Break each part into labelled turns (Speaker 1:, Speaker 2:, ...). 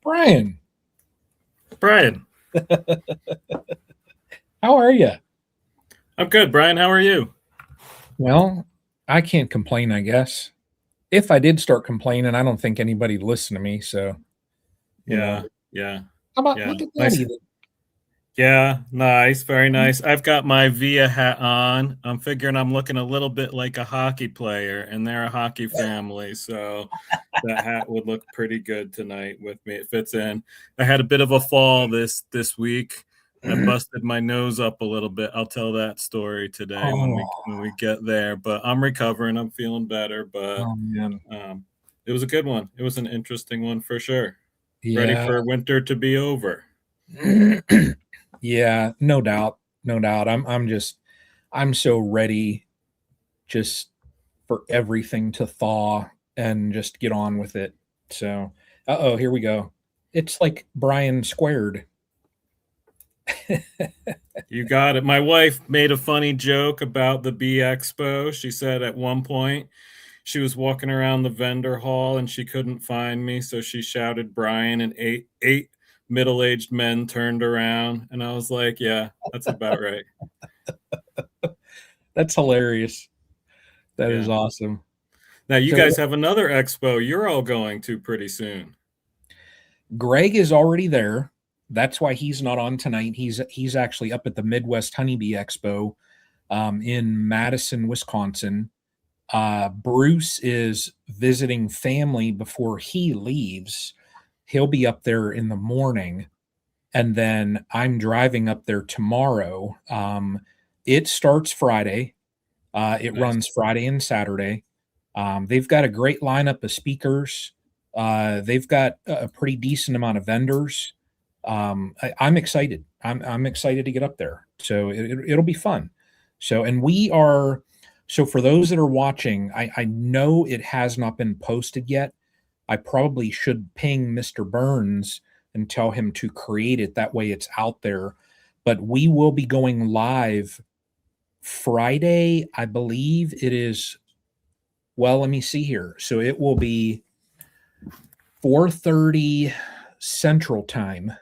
Speaker 1: Brian,
Speaker 2: Brian,
Speaker 1: how are you?
Speaker 2: I'm good. Brian, how are you?
Speaker 1: Well, I can't complain, I guess. If I did start complaining, I don't think anybody'd listen to me. So, you know,
Speaker 2: Yeah, yeah,
Speaker 1: how about
Speaker 2: yeah.
Speaker 1: look at that
Speaker 2: Nice.
Speaker 1: even?
Speaker 2: Yeah, nice. Very nice. I've got my Via hat on. I'm figuring I'm looking a little bit like a hockey player, and they're a hockey family, so that hat would look pretty good tonight with me. It fits in. I had a bit of a fall this week. I busted my nose up a little bit. I'll tell that story today when we
Speaker 1: Oh,
Speaker 2: when we get there, but I'm recovering. I'm feeling better, but
Speaker 1: oh man.
Speaker 2: um, it was a good one. It was an interesting one for sure. Ready
Speaker 1: Yeah.
Speaker 2: for winter to be over.
Speaker 1: Yeah, no doubt. No doubt. I'm so ready just for everything to thaw and just get on with it. So, uh-oh, here we go. It's like Brian squared.
Speaker 2: You got it. My wife made a funny joke about the Bee Expo. She said at one point she was walking around the vendor hall and she couldn't find me, so she shouted Brian, and eight middle-aged men turned around, and I was like, "Yeah, that's about right."
Speaker 1: That's hilarious. That is
Speaker 2: Yeah.
Speaker 1: awesome.
Speaker 2: Now you
Speaker 1: So
Speaker 2: guys have another expo you're all going to pretty soon.
Speaker 1: Greg is already there. That's why he's not on tonight. He's actually up at the Midwest Honeybee Expo in Madison, Wisconsin. Bruce is visiting family before he leaves. He'll be up there in the morning, and then I'm driving up there tomorrow. It starts Friday. It runs
Speaker 2: Nice.
Speaker 1: Friday and Saturday. They've got a great lineup of speakers. They've got a pretty decent amount of vendors. I'm excited. I'm excited to get up there. So it'll be fun. So and we are. So for those that are watching, I know it has not been posted yet. I probably should ping Mr. Burns and tell him to create it. That way it's out there. But we will be going live Friday. I believe it is. Well, let me see here. So it will be 4:30 Central Time.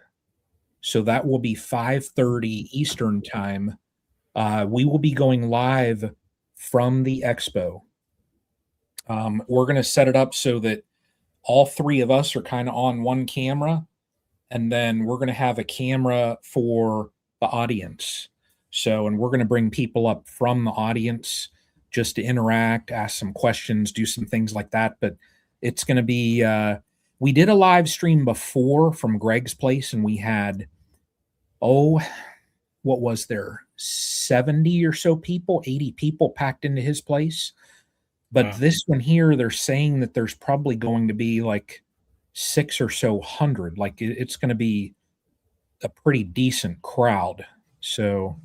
Speaker 1: So that will be 5:30 Eastern Time. We will be going live from the expo. We're going to set it up so that all three of us are kind of on one camera, and then we're going to have a camera for the audience. So, and we're going to bring people up from the audience just to interact, ask some questions, do some things like that. But it's going to be, we did a live stream before from Greg's place, and we had, oh, what was there? 70 or so people, 80 people packed into his place. But
Speaker 2: Wow.
Speaker 1: this one here, they're saying that there's probably going to be like six or so hundred. Like it's going to be a pretty decent crowd. So,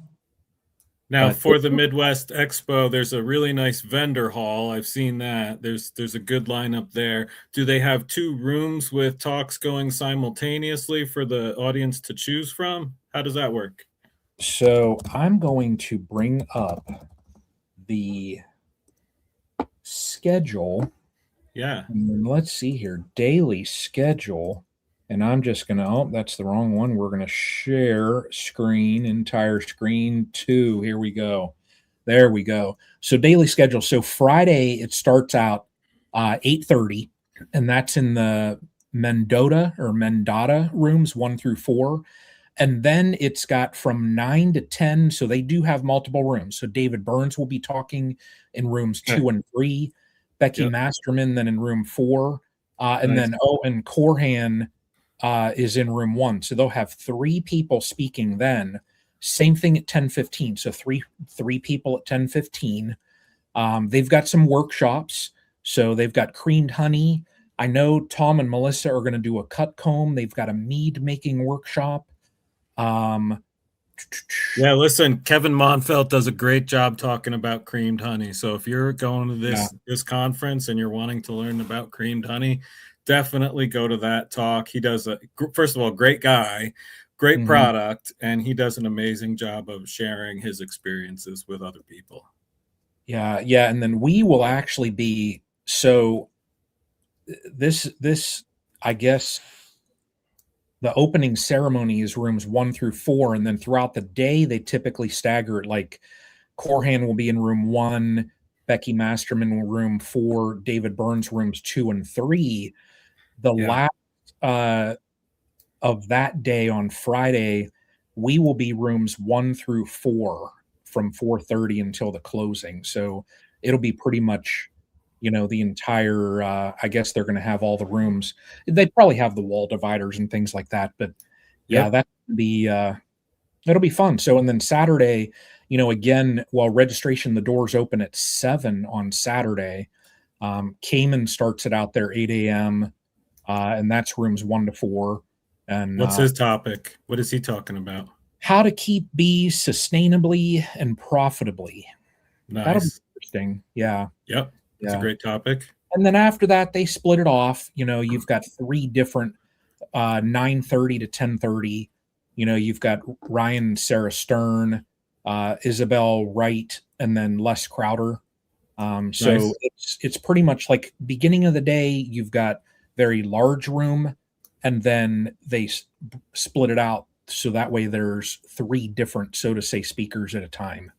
Speaker 2: Now
Speaker 1: but
Speaker 2: for the Midwest Expo, there's a really nice vendor hall. I've seen that. There's a good lineup there. Do they have two rooms with talks going simultaneously for the audience to choose from? How does that work?
Speaker 1: so I'm going to bring up the schedule.
Speaker 2: Yeah.
Speaker 1: And let's see here, daily schedule. And I'm just going to, oh, that's the wrong one. We're going to share screen, entire screen two. Here we go. There we go. So daily schedule. So Friday it starts out 8:30, and that's in the Mendota rooms 1 through 4. And then it's got from 9 to 10. So they do have multiple rooms. So David Burns will be talking in rooms
Speaker 2: Okay.
Speaker 1: 2 and 3, Becky
Speaker 2: Yep.
Speaker 1: Masterman then in room 4. And
Speaker 2: Nice.
Speaker 1: then Owen Corhan is in room 1. So they'll have three people speaking then. Same thing at 10:15. So three people at 10:15. They've got some workshops. So they've got creamed honey. I know Tom and Melissa are going to do a cut comb. They've got a mead making workshop. Um,
Speaker 2: Yeah, listen, Kevin Monfelt does a great job talking about creamed honey. So if you're going to
Speaker 1: yeah.
Speaker 2: this conference and you're wanting to learn about creamed honey, definitely go to that talk. He does first of all, great guy, great
Speaker 1: Mhm.
Speaker 2: product, and he does an amazing job of sharing his experiences with other people.
Speaker 1: Yeah, yeah, and then we will actually be so this I guess the opening ceremony is rooms 1 through 4, and then throughout the day they typically stagger it. Like Corhan will be in room 1, Becky Masterman in room 4, David Burns rooms 2 and 3. The
Speaker 2: Yeah.
Speaker 1: last of that day on Friday, we will be rooms 1 through 4 from 4:30 until the closing. So it'll be pretty much, the entire. I guess they're going to have all the rooms. They'd probably have the wall dividers and things like that. But yeah,
Speaker 2: Yep.
Speaker 1: that'll be fun. So and then Saturday, again, while registration, the doors open at 7 on Saturday. Cayman starts it out there 8 a.m. And that's rooms 1 to 4. And
Speaker 2: What's his topic? What is he talking about?
Speaker 1: how to keep bees sustainably and profitably. That'll be
Speaker 2: Nice.
Speaker 1: interesting. Yeah.
Speaker 2: Yep. That's a
Speaker 1: Yeah.
Speaker 2: great topic.
Speaker 1: And then after that, they split it off. You've got 3 different 9:30 to 10:30. You've got Ryan and Sarah Stern, Isabel Wright, and then Les Crowder. So
Speaker 2: Nice.
Speaker 1: it's pretty much like beginning of the day, you've got very large room, and then they split it out so that way there's 3 different, so to say, speakers at a time.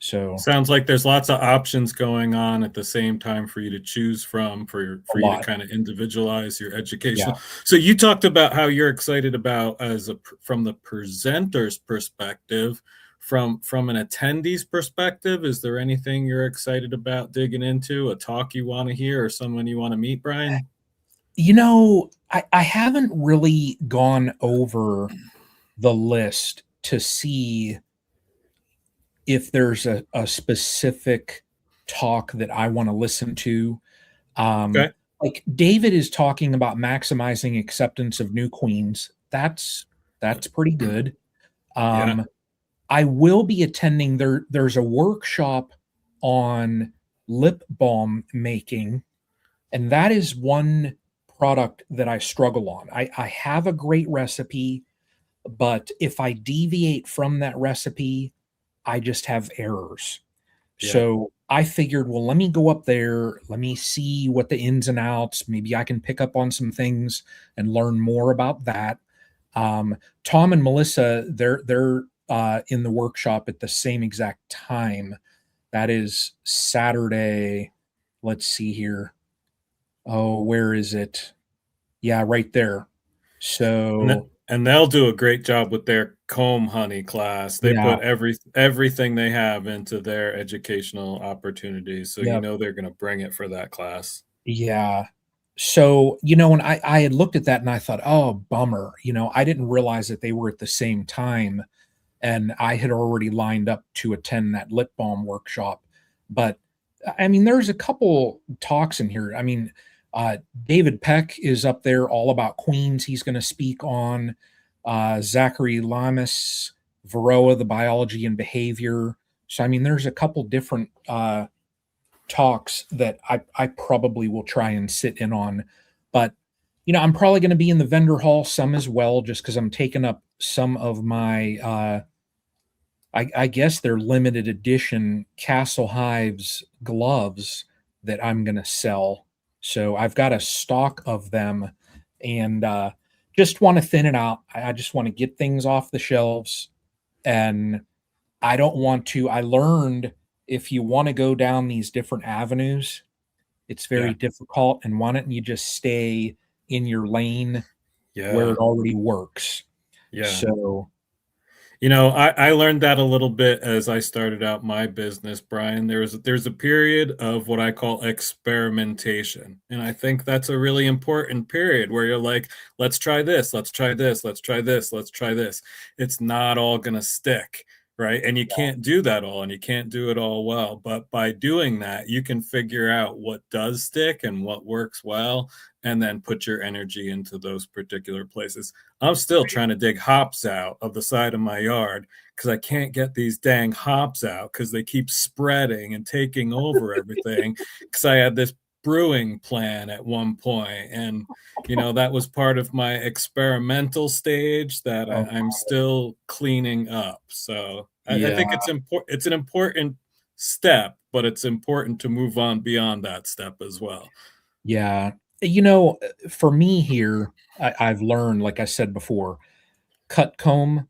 Speaker 1: So
Speaker 2: Sounds like there's lots of options going on at the same time for you to choose from,
Speaker 1: a
Speaker 2: you to
Speaker 1: lot.
Speaker 2: kind of individualize your
Speaker 1: Yeah.
Speaker 2: educational. So you talked about how you're excited about from the presenter's perspective, from an attendee's perspective. Is there anything you're excited about digging into, a talk you want to hear, or someone you want to meet, Brian?
Speaker 1: I haven't really gone over the list to see if there's a specific talk that I want to listen to.
Speaker 2: Okay.
Speaker 1: Like David is talking about maximizing acceptance of new queens. That's pretty good.
Speaker 2: Yeah.
Speaker 1: I will be attending there's a workshop on lip balm making, and that is one product that I struggle on. I have a great recipe, but if I deviate from that recipe, I just have errors.
Speaker 2: Yeah.
Speaker 1: So I figured, well, let me go up there, let me see what the ins and outs. Maybe I can pick up on some things and learn more about that. Tom and Melissa, they're in the workshop at the same exact time. That is Saturday. Let's see here. Oh, where is it? Yeah, right there. So
Speaker 2: And they'll do a great job with their comb honey class. They
Speaker 1: yeah,
Speaker 2: put everything they have into their educational opportunities, so
Speaker 1: yeah,
Speaker 2: they're going to bring it for that class.
Speaker 1: yeah. So, when I had looked at that and I thought, oh, bummer. I didn't realize that they were at the same time, and I had already lined up to attend that lip balm workshop. But I mean, there's a couple talks in here. I mean, David Peck is up there all about queens. He's going to speak on Zachary Lamas, Varroa, the biology and behavior. So, I mean, there's a couple different talks that I probably will try and sit in on. But, I'm probably going to be in the vendor hall some as well, just because I'm taking up some of my I guess they're limited edition Castle Hives gloves that I'm going to sell. So I've got a stock of them, and just want to thin it out. I just want to get things off the shelves, and I don't want to. I learned if you want to go down these different avenues, it's very
Speaker 2: Yeah.
Speaker 1: difficult. And why don't you just stay in your lane where
Speaker 2: Yeah.
Speaker 1: it already works?
Speaker 2: Yeah.
Speaker 1: So,
Speaker 2: I learned that a little bit as I started out my business, Brian. There's a period of what I call experimentation. And I think that's a really important period where you're like, let's try this, let's try this, let's try this, let's try this. It's not all gonna stick, right? And you can't do that all, and you can't do it all well. But by doing that, you can figure out what does stick and what works well, and then put your energy into those particular places. I'm still trying to dig hops out of the side of my yard because I can't get these dang hops out because they keep spreading and taking over everything. Because I had this brewing plan at one point, and that was part of my experimental stage that
Speaker 1: oh,
Speaker 2: I'm still cleaning up. So I
Speaker 1: yeah,
Speaker 2: think it's important. It's an important step, but it's important to move on beyond that step as well.
Speaker 1: yeah. You know, for me here, I've learned, like I said before, cut comb,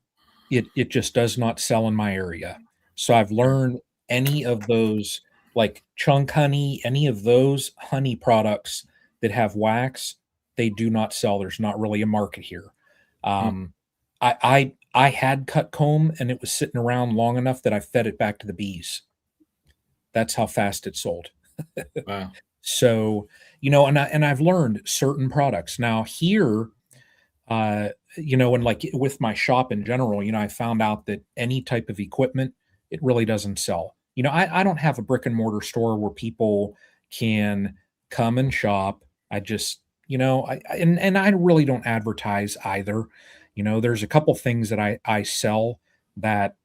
Speaker 1: it just does not sell in my area. So I've
Speaker 2: Yeah.
Speaker 1: learned any of those, like chunk honey, any of those honey products that have wax, they do not sell. There's not really a market here.
Speaker 2: Mm,
Speaker 1: Um, I had cut comb and it was sitting around long enough that I fed it back to the bees. That's how fast it sold.
Speaker 2: wow.
Speaker 1: So, and I've learned certain products. Now here, and like with my shop in general, I found out that any type of equipment, it really doesn't sell. I don't have a brick and mortar store where people can come and shop. I just, and I really don't advertise either. There's a couple things that I sell that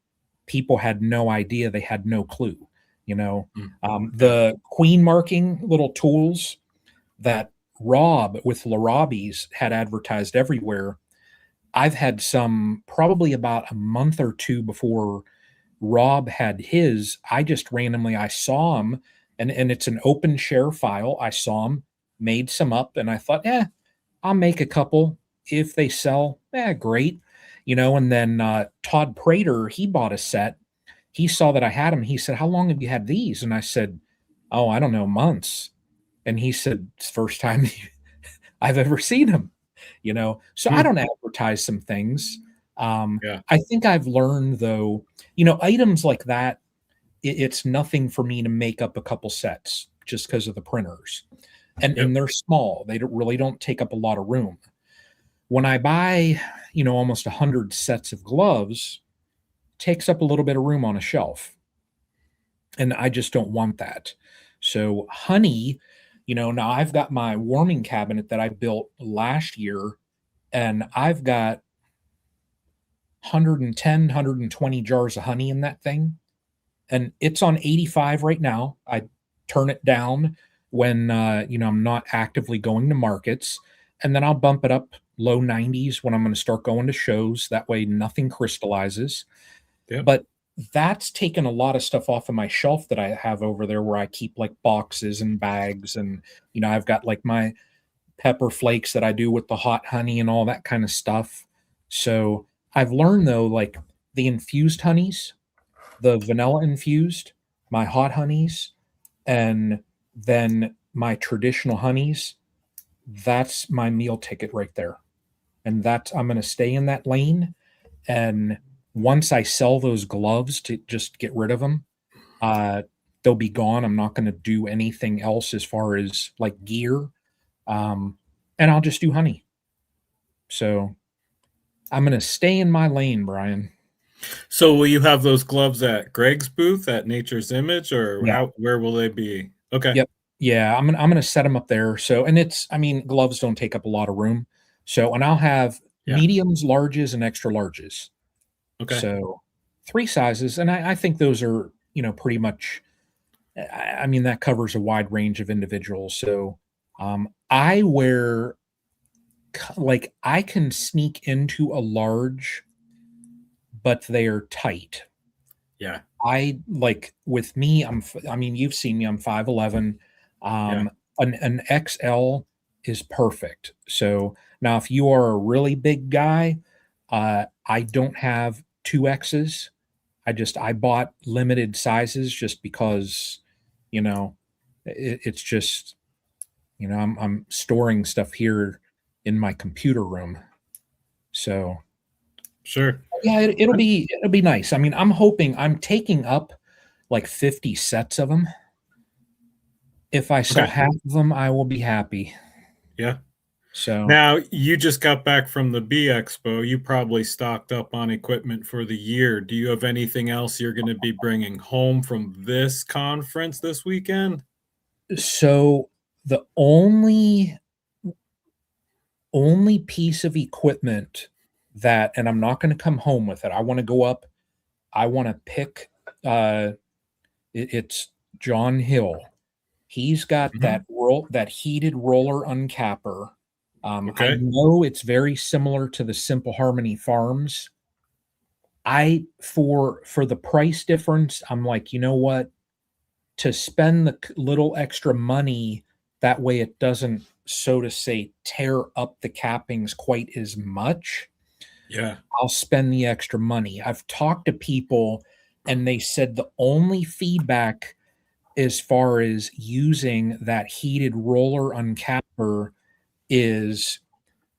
Speaker 1: people had no idea, they had no clue. You know,
Speaker 2: Mm, yeah.
Speaker 1: the queen marking little tools that Rob with Lorobbies had advertised everywhere. I've had some probably about a month or 2 before Rob had his. I saw him, and it's an open share file. I saw him, made some up, and I thought, "Yeah, I'll make a couple. If they sell, great." And then, Todd Prater, he bought a set. He saw that I had 'em. He said, "How long have you had these?" And I said, "Oh, I don't know, months." And he said, "It's the first time I've ever seen him." So I
Speaker 2: Hmm,
Speaker 1: don't advertise some things.
Speaker 2: yeah.
Speaker 1: I think I've learned though, items like that, it's nothing for me to make up a couple sets just because of the printers. And
Speaker 2: Yep.
Speaker 1: they're small. They don't take up a lot of room. When I buy, almost 100 sets of gloves, takes up a little bit of room on a shelf. And I just don't want that. So honey, now I've got my warming cabinet that I built last year, and I've got 110, jars of honey in that thing, and it's on 85 right now. I turn it down when, I'm not actively going to markets, and then I'll bump it up low 90s when I'm gonna start going to shows. That way nothing crystallizes.
Speaker 2: Yep.
Speaker 1: But that's taken a lot of stuff off of my shelf that I have over there where I keep, like, boxes and bags, and, I've got, like, my pepper flakes that I do with the hot honey and all that kind of stuff. So, I've learned though, like, the infused honeys, the vanilla infused, my hot honeys, and then my traditional honeys, that's my meal ticket right there. And that's I'm gonna stay in that lane, and once I sell those gloves to just get rid of them, uh, they'll be gone. I'm not gonna do anything else as far as, like, gear, um, and I'll just do honey. So, I'm gonna stay in my lane, Brian.
Speaker 2: So will you have those gloves at Greg's booth at Nature's Image, or
Speaker 1: Yeah.
Speaker 2: how where will they be? Okay.
Speaker 1: Yep. Yeah, I'm gonna set them up there. So, and gloves don't take up a lot of room. So, and I'll have
Speaker 2: Yeah.
Speaker 1: mediums, larges, and extra larges.
Speaker 2: Okay.
Speaker 1: So, 3 sizes, and I think those are, pretty much, that covers a wide range of individuals. So, I wear like, I can sneak into a large, but they are tight.
Speaker 2: Yeah.
Speaker 1: I like with me, you've seen me, I'm 5'11".
Speaker 2: Yeah.
Speaker 1: An XL is perfect. So now if you are a really big guy, I don't have 2 X's. I bought limited sizes just because, you know, it's just, I'm storing stuff here in my computer room. So
Speaker 2: Sure.
Speaker 1: yeah, it'll be nice. I'm taking up like 50 sets of them. If I sell
Speaker 2: Okay.
Speaker 1: half of them, I will be happy.
Speaker 2: Yeah.
Speaker 1: So,
Speaker 2: Now, you just got back from the Bee Expo. You probably stocked up on equipment for the year. Do you have anything else you're gonna be bringing home from this conference this weekend?
Speaker 1: so the only piece of equipment that, and I'm not gonna come home with it. I wanna go up, I wanna pick, uh, it's John Hill. He's got
Speaker 2: Mhm.
Speaker 1: that heated roller uncapper. I
Speaker 2: Okay.
Speaker 1: know it's very similar to the Simple Harmony Farms. For the price difference, I'm like, "You know what? To spend the little extra money That way it doesn't, so to say, tear up the cappings quite as much.
Speaker 2: Yeah.
Speaker 1: I'll spend the extra money. I've talked to people and they said the only feedback as far as using that heated roller uncapper is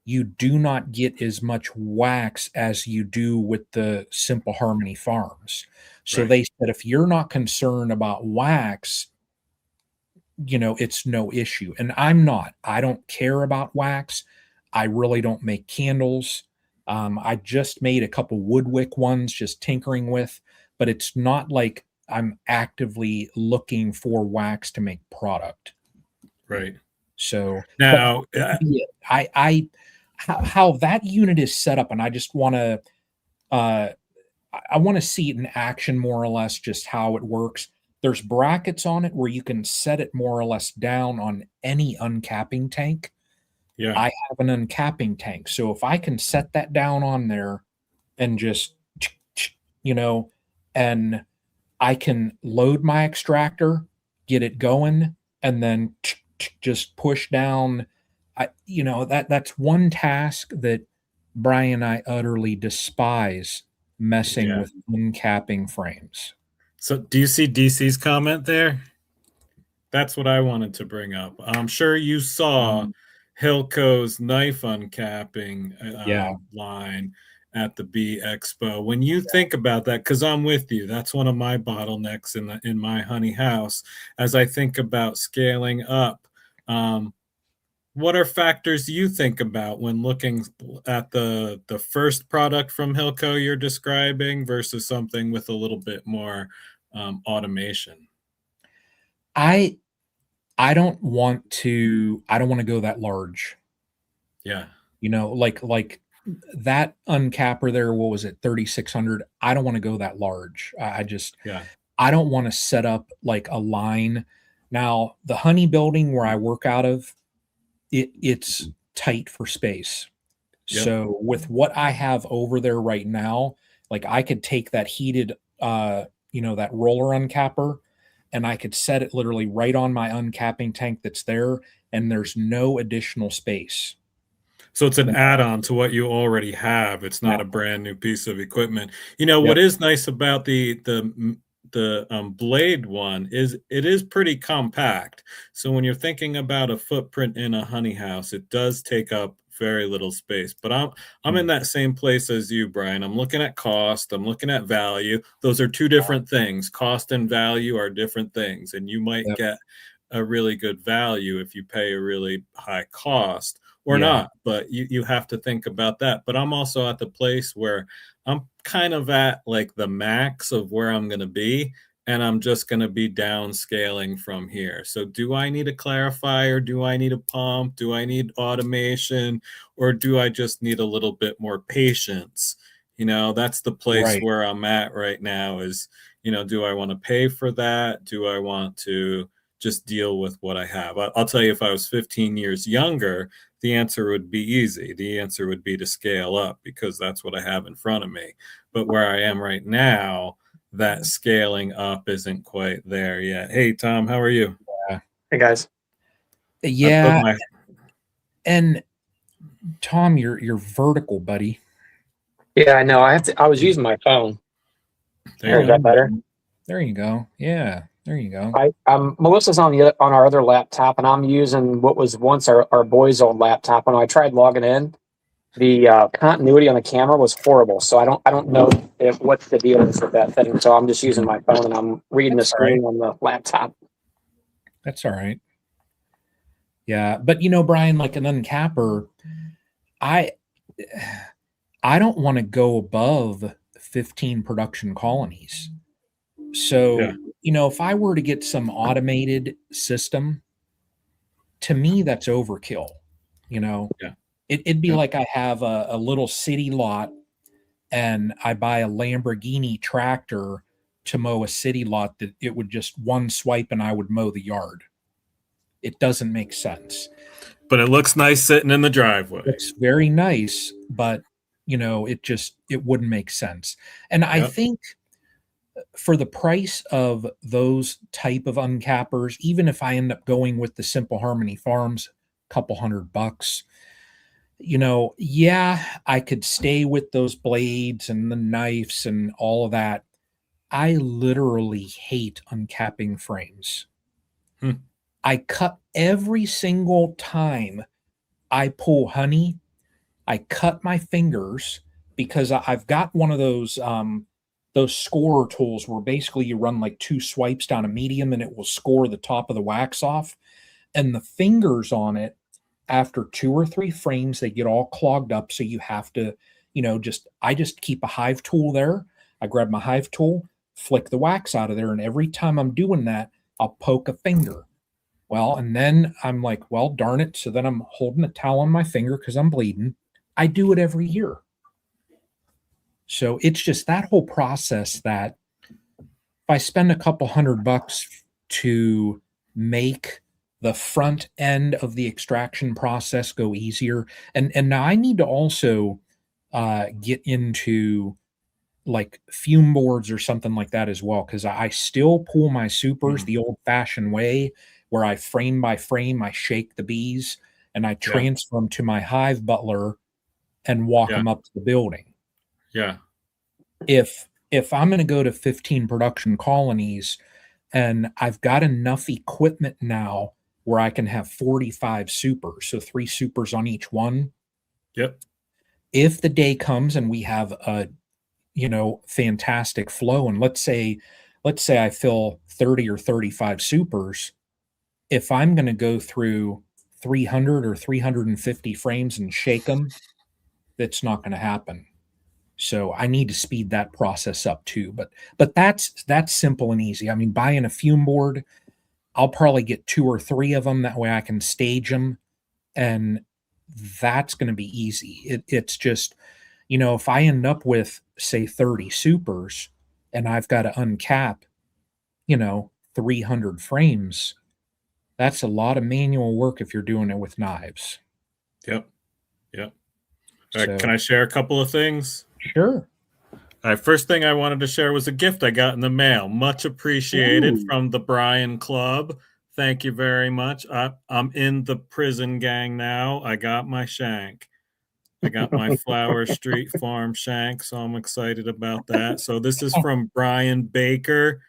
Speaker 1: you do not get as much wax as you do with the Simple Harmony Farms. So
Speaker 2: Right.
Speaker 1: they said if you're not concerned about wax, it's no issue. And I'm not. I don't care about wax. I really don't make candles. I just made a couple woodwick ones, just tinkering with, but it's not like I'm actively looking for wax to make product.
Speaker 2: Right.
Speaker 1: So, but
Speaker 2: Now,
Speaker 1: how that unit is set up, and I just want to, uh, I want to see it in action more or less, just how it works. There's brackets on it where you can set it more or less down on any uncapping tank.
Speaker 2: yeah.
Speaker 1: I have an uncapping tank. So if I can set that down on there and just, you know, and I can load my extractor, get it going, and then just push down. That's one task that Brian and I utterly despise, messing
Speaker 2: Yeah.
Speaker 1: with uncapping frames.
Speaker 2: So do you see DC's comment there? That's what I wanted to bring up. I'm sure you saw Hilco's knife uncapping
Speaker 1: Yeah.
Speaker 2: line at the Bee Expo. When you think about that, because I'm with you, that's one of my bottlenecks in my honey house. As I think about scaling up, what are factors you think about when looking at the first product from Hilco you're describing versus something with a little bit more automation?
Speaker 1: I I don't want to go that large.
Speaker 2: Yeah.
Speaker 1: Like that uncapper there, what was it, 3,600? I don't want to go that large.
Speaker 2: Yeah.
Speaker 1: I don't want to set up like a line. Now, the honey building where I work out of, it's tight for space.
Speaker 2: Yep.
Speaker 1: So with what I have over there right now, like I could take that heated that roller uncapper and I could set it literally right on my uncapping tank that's there and there's no additional space.
Speaker 2: So it's an add-on to what you already have. It's not a
Speaker 1: Exactly.
Speaker 2: brand new piece of equipment. You know, what
Speaker 1: Yep.
Speaker 2: is nice about the blade one is it is pretty compact. So when you're thinking about a footprint in a honey house, it does take up very little space. But I'm in
Speaker 1: Mm.
Speaker 2: that same place as you, Brian. I'm looking at cost, I'm looking at value. Those are two different things. Cost and value are different things, and you might
Speaker 1: Yep.
Speaker 2: get a really good value if you pay a really high cost or
Speaker 1: Yeah.
Speaker 2: not, but you have to think about that. But I'm also at the place where I'm kind of at like the max of where I'm going to be, and I'm just going to be downscaling from here. So do I need a clarifier? Do I need a pump? Do I need automation? Or do I just need a little bit more patience? That's the place
Speaker 1: Right.
Speaker 2: where I'm at right now is, do I want to pay for that? Do I want to just deal with what I have? I'll tell you, if I was 15 years younger, the answer would be easy. The answer would be to scale up because that's what I have in front of me. But where I am right now, that scaling up isn't quite there yet. Hey, Tom, how are you?
Speaker 1: Yeah.
Speaker 3: Hey guys.
Speaker 2: I put
Speaker 1: Yeah.
Speaker 2: my
Speaker 1: And Tom, you're vertical, buddy.
Speaker 3: Yeah, I know. I was using my phone.
Speaker 2: there
Speaker 3: Is
Speaker 2: you go.
Speaker 3: that better?
Speaker 1: There you go. Yeah. There you go.
Speaker 3: Melissa's on our other laptop, and I'm using what was once our boys' old laptop. When I tried logging in, the continuity on the camera was horrible. So I don't know what the deal is with that thing. So I'm just using my phone and I'm reading the
Speaker 1: That's all right.
Speaker 3: screen on the laptop.
Speaker 1: That's all right. Yeah, but Brian, like an uncapper, I I don't want to go above 15 production colonies. So,
Speaker 2: Yeah.
Speaker 1: if I were to get some automated system, to me that's overkill. You know,
Speaker 2: Yeah.
Speaker 1: it'd be
Speaker 2: Yep.
Speaker 1: like I have a little city lot and I buy a Lamborghini tractor to mow a city lot that it would just one swipe and I would mow the yard. It doesn't make sense.
Speaker 2: But it looks nice sitting in the driveway.
Speaker 1: It's very nice, but it wouldn't make sense. And I
Speaker 2: Yep.
Speaker 1: think for the price of those type of uncappers, even if I end up going with the Simple Harmony Farms, couple $100, yeah, I could stay with those blades and the knives and all of that. I literally hate uncapping frames.
Speaker 2: Hmm.
Speaker 1: I cut every single time I pull honey. I cut my fingers because I've got one of those scorer tools where basically you run like two swipes down a medium and it will score the top of the wax off. And the fingers on it, after 2 or 3 frames, they get all clogged up. So you have to, I just keep a Hive tool there. I grab my Hive tool, flick the wax out of there. And every time I'm doing that, I'll poke a finger. Well, and then I'm like, well, darn it. So then I'm holding a towel on my finger because I'm bleeding. I do it every year. So it's just that whole process that if I spend a couple $100 to make the front end of the extraction process go easier, and now I need to also get into like fume boards or something like that as well, because I still pull my supers the old-fashioned way, where I frame by frame, I shake the bees and I transfer them to my Hive butler and walk them up to the building.
Speaker 2: Yeah.
Speaker 1: If I'm going to go to 15 production colonies and I've got enough equipment now where I can have 45 supers, so 3 supers on each one.
Speaker 2: Yep.
Speaker 1: If the day comes and we have a fantastic flow, and let's say I fill 30 or 35 supers, if I'm going to go through 300 or 350 frames and shake them, that's not going to happen. So I need to speed that process up too. But that's simple and easy. I mean, buying a fume board, I'll probably get 2 or 3 of them. That way I can stage them, and that's going to be easy. It's just, if I end up with, say, 30 supers and I've got to uncap, 300 frames, that's a lot of manual work if you're doing it with knives.
Speaker 2: Yep. All right, can I share a couple of things?
Speaker 1: Sure.
Speaker 2: All right, first thing I wanted to share was a gift I got in the mail. Much appreciated.
Speaker 1: Ooh.
Speaker 2: From the Bryan Club. Thank you very much. I'm in the prison gang now. I got my shank. I got my Flower Street Farm shank, so I'm excited about that. So this is from Brian Baker.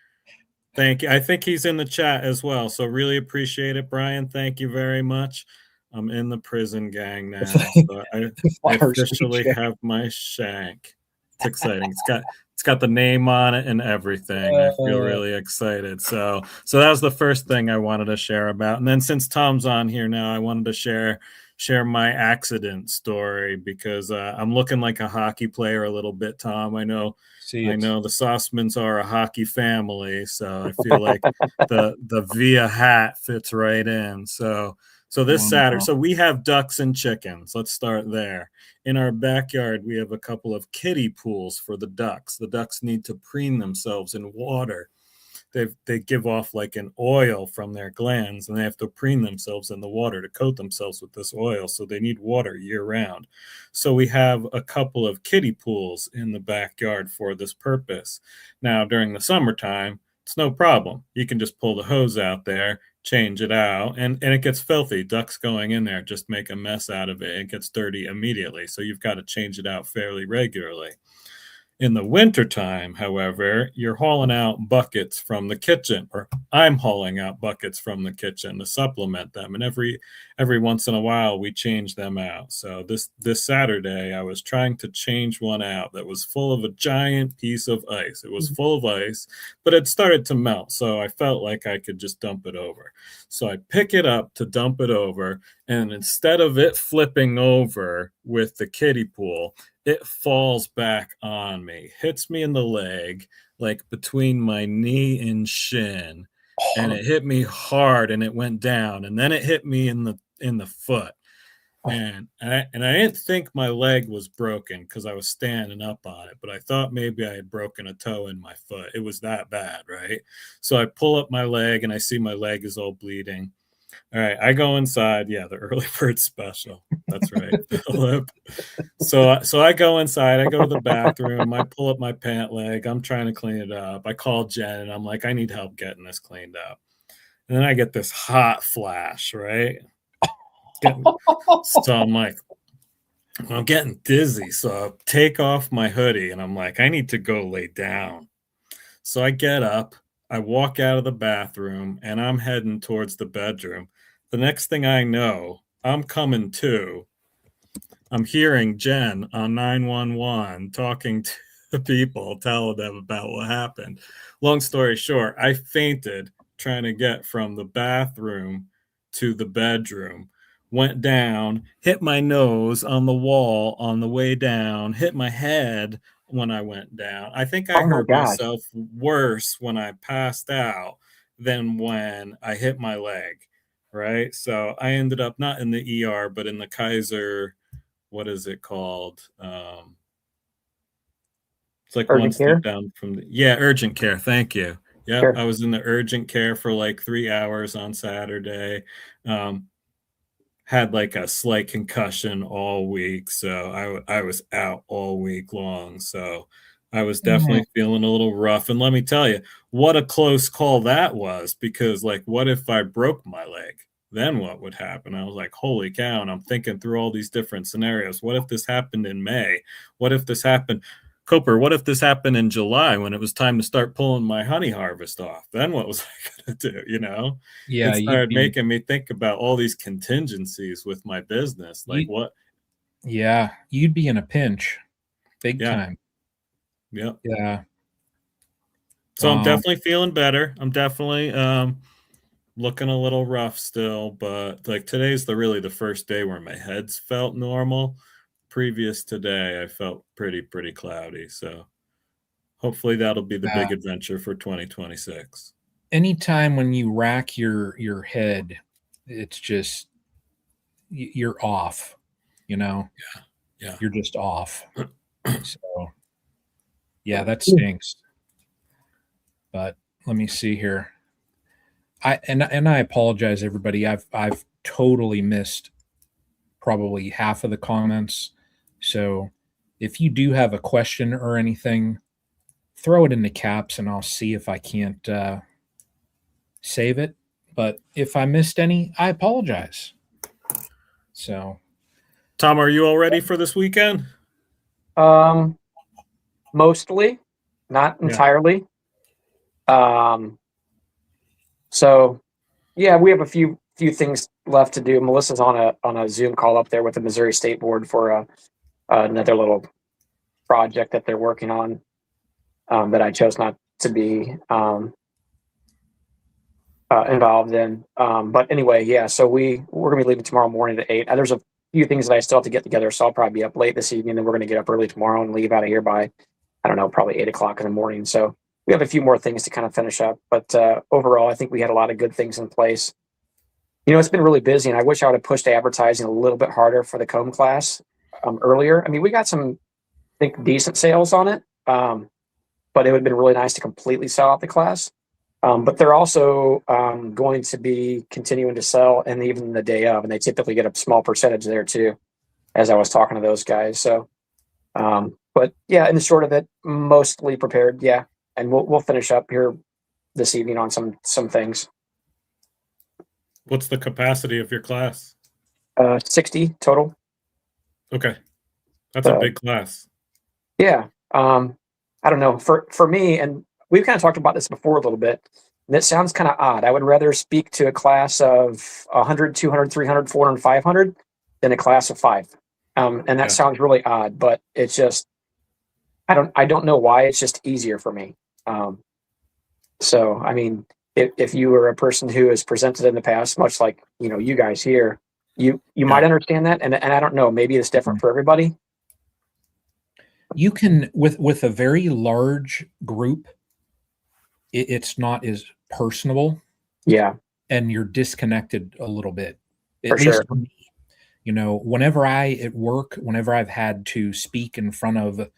Speaker 2: Thank you. I think he's in the chat as well, so really appreciate it, Brian. Thank you very much. I'm in the prison gang now, so I officially have my shank. It's exciting. It's got the name on it and everything. I feel really excited. So that was the first thing I wanted to share about. And then since Tom's on here now, I wanted to share my accident story, because I'm looking like a hockey player a little bit, Tom. I know the Saucemans are a hockey family, so I feel like the Via hat fits right in. So this Saturday, so we have ducks and chickens. Let's start there. In our backyard, we have a couple of kiddie pools for the ducks. The ducks need to preen themselves in water. They give off like an oil from their glands, and they have to preen themselves in the water to coat themselves with this oil. So they need water year round. So we have a couple of kiddie pools in the backyard for this purpose. Now, during the summertime, it's no problem. You can just pull the hose out there, change it out, and it gets filthy. Ducks going in there just make a mess out of it. It gets dirty immediately. So you've got to change it out fairly regularly. In the wintertime, however, you're hauling out buckets from the kitchen, or I'm hauling out buckets from the kitchen to supplement them. And every once in a while, we change them out. So this Saturday, I was trying to change one out that was full of a giant piece of ice. It was full of ice, but it started to melt. So I felt like I could just dump it over. So I pick it up to dump it over. And instead of it flipping over with the kiddie pool, it falls back on me, hits me in the leg, like between my knee and shin, and it hit me hard, and it went down, and then it hit me in the foot, and I didn't think my leg was broken because I was standing up on it, but I thought maybe I had broken a toe in my foot. It was that bad, right? So I pull up my leg, and I see my leg is all bleeding. All right, I go inside. Yeah, the early bird special. That's right, Philip. So I go inside. I go to the bathroom. I pull up my pant leg. I'm trying to clean it up. I call Jen and I'm like, I need help getting this cleaned up. And then I get this hot flash, right? So I'm like, I'm getting dizzy. So I take off my hoodie and I'm like, I need to go lay down. So I get up, I walk out of the bathroom, and I'm heading towards the bedroom. The next thing I know, I'm coming to. I'm hearing Jen on 911 talking to people, telling them about what happened. Long story short, I fainted trying to get from the bathroom to the bedroom. Went down, hit my nose on the wall on the way down, hit my head when I went down. I think I
Speaker 3: Oh my
Speaker 2: hurt
Speaker 3: gosh.
Speaker 2: myself worse when I passed out than when I hit my leg, right? So I ended up not in the ER, but in the Kaiser, what is it called? It's like one
Speaker 3: Urgent
Speaker 2: step
Speaker 3: care?
Speaker 2: down from urgent care. Thank you. Yep,
Speaker 3: Sure.
Speaker 2: I was in the urgent care for like 3 hours on Saturday. Had like a slight concussion all week, so I was out all week long. So I was
Speaker 1: Mm,
Speaker 2: definitely feeling a little rough. And let me tell you, what a close call that was, because like, what if I broke my leg? Then what would happen? I was like, holy cow. And I'm thinking through all these different scenarios. What if this happened in May? What if this happened? Coper, what if this happened in July when it was time to start pulling my honey harvest off? Then what was I going to do?
Speaker 1: yeah,
Speaker 2: It
Speaker 1: you'd
Speaker 2: started
Speaker 1: be
Speaker 2: making me think about all these contingencies with my business. Like
Speaker 1: you
Speaker 2: what?
Speaker 1: yeah, you'd be in a pinch big
Speaker 2: Yeah.
Speaker 1: time.
Speaker 2: Yeah.
Speaker 1: Yeah.
Speaker 2: So I'm
Speaker 1: Um,
Speaker 2: definitely feeling better. I'm definitely looking a little rough still, but like today's really the first day where my head's felt normal. Previous today, I felt pretty cloudy. So hopefully that'll be the
Speaker 1: yeah.
Speaker 2: big adventure for 2026.
Speaker 1: Anytime when you rack your head, it's just you're off, you know?
Speaker 2: Yeah.
Speaker 1: You're just off. So, yeah, that stinks. But let me see here. I apologize everybody. I've totally missed probably half of the comments. So, if you do have a question or anything, throw it into caps and I'll see if I can't save it. But if I missed any, I apologize. So,
Speaker 2: Tom, are you all ready for this weekend?
Speaker 3: Um, Mostly, not
Speaker 2: Yeah.
Speaker 3: entirely. Um, so yeah, we have a few things left to do. Melissa's on a Zoom call up there with the Missouri State Board for another little project that they're working on, that I chose not to be involved in. But anyway, yeah. So we're gonna be leaving tomorrow morning at 8. There's a few things that I still have to get together, so I'll probably be up late this evening. Then we're gonna get up early tomorrow and leave out of here by, I don't know, probably 8 o'clock in the morning. So we have a few more things to kind of finish up. But overall, I think we had a lot of good things in place. It's been really busy, and I wish I would have pushed advertising a little bit harder for the comb class earlier. I mean, we got some, I think, decent sales on it, but it would have been really nice to completely sell out the class. But they're also going to be continuing to sell, and even the day of, and they typically get a small percentage there too, as I was talking to those guys. So, but yeah, in the short of it, mostly prepared. Yeah, and we'll finish up here this evening on some things.
Speaker 2: What's the capacity of your class?
Speaker 3: 60 total.
Speaker 2: Okay. That's a big class.
Speaker 3: Yeah. I don't know. For me, and we've kind of talked about this before a little bit, and it sounds kind of odd. I would rather speak to a class of 100, 200, 300, 400, 500 than a class of 5. And that
Speaker 2: Yeah.
Speaker 3: sounds really odd, but it's just, I don't know why. It's just easier for me. So, I mean, if you were a person who has presented in the past, much like, you guys here, you might understand that. And I don't know, maybe it's different for everybody.
Speaker 1: you can with a very large group, it's not as personable.
Speaker 3: Yeah,
Speaker 1: And you're disconnected a little bit. At
Speaker 3: for
Speaker 1: least
Speaker 3: sure.
Speaker 1: for me. Whenever at work, whenever I've had to speak in front of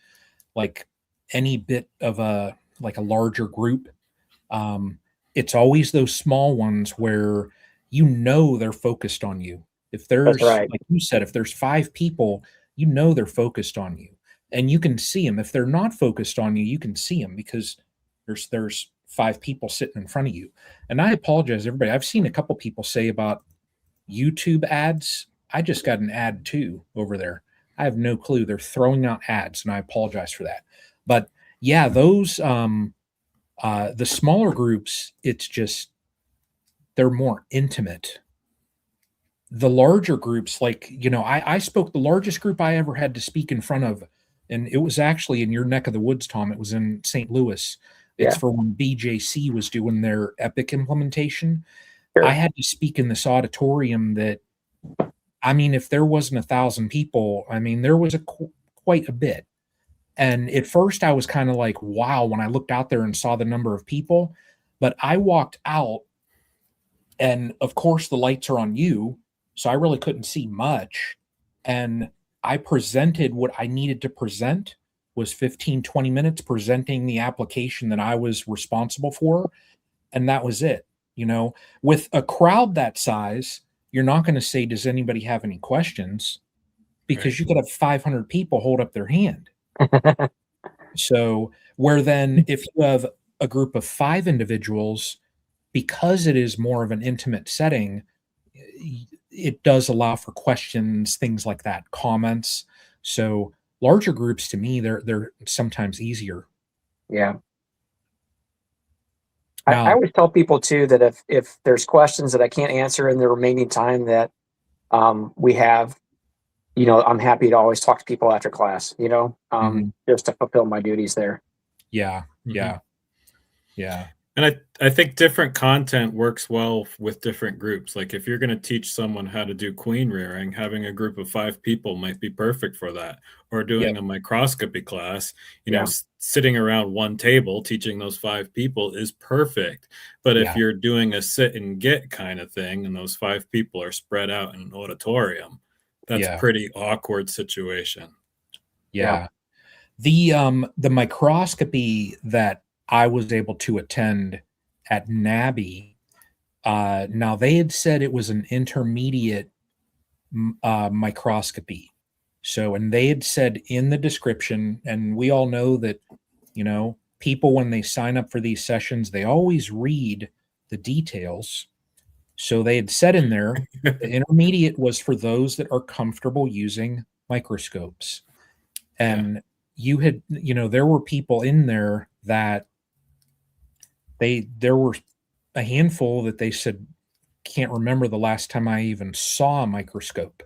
Speaker 1: like any bit of a larger group, it's always those small ones where you know they're focused on you. If
Speaker 3: That's
Speaker 1: there's,
Speaker 3: right.
Speaker 1: like you said, if there's 5 people, you know they're focused on you, and you can see them. If they're not focused on you, you can see them because there's 5 people sitting in front of you. And I apologize, everybody. I've seen a couple people say about YouTube ads. I just got an ad too over there. I have no clue. They're throwing out ads, and I apologize for that. But yeah, those the smaller groups, it's just they're more intimate. The larger groups, like, I spoke the largest group I ever had to speak in front of, and it was actually in your neck of the woods, Tom. It was in St. Louis. It's
Speaker 3: Yeah.
Speaker 1: for when BJC was doing their Epic implementation. I
Speaker 3: Sure.
Speaker 1: had to speak in this auditorium that, I mean, if there wasn't 1,000 people, I mean, there was quite a bit. And at first I was kind of like, wow, when I looked out there and saw the number of people. But I walked out, and of course the lights are on you, so I really couldn't see much. And I presented what I needed to present, was 15-20 minutes presenting the application that I was responsible for, and that was it. With a crowd that size, you're not going to say, does anybody have any questions? Because
Speaker 2: Right.
Speaker 1: you could have 500 people hold up their hand. So, where then if you have a group of 5 individuals, because it is more of an intimate setting, it does allow for questions, things like that, comments. So, larger groups, to me, they're sometimes easier.
Speaker 3: Yeah. I
Speaker 1: Now,
Speaker 3: always tell people too that if there's questions that I can't answer in the remaining time that we have, I'm happy to always talk to people after class,
Speaker 1: mhm,
Speaker 3: just to fulfill my duties there.
Speaker 1: yeah,
Speaker 2: Mhm.
Speaker 1: yeah, yeah,
Speaker 2: And I think different content works well with different groups. Like if you're going to teach someone how to do queen rearing, having a group of 5 people might be perfect for that. Or
Speaker 1: yep,
Speaker 2: doing a microscopy class,
Speaker 3: Yeah.
Speaker 2: sitting around one table teaching those 5 people is perfect. But if
Speaker 1: yeah,
Speaker 2: you're doing a sit and get kind of thing and those 5 people are spread out in an auditorium, that's
Speaker 1: yeah,
Speaker 2: pretty awkward situation.
Speaker 3: Yeah.
Speaker 1: yeah. The microscopy that I was able to attend at NABI, now they had said it was an intermediate microscopy. So, and they had said in the description, and we all know that, people, when they sign up for these sessions, they always read the details. So they had said in there, the intermediate was for those that are comfortable using microscopes.
Speaker 2: Yeah.
Speaker 1: And there were people in there that there were a handful that they said, can't remember the last time I even saw a microscope.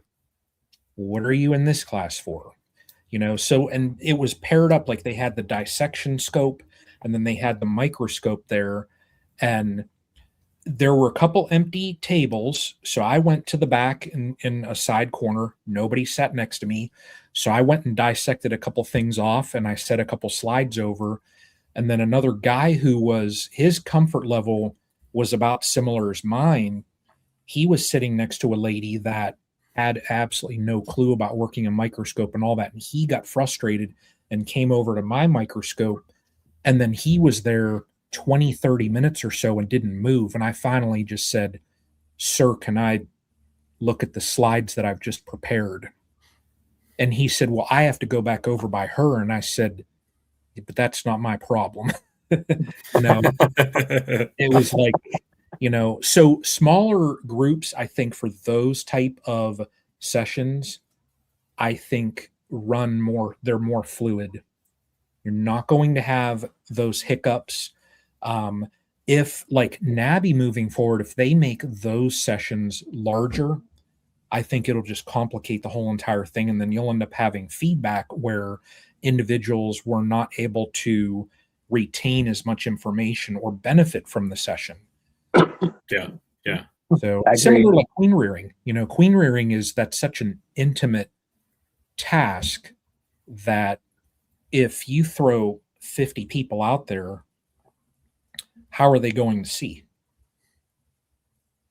Speaker 1: What are you in this class for? So, and it was paired up, like they had the dissection scope and then they had the microscope there. And there were a couple empty tables. So I went to the back in a side corner. Nobody sat next to me. So I went and dissected a couple things off and I set a couple slides over. And then another guy who was, his comfort level was about similar as mine. He was sitting next to a lady that had absolutely no clue about working a microscope and all that. And he got frustrated and came over to my microscope. And then he was there 20-30 minutes or so and didn't move. And I finally just said, sir, can I look at the slides that I've just prepared? And he said, well, I have to go back over by her. And I said, but that's not my problem. It was like, so smaller groups, I think for those type of sessions, I think they're more fluid. You're not going to have those hiccups. If like NABI moving forward, if they make those sessions larger, I think it'll just complicate the whole entire thing. And then you'll end up having feedback where individuals were not able to retain as much information or benefit from the session.
Speaker 2: Yeah. Yeah.
Speaker 1: So
Speaker 3: I agree.
Speaker 1: similar like queen rearing, queen rearing that's such an intimate task that if you throw 50 people out there, how are they going to see?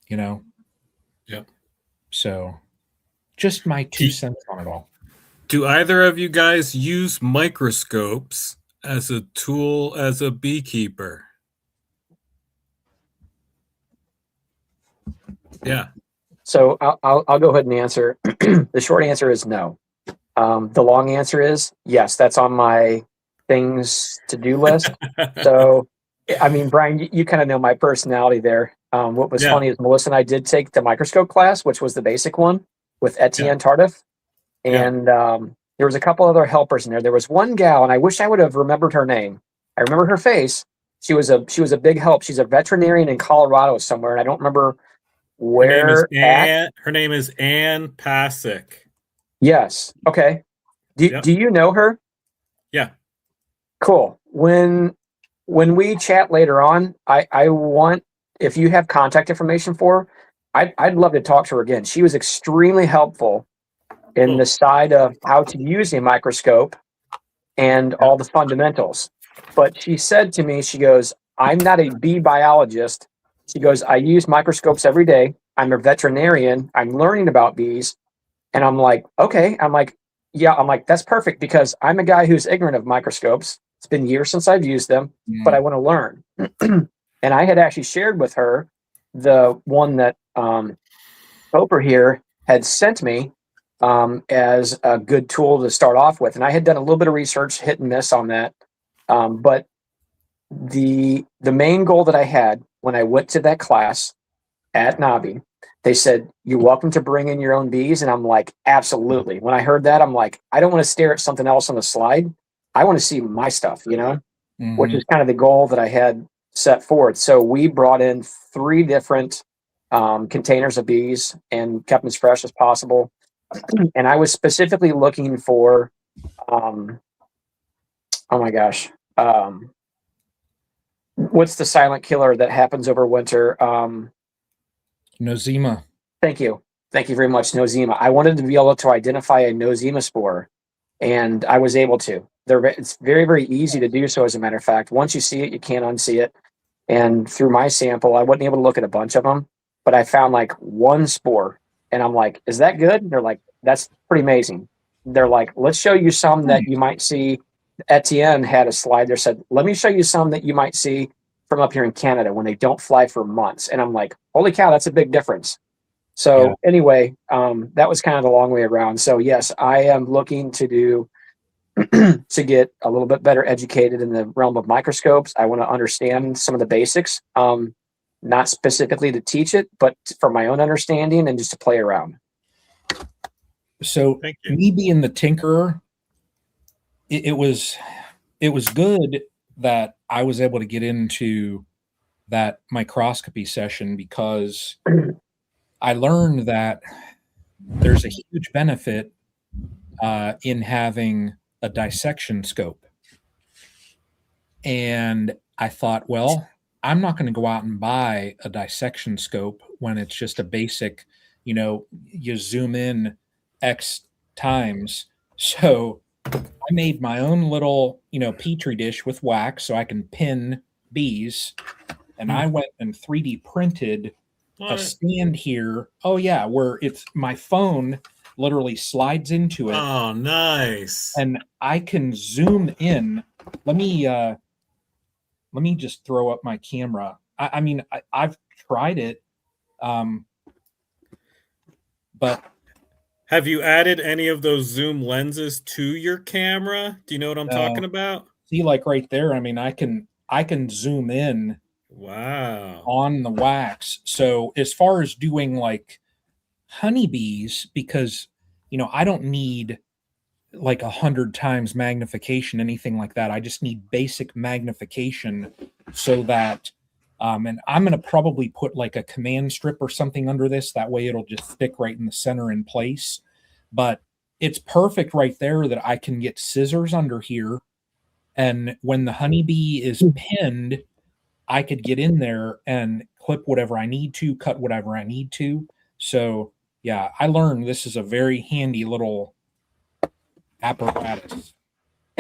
Speaker 2: Yeah.
Speaker 1: So just my 2 cents on it all.
Speaker 2: Do either of you guys use microscopes as a tool as a beekeeper? Yeah.
Speaker 3: So I'll go ahead and answer. The short answer is no. The long answer is yes. That's on my things to do list. So, I mean, Brian, you kind of know my personality there. What was
Speaker 2: Yeah.
Speaker 3: funny is Melissa and I did take the microscope class, which was the basic one with Etienne Tardif, and there was a couple other helpers in there. There was one gal, and I wish I would have remembered her name. I remember her face. She was a big help. She's a veterinarian in Colorado somewhere, and I don't remember
Speaker 2: Her name is
Speaker 3: where at.
Speaker 2: Ann. Her name is Ann Pasick.
Speaker 3: Yes. Okay.
Speaker 2: Yep.
Speaker 3: Do you know her?
Speaker 2: Yeah.
Speaker 3: Cool. When we chat later on, I want, if you have contact information for her, I'd love to talk to her again. She was extremely helpful in the side of how to use a microscope and all the fundamentals. But she said to me, she goes, I'm not a bee biologist. She goes, I use microscopes every day. I'm a veterinarian. I'm learning about bees. And I'm like, okay. I'm like, yeah, I'm like, that's perfect because I'm a guy who's ignorant of microscopes. It's been years since I've used them, but I want to learn. And I had actually shared with her the one that Oprah here had sent me as a good tool to start off with. And I had done a little bit of research, hit and miss on that. But the main goal that I had when I went to that class at Nabi, they said, you're welcome to bring in your own bees. And I'm like, absolutely. When I heard that, I'm like, I don't want to stare at something else on the slide. I want to see my stuff, you know, which is kind of the goal that I had set forth. So we brought in 3 different containers of bees and kept them as fresh as possible. And I was specifically looking for, oh my gosh, what's the silent killer that happens over winter?
Speaker 1: Nosema.
Speaker 3: Thank you. Thank you very much, Nosema. I wanted to be able to identify a Nosema spore, and I was able to. It's very, very easy to do so, as a matter of fact. Once you see it, you can't unsee it. And through my sample, I wasn't able to look at a bunch of them, but I found like 1 spore. And I'm like, is that good? And they're like, that's pretty amazing. They're like, let's show you some that you might see. Etienne had a slide there, said, let me show you some that you might see from up here in Canada when they don't fly for months. And I'm like, holy cow, that's a big difference. So anyway, that was kind of the long way around. So yes, I am looking to do to get a little bit better educated in the realm of microscopes. I want to understand some of the basics, not specifically to teach it, but for my own understanding and just to play around.
Speaker 1: So me being the tinkerer, it was good that I was able to get into that microscopy session because I learned that there's a huge benefit in having a dissection scope. And I thought, well, I'm not going to go out and buy a dissection scope when it's just a basic, you zoom in X times. So I made my own little, Petri dish with wax so I can pin bees. And I went and 3D printed a stand here. Oh yeah, where it's my phone literally slides into it.
Speaker 2: Oh, nice.
Speaker 1: And I can zoom in. Let me just throw up my camera. I mean, I've tried it, but
Speaker 2: have you added any of those zoom lenses to your camera? Do you know what I'm talking about?
Speaker 1: See, like right there. I mean, I can zoom in.
Speaker 2: Wow.
Speaker 1: On the wax. So as far as doing like honeybees, because I don't need like 100 times magnification, anything like that. I just need basic magnification so that and I'm going to probably put like a command strip or something under this. That way it'll just stick right in the center in place. But it's perfect right there that I can get scissors under here. And when the honeybee is pinned, I could get in there and clip whatever I need to, cut whatever I need to. So yeah, I learned this is a very handy little apparatus.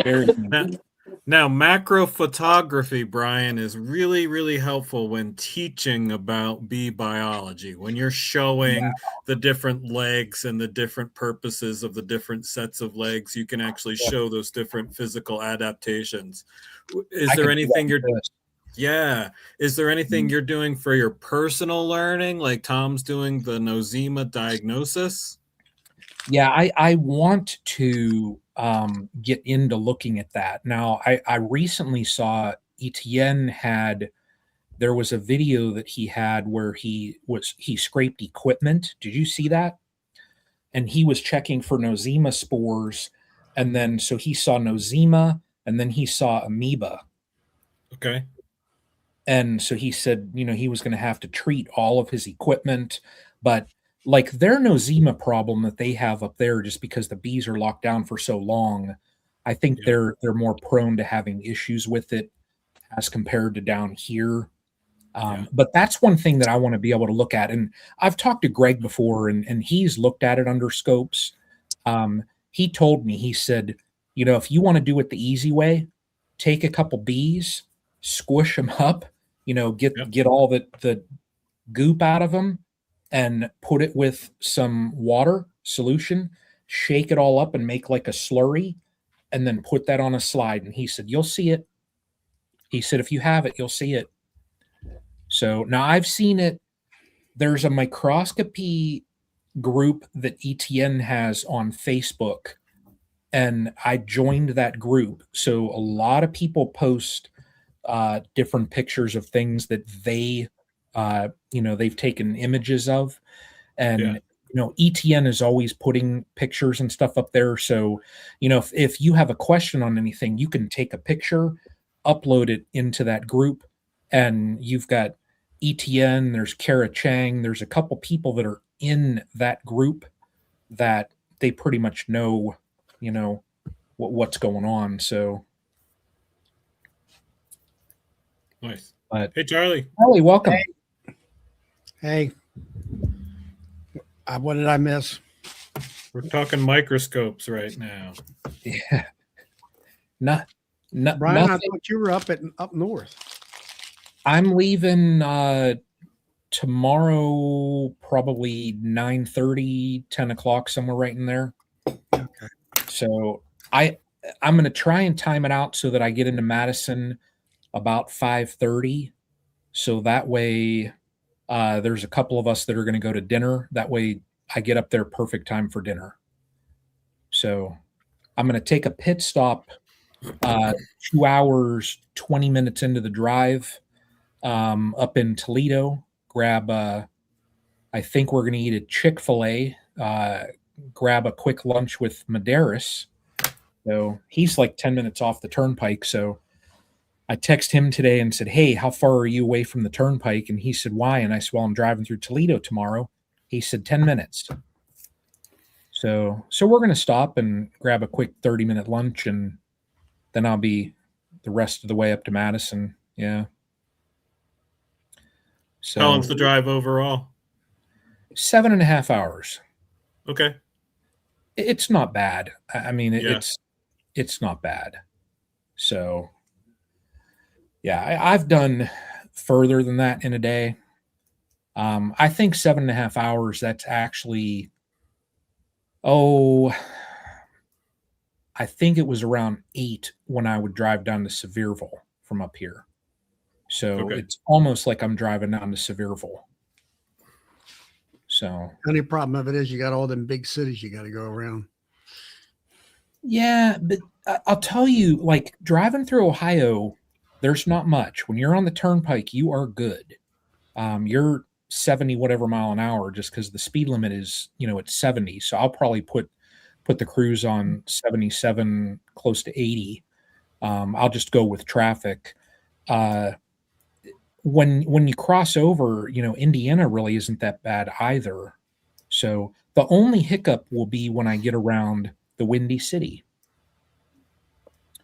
Speaker 1: Very handy.
Speaker 2: Now, macro photography, Brian, is really, really helpful when teaching about bee biology. When you're showing the different legs and the different purposes of the different sets of legs, you can actually show those different physical adaptations. Is there anything you're Yeah. Is there anything you're doing for your personal learning? Like Tom's doing the nosema diagnosis?
Speaker 1: Yeah, I want to get into looking at that. Now, I recently saw Etienne had there was a video that he had where he scraped equipment. Did you see that? And he was checking for nosema spores, and then so he saw nosema, and then he saw amoeba.
Speaker 2: Okay.
Speaker 1: And so he said, he was going to have to treat all of his equipment, but like their nosema problem that they have up there, just because the bees are locked down for so long, I think
Speaker 2: Yeah.
Speaker 1: they're more prone to having issues with it as compared to down here.
Speaker 2: Yeah.
Speaker 1: But that's one thing that I want to be able to look at. And I've talked to Greg before, and he's looked at it under scopes. He told me, he said, if you want to do it the easy way, take a couple bees, squish them up,
Speaker 2: Yep.
Speaker 1: get all the goop out of them, and put it with some water solution, shake it all up and make like a slurry, and then put that on a slide. And he said, you'll see it. He said, if you have it, you'll see it. So now I've seen it. There's a microscopy group that ETN has on Facebook, and I joined that group. So a lot of people post different pictures of things that they've taken images of, and ETN is always putting pictures and stuff up there. So if you have a question on anything, you can take a picture, upload it into that group, and you've got ETN, there's Kara Chang, there's a couple people that are in that group that they pretty much know, what's going on. So
Speaker 2: Nice.
Speaker 1: but
Speaker 2: Hey, Charlie.
Speaker 1: welcome.
Speaker 4: Hey, what did I miss?
Speaker 2: We're talking microscopes right now.
Speaker 1: Yeah. Not
Speaker 4: Brian, I
Speaker 1: nothing.
Speaker 4: thought you were up north.
Speaker 1: I'm leaving tomorrow, probably 9:30, 10 o'clock, somewhere right in there.
Speaker 4: Okay.
Speaker 1: So I'm going to try and time it out so that I get into Madison about 5:30. So that way there's a couple of us that are going to go to dinner. That way I get up there perfect time for dinner. So I'm going to take a pit stop 2 hours, 20 minutes into the drive up in Toledo, grab I think we're going to eat at Chick-fil-A, grab a quick lunch with Medeiros. So he's like 10 minutes off the turnpike. So I text him today and said, hey, how far are you away from the turnpike? And he said, why? And I said, well, I'm driving through Toledo tomorrow. He said 10 minutes. So we're going to stop and grab a quick 30-minute lunch, and then I'll be the rest of the way up to Madison. Yeah. So
Speaker 2: How long's the drive overall?
Speaker 1: 7.5 hours.
Speaker 2: Okay.
Speaker 1: It's not bad. I mean,
Speaker 2: Yeah.
Speaker 1: it's not bad. So yeah, I've done further than that in a day. I think 7.5 hours, that's actually, I think it was around 8 when I would drive down to Sevierville from up here. So
Speaker 2: Okay.
Speaker 1: it's almost like I'm driving down to Sevierville. So
Speaker 4: The only problem of it is you got all them big cities you got to go around.
Speaker 1: yeah, but I'll tell you, like driving through Ohio, there's not much. When you're on the turnpike, you are good. You're 70 whatever mile an hour just because the speed limit is, it's 70. So I'll probably put the cruise on 77, close to 80. I'll just go with traffic. When you cross over, Indiana really isn't that bad either. So the only hiccup will be when I get around the Windy City.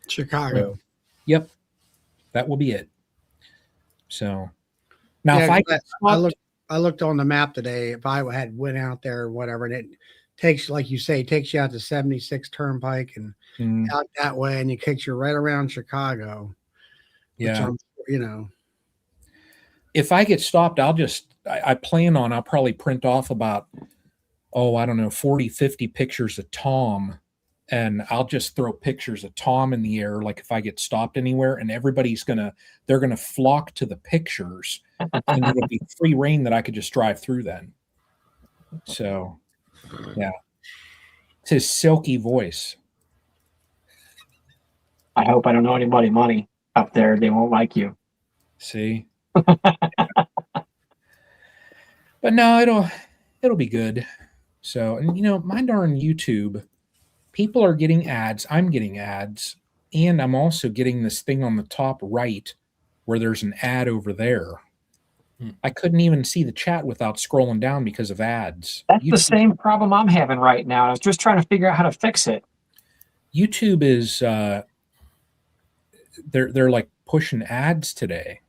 Speaker 4: Chicago.
Speaker 1: So, yep, that will be it. So now, if
Speaker 4: Yeah, I looked on the map today. If I had went out there or whatever, and it takes, like you say, it takes you out to 76 Turnpike and out that way, and it takes you right around Chicago.
Speaker 1: yeah,
Speaker 4: Which
Speaker 1: if I get stopped, I'll probably print off about, I don't know, 40, 50 pictures of Tom and I'll just throw pictures of Tom in the air, like if I get stopped anywhere, and they're gonna flock to the pictures, and it'll be free reign that I could just drive through then. So, yeah, it's his silky voice.
Speaker 3: I hope I don't owe anybody money up there. They won't like you.
Speaker 1: See, but no, it'll be good. So, and my darn YouTube, people are getting ads. I'm getting ads, and I'm also getting this thing on the top right where there's an ad over there. I couldn't even see the chat without scrolling down because of ads.
Speaker 3: That's the same problem I'm having right now. I was just trying to figure out how to fix it.
Speaker 1: YouTube is they're like pushing ads today.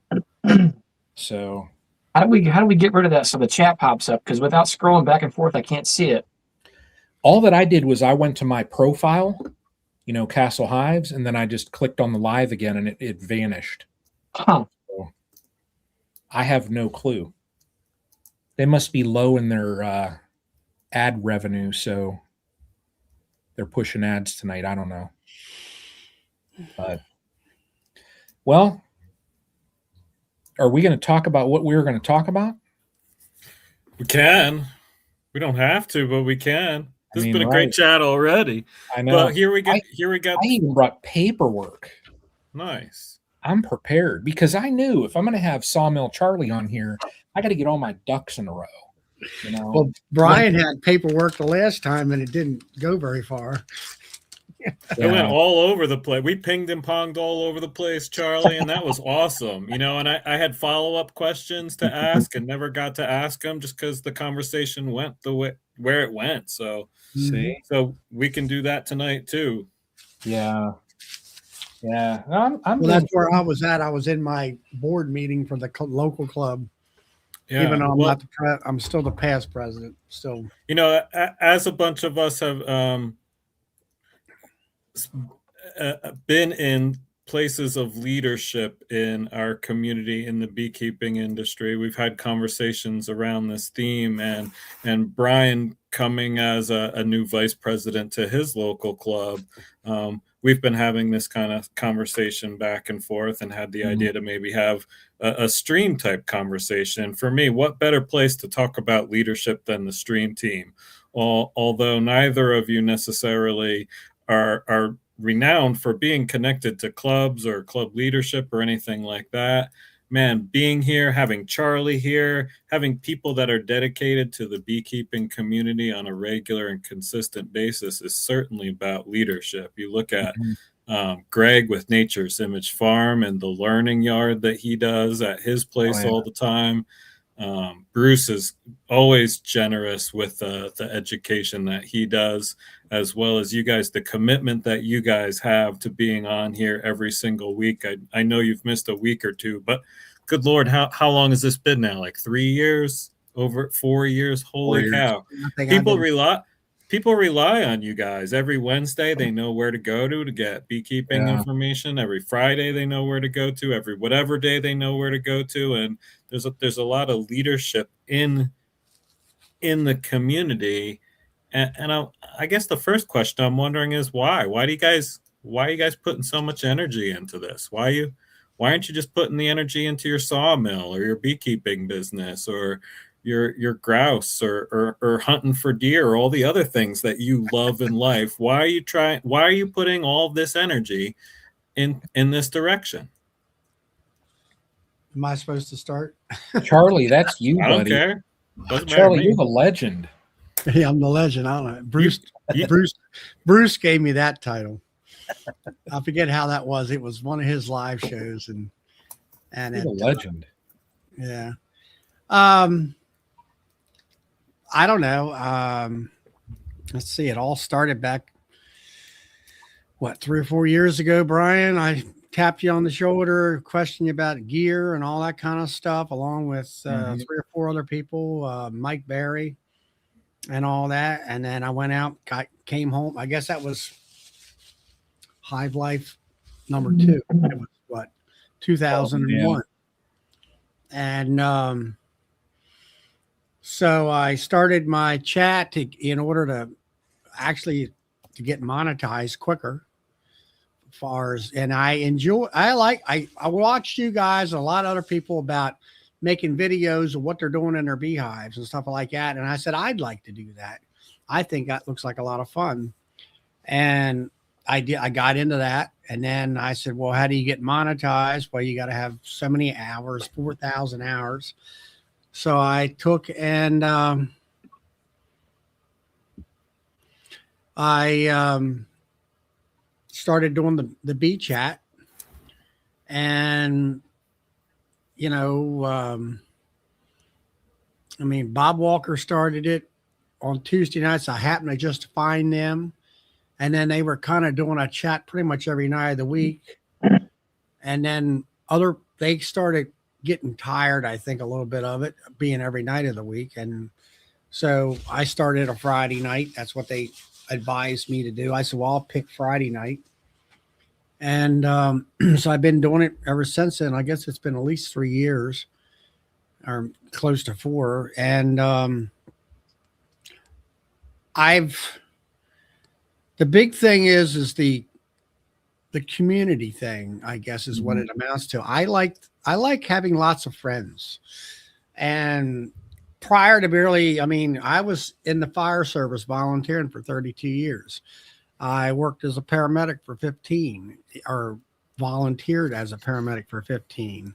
Speaker 1: So
Speaker 3: how do we get rid of that so the chat pops up? Because without scrolling back and forth, I can't see it.
Speaker 1: All that I did was I went to my profile, Castle Hives, and then I just clicked on the live again, and it vanished.
Speaker 3: Huh.
Speaker 1: So I have no clue. They must be low in their ad revenue, so they're pushing ads tonight. I don't know. But, well, are we going to talk about what we were going to talk about?
Speaker 2: We can. We don't have to, but we can. This has been a great
Speaker 1: right.
Speaker 2: chat already.
Speaker 1: I know.
Speaker 2: But here we go.
Speaker 1: I even brought paperwork.
Speaker 2: Nice.
Speaker 1: I'm prepared because I knew if I'm going to have Sawmill Charlie on here, I got to get all my ducks in a row.
Speaker 4: Well, Brian had paperwork the last time and it didn't go very far.
Speaker 2: It went all over the place. We pinged and ponged all over the place, Charlie, and that was awesome. And I had follow-up questions to ask and never got to ask them just because the conversation went the way where it went. So we can do that tonight too.
Speaker 1: Yeah.
Speaker 4: Well, that's where I was at. I was in my board meeting for the local club. Yeah, even though I'm not I'm still the past president. Still,
Speaker 2: as a bunch of us have been in places of leadership in our community in the beekeeping industry, we've had conversations around this theme, and Brian coming as a new vice president to his local club, we've been having this kind of conversation back and forth and had the idea to maybe have a stream type conversation. For me, what better place to talk about leadership than the stream team? Although neither of you necessarily are renowned for being connected to clubs or club leadership or anything like that, man, being here, having Charlie here, having people that are dedicated to the beekeeping community on a regular and consistent basis is certainly about leadership. You look at Greg with Nature's Image Farm and the learning yard that he does at his place all the time. Bruce is always generous with the education that he does, as well as you guys, the commitment that you guys have to being on here every single week. I know you've missed a week or two, but good Lord, how long has this been now? Like 3 years? Over 4 years? Holy cow. People rely on you guys. Every Wednesday, they know where to go to get beekeeping information. Every Friday, they know where to go to. Every whatever day, they know where to go to. And there's a lot of leadership in the community. And I guess the first question I'm wondering is why? Why are you guys putting so much energy into this? Why aren't you just putting the energy into your sawmill or your beekeeping business or your grouse or hunting for deer or all the other things that you love in life? Why are you putting all of this energy in this direction?
Speaker 4: Am I supposed to start?
Speaker 1: Charlie, that's you,
Speaker 2: I don't
Speaker 1: buddy.
Speaker 2: care.
Speaker 1: Charlie, you're the legend.
Speaker 4: Yeah, I'm the legend. I don't know. Bruce gave me that title. I forget how that was. It was one of his live shows, and
Speaker 1: you're the legend.
Speaker 4: Yeah. I don't know. Let's see. It all started back, 3 or 4 years ago, Brian. I tapped you on the shoulder, questioned you about gear and all that kind of stuff, along with 3 or 4 other people, Mike Barry and all that. And then I went out, came home. I guess that was Hive Life number 2. It was 2001. And so I started my chat in order to actually to get monetized quicker. And I watched you guys and a lot of other people about making videos of what they're doing in their beehives and stuff like that. And I said, I'd like to do that. I think that looks like a lot of fun. And I got into that. And then I said, well, how do you get monetized? Well, you got to have so many hours, 4,000 hours. So I took and I started doing the bee chat. And, you know, I mean, Bob Walker started it on Tuesday nights. I happened to just find them. And then they were kind of doing a chat pretty much every night of the week. And then they started getting tired, I think, a little bit of it being every night of the week. And so I started a Friday night. That's what they advised me to do. I said, well, I'll pick Friday night. And so I've been doing it ever since then. I guess it's been at least 3 years or close to 4. And the big thing is the community thing, I guess, is what it amounts to. I like having lots of friends. And prior to I was in the fire service volunteering for 32 years. I worked as a paramedic for 15, or volunteered as a paramedic for 15.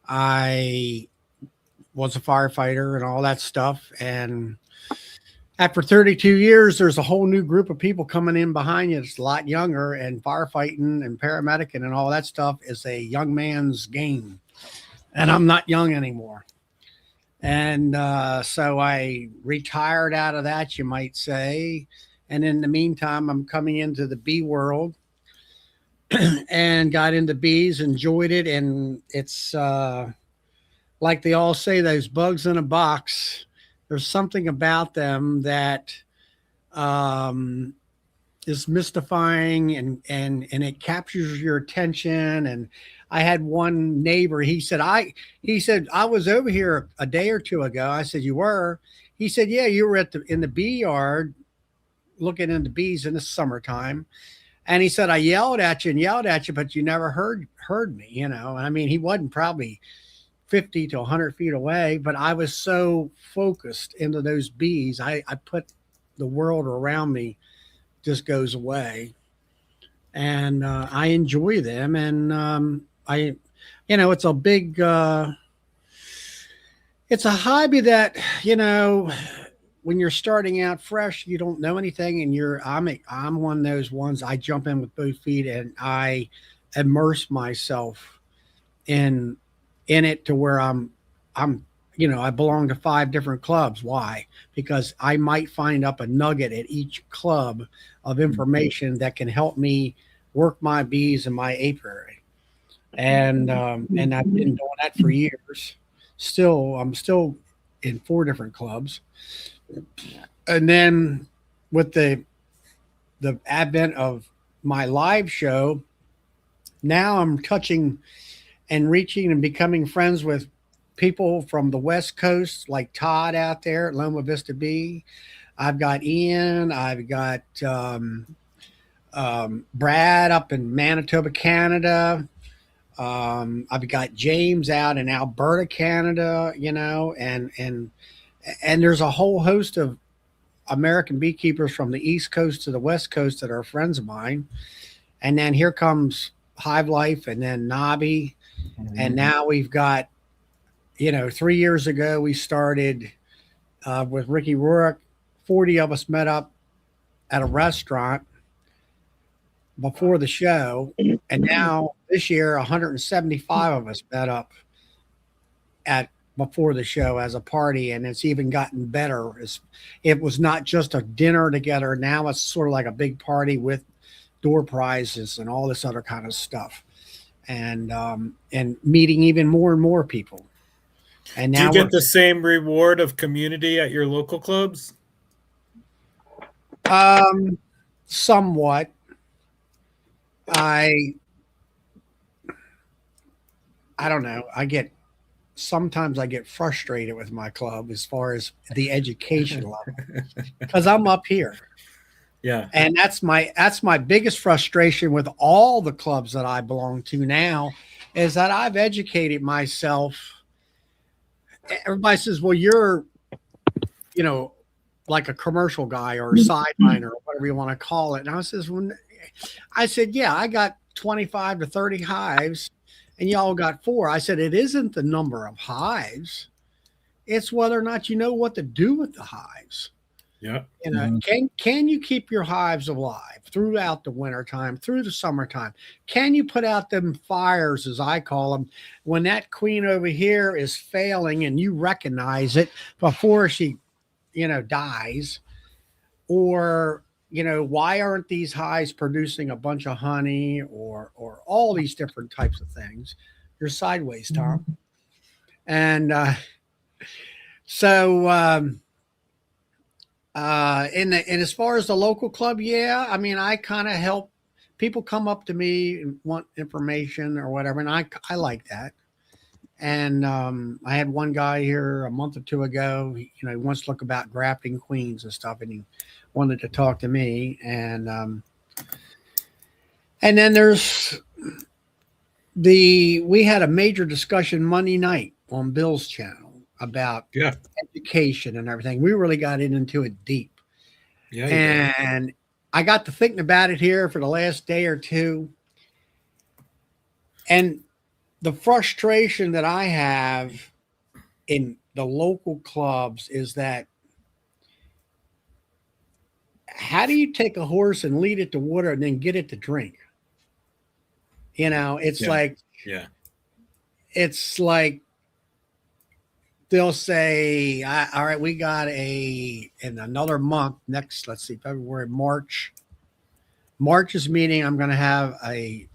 Speaker 4: I was a firefighter and all that stuff. And after 32 years, there's a whole new group of people coming in behind you. It's a lot younger, and firefighting and paramedicing and all that stuff is a young man's game. And I'm not young anymore. And so I retired out of that, you might say. And in the meantime, I'm coming into the bee world and got into bees, enjoyed it. And it's like they all say, those bugs in a box. There's something about them that is mystifying and it captures your attention. And I had one neighbor, he said, I was over here a day or two ago. I said, you were? He said, yeah, you were in the bee yard looking into bees in the summertime. And he said, I yelled at you, but you never heard me, you know. And I mean, he wasn't probably 50 to 100 feet away, but I was so focused into those bees. I put the world around me just goes away, and I enjoy them. And it's a big, it's a hobby that, you know, when you're starting out fresh, you don't know anything, and I'm one of those ones. I jump in with both feet and I immerse myself in it to where I'm, I belong to 5 different clubs. Why? Because I might find up a nugget at each club of information that can help me work my bees in my apiary. And I've been doing that for years. I'm still in 4 different clubs. And then with the advent of my live show, now I'm touching and reaching and becoming friends with people from the West Coast, like Todd out there at Loma Vista Bee. I've got Ian. I've got Brad up in Manitoba, Canada. I've got James out in Alberta, Canada, you know, and there's a whole host of American beekeepers from the East Coast to the West Coast that are friends of mine. And then here comes Hive Life, and then Nobby. And now we've got, 3 years ago, we started with Ricky Rourke. 40 of us met up at a restaurant before the show. And now this year, 175 of us met up before the show as a party. And it's even gotten better. It was not just a dinner together. Now it's sort of like a big party with door prizes and all this other kind of stuff. And meeting even more and more people. And now
Speaker 2: do you get the same reward of community at your local clubs?
Speaker 4: Somewhat. I don't know. Sometimes I get frustrated with my club as far as the education level, because I'm up here.
Speaker 2: Yeah.
Speaker 4: And that's my biggest frustration with all the clubs that I belong to now, is that I've educated myself. Everybody says, well, you're, you know, like a commercial guy or a sideliner or whatever you want to call it. And I said, yeah, I got 25 to 30 hives and y'all got 4. I said, it isn't the number of hives. It's whether or not you know what to do with the hives.
Speaker 2: Yeah.
Speaker 4: You know, can you keep your hives alive throughout the wintertime, through the summertime? Can you put out them fires, as I call them, when that queen over here is failing and you recognize it before she, dies? Or, why aren't these hives producing a bunch of honey or all these different types of things? You're sideways, Tom. And and as far as the local club, yeah, I mean, I kind of help people come up to me and want information or whatever, and I like that. And I had one guy here a month or two ago. He wants to look about grafting queens and stuff, and he wanted to talk to me. And then we had a major discussion Monday night on Bill's channel about education and everything. We really got into it deep. Yeah. And I got to thinking about it here for the last day or two. And the frustration that I have in the local clubs is that, how do you take a horse and lead it to water and then get it to drink? It's like they'll say, all right, we got in another month, let's see, February, March's meeting, I'm going to have a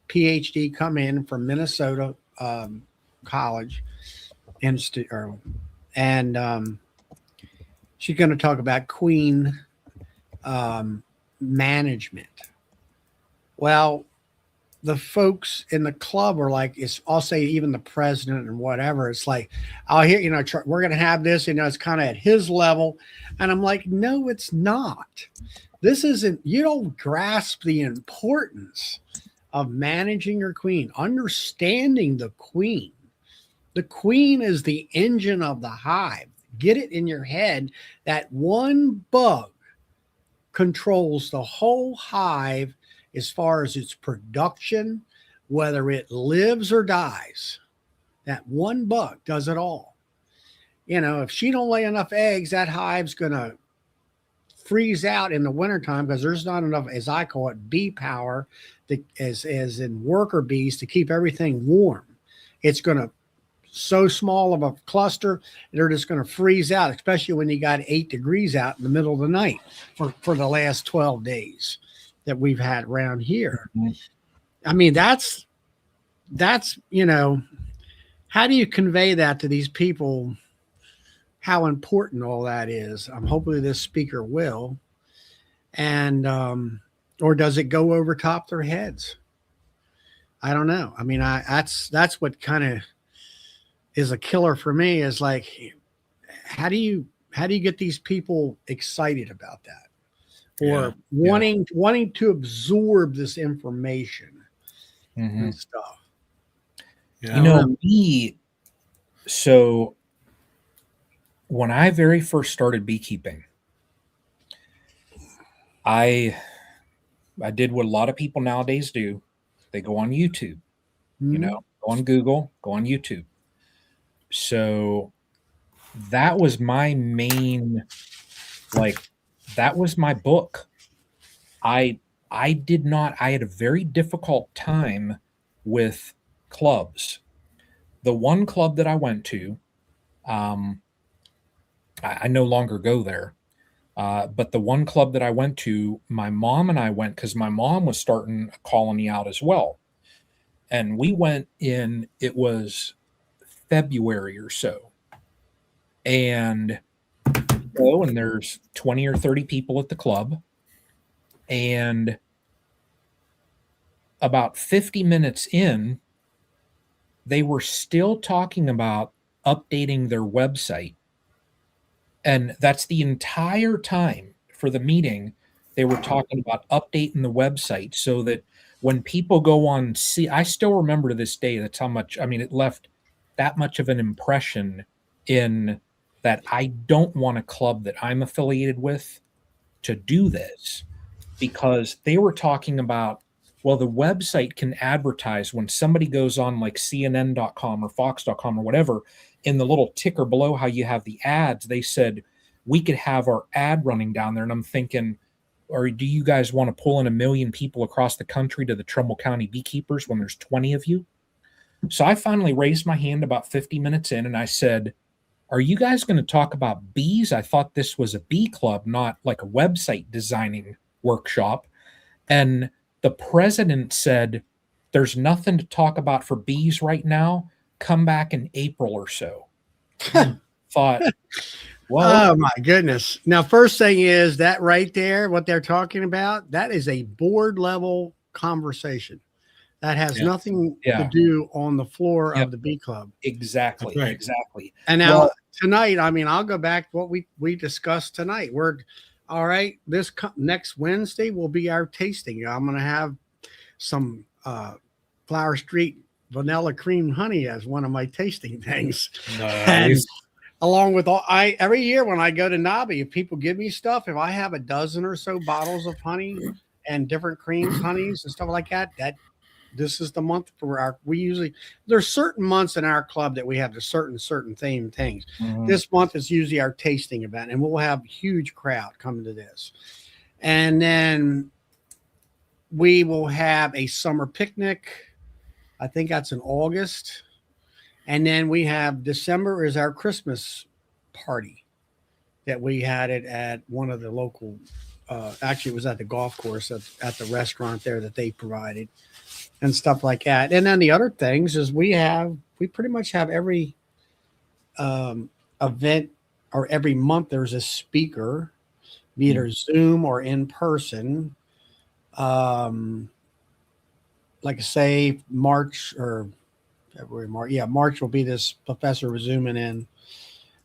Speaker 4: PhD come in from Minnesota College Institute, and she's going to talk about queen management. Well, the folks in the club are like, I'll say even the president and whatever, it's like, I'll hear, we're going to have this, it's kind of at his level. And I'm like, no, it's not. This isn't, you don't grasp the importance of managing your queen, understanding the queen. The queen is the engine of the hive. Get it in your head that one bug controls the whole hive as far as its production, whether it lives or dies. That one bug does it all. If she don't lay enough eggs, that hive's going to freeze out in the wintertime because there's not enough, as I call it, bee power, as in worker bees, to keep everything warm. It's going to, so small of a cluster, they're just going to freeze out, especially when you got 8 degrees out in the middle of the night for the last 12 days that we've had around here. I mean, that's, how do you convey that to these people, how important all that is? Hopefully this speaker will. And, or does it go over top their heads? I don't know. I mean, that's what kind of is a killer for me, is like, how do you get these people excited about that? Or wanting to absorb this information and stuff.
Speaker 1: Yeah. So when I very first started beekeeping, I did what a lot of people nowadays do. They go on YouTube, go on Google, go on YouTube. So that was my main, that was my book. I had a very difficult time with clubs. The one club that I went to, I no longer go there. But the one club that I went to, my mom and I went because my mom was starting a colony out as well. And we went in, it was February or so. And there's 20 or 30 people at the club. And about 50 minutes in, they were still talking about updating their website. And that's the entire time for the meeting. they were talking about updating the website so that when people go on, see, I still remember to this day, that's how much, I mean, it left that much of an impression in that I don't want a club that I'm affiliated with to do this, because they were talking about, well, the website can advertise when somebody goes on like CNN.com or Fox.com or whatever, in the little ticker below how you have the ads, they said we could have our ad running down there. And I'm thinking, or do you guys want to pull in 1 million people across the country to the Trumbull County Beekeepers when there's 20 of you? So I finally raised my hand about 50 minutes in and I said, are you guys going to talk about bees? I thought this was a bee club, not like a website designing workshop. And the president said, there's nothing to talk about for bees right now. Come back in April or so. Thought, well,
Speaker 4: oh my goodness. Now, first thing is that right there, what they're talking about, that is a board level conversation. That has nothing to do on the floor of the bee club.
Speaker 1: Exactly.
Speaker 2: Right.
Speaker 1: Exactly.
Speaker 4: And now tonight, I mean, I'll go back to what we discussed tonight. We're all right. This next Wednesday will be our tasting. I'm going to have some Flower Street vanilla cream honey as one of my tasting things.
Speaker 2: Nice.
Speaker 4: And along with every year when I go to Nobby, if people give me stuff, if I have a dozen or so bottles of honey and different creams, honeys and stuff like that, this is the month for there's certain months in our club that we have the certain themed things.
Speaker 1: Mhm.
Speaker 4: This month is usually our tasting event, and we'll have a huge crowd coming to this. And then we will have a summer picnic. I think that's in August. And then we have December is our Christmas party that we had it at one of the local, actually it was at the golf course at the restaurant there that they provided and stuff like that. And then the other things is we pretty much have every event or every month there's a speaker, either Zoom or in person. Like I say, March or February, March. Yeah, March will be this professor zooming in.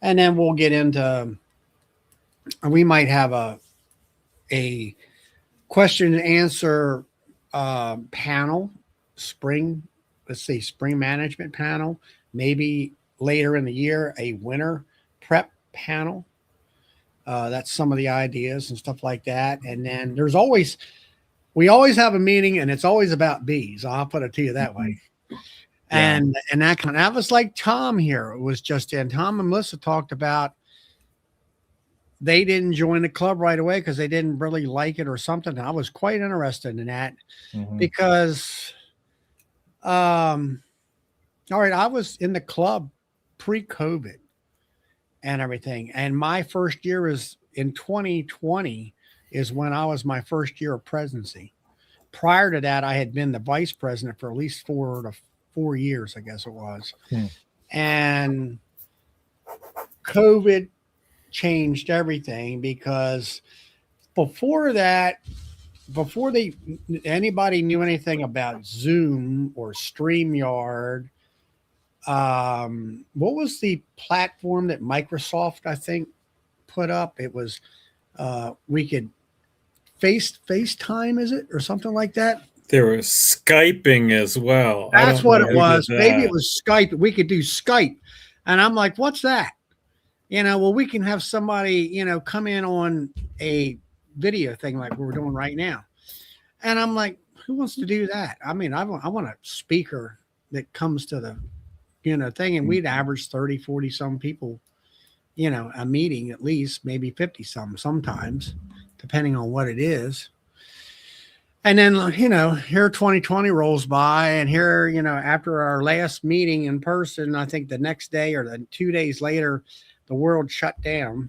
Speaker 4: And then we'll get into, we might have a question and answer panel, spring management panel, maybe later in the year, a winter prep panel. That's some of the ideas and stuff like that. And then we always have a meeting and it's always about bees. I'll put it to you that way. And that was like Tom here. It was just in. Tom and Melissa talked about they didn't join the club right away because they didn't really like it or something. I was quite interested in that because, all right, I was in the club pre-COVID and everything. And my first year is in 2020 is when I was my first year of presidency. Prior to that, I had been the vice president for at least 4 years, I guess it was. And COVID changed everything because before anybody knew anything about Zoom or StreamYard, what was the platform that Microsoft, I think, put up? It was we could FaceTime, is it, or something like that?
Speaker 2: There was Skyping as well.
Speaker 4: That's what it was. Maybe it was Skype. We could do Skype. And I'm like, what's that? Well, we can have somebody, come in on a video thing like we're doing right now. And I'm like, who wants to do that? I mean, I want a speaker that comes to the, thing. And we'd average 30, 40 some people, a meeting at least, maybe 50 some sometimes, depending on what it is. And then, here 2020 rolls by and here, after our last meeting in person, I think the next day or the 2 days later, the world shut down.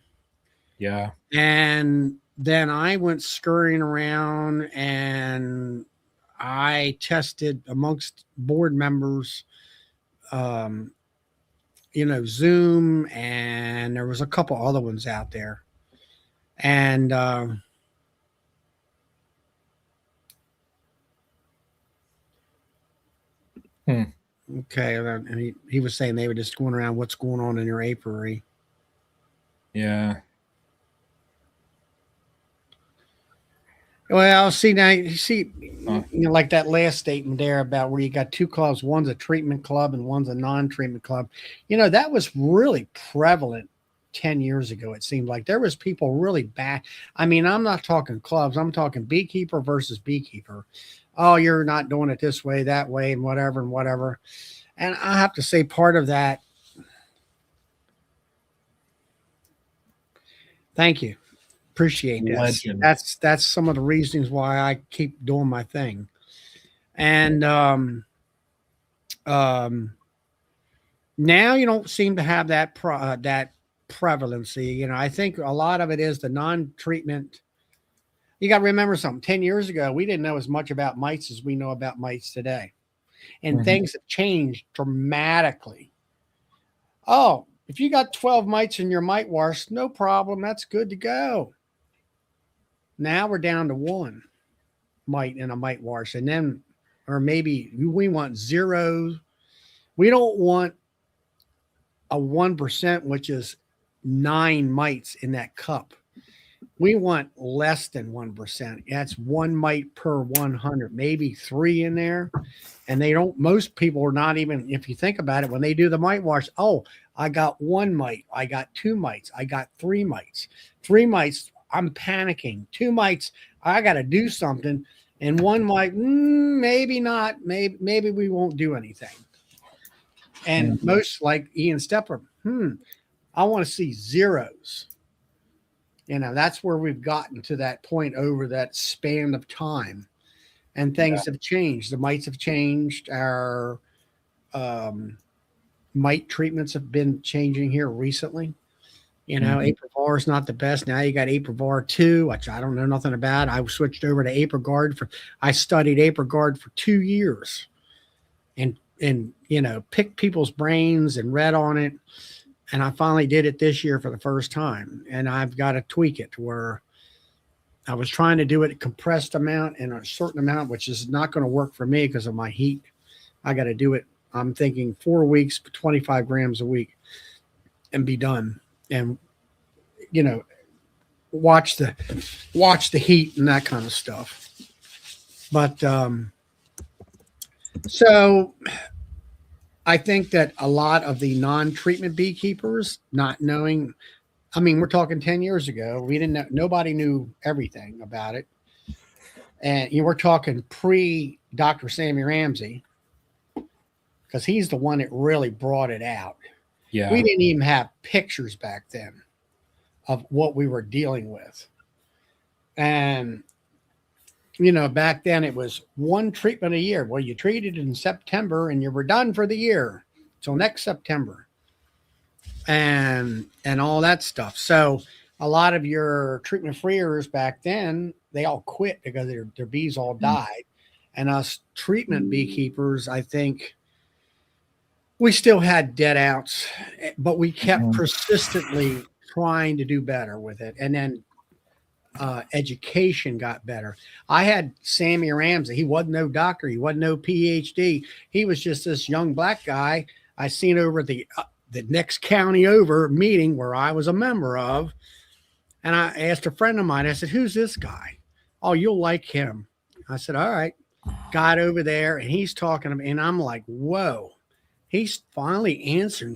Speaker 1: Yeah.
Speaker 4: And then I went scurrying around and I tested amongst board members, Zoom, and there was a couple other ones out there. And, okay. And he was saying they were just going around what's going on in your apiary.
Speaker 1: Yeah.
Speaker 4: Well, see now, you see,
Speaker 1: Huh.
Speaker 4: like that last statement there about where you got two clubs, one's a treatment club and one's a non-treatment club. That was really prevalent 10 years ago. It seemed like there was people really bad. I mean, I'm not talking clubs. I'm talking beekeeper versus beekeeper. Oh, you're not doing it this way, that way, and whatever and whatever. And I have to say, part of that. Thank you. Appreciate that.
Speaker 1: Legend.
Speaker 4: That's some of the reasons why I keep doing my thing. And now you don't seem to have that that prevalency. I think a lot of it is the non-treatment. You got to remember something. 10 years ago, we didn't know as much about mites as we know about mites today, and things have changed dramatically. Oh, if you got 12 mites in your mite wash, no problem. That's good to go. Now we're down to one mite in a mite wash, and then, or maybe we want zeros. We don't want a 1%, which is 9 mites in that cup. We want less than 1%. That's 1 mite per 100, maybe 3 in there. And most people are not even, if you think about it, when they do the mite wash, oh, I got 1 mite, I got 2 mites, I got 3 mites. 3 mites, I'm panicking. 2 mites, I got to do something. And 1 mite, maybe not. Maybe we won't do anything. And most, like Ian Stepper, I want to see zeros. That's where we've gotten to that point over that span of time. And things have changed. The mites have changed. Our mite treatments have been changing here recently. Aprivar is not the best. Now you got Aprivar 2, which I don't know nothing about. I switched over to ApriGuard. I studied ApriGuard for 2 years and picked people's brains and read on it. And I finally did it this year for the first time. And I've got to tweak it to where I was trying to do it a compressed amount and a certain amount, which is not going to work for me because of my heat. I got to do it. I'm thinking 4 weeks, 25 grams a week and be done. And, watch the heat and that kind of stuff. But, so I think that a lot of the non-treatment beekeepers not knowing, I mean, we're talking 10 years ago, we didn't know, nobody knew everything about it. And we're talking pre Dr. Sammy Ramsey, because he's the one that really brought it out.
Speaker 1: Yeah.
Speaker 4: We didn't even have pictures back then of what we were dealing with. And, back then it was 1 treatment a year. Well, you treated in September and you were done for the year till next September and all that stuff. So a lot of your treatment freers back then, they all quit because their bees all died. And us treatment beekeepers, I think, we still had dead outs, but we kept persistently trying to do better with it. And then education got better. I had Sammy Ramsey. He wasn't no doctor. He wasn't no PhD. He was just this young black guy I seen over the next county over meeting where I was a member of. And I asked a friend of mine, I said, who's this guy? Oh, you'll like him. I said, all right. Got over there and he's talking to me. And I'm like, whoa. He's finally answering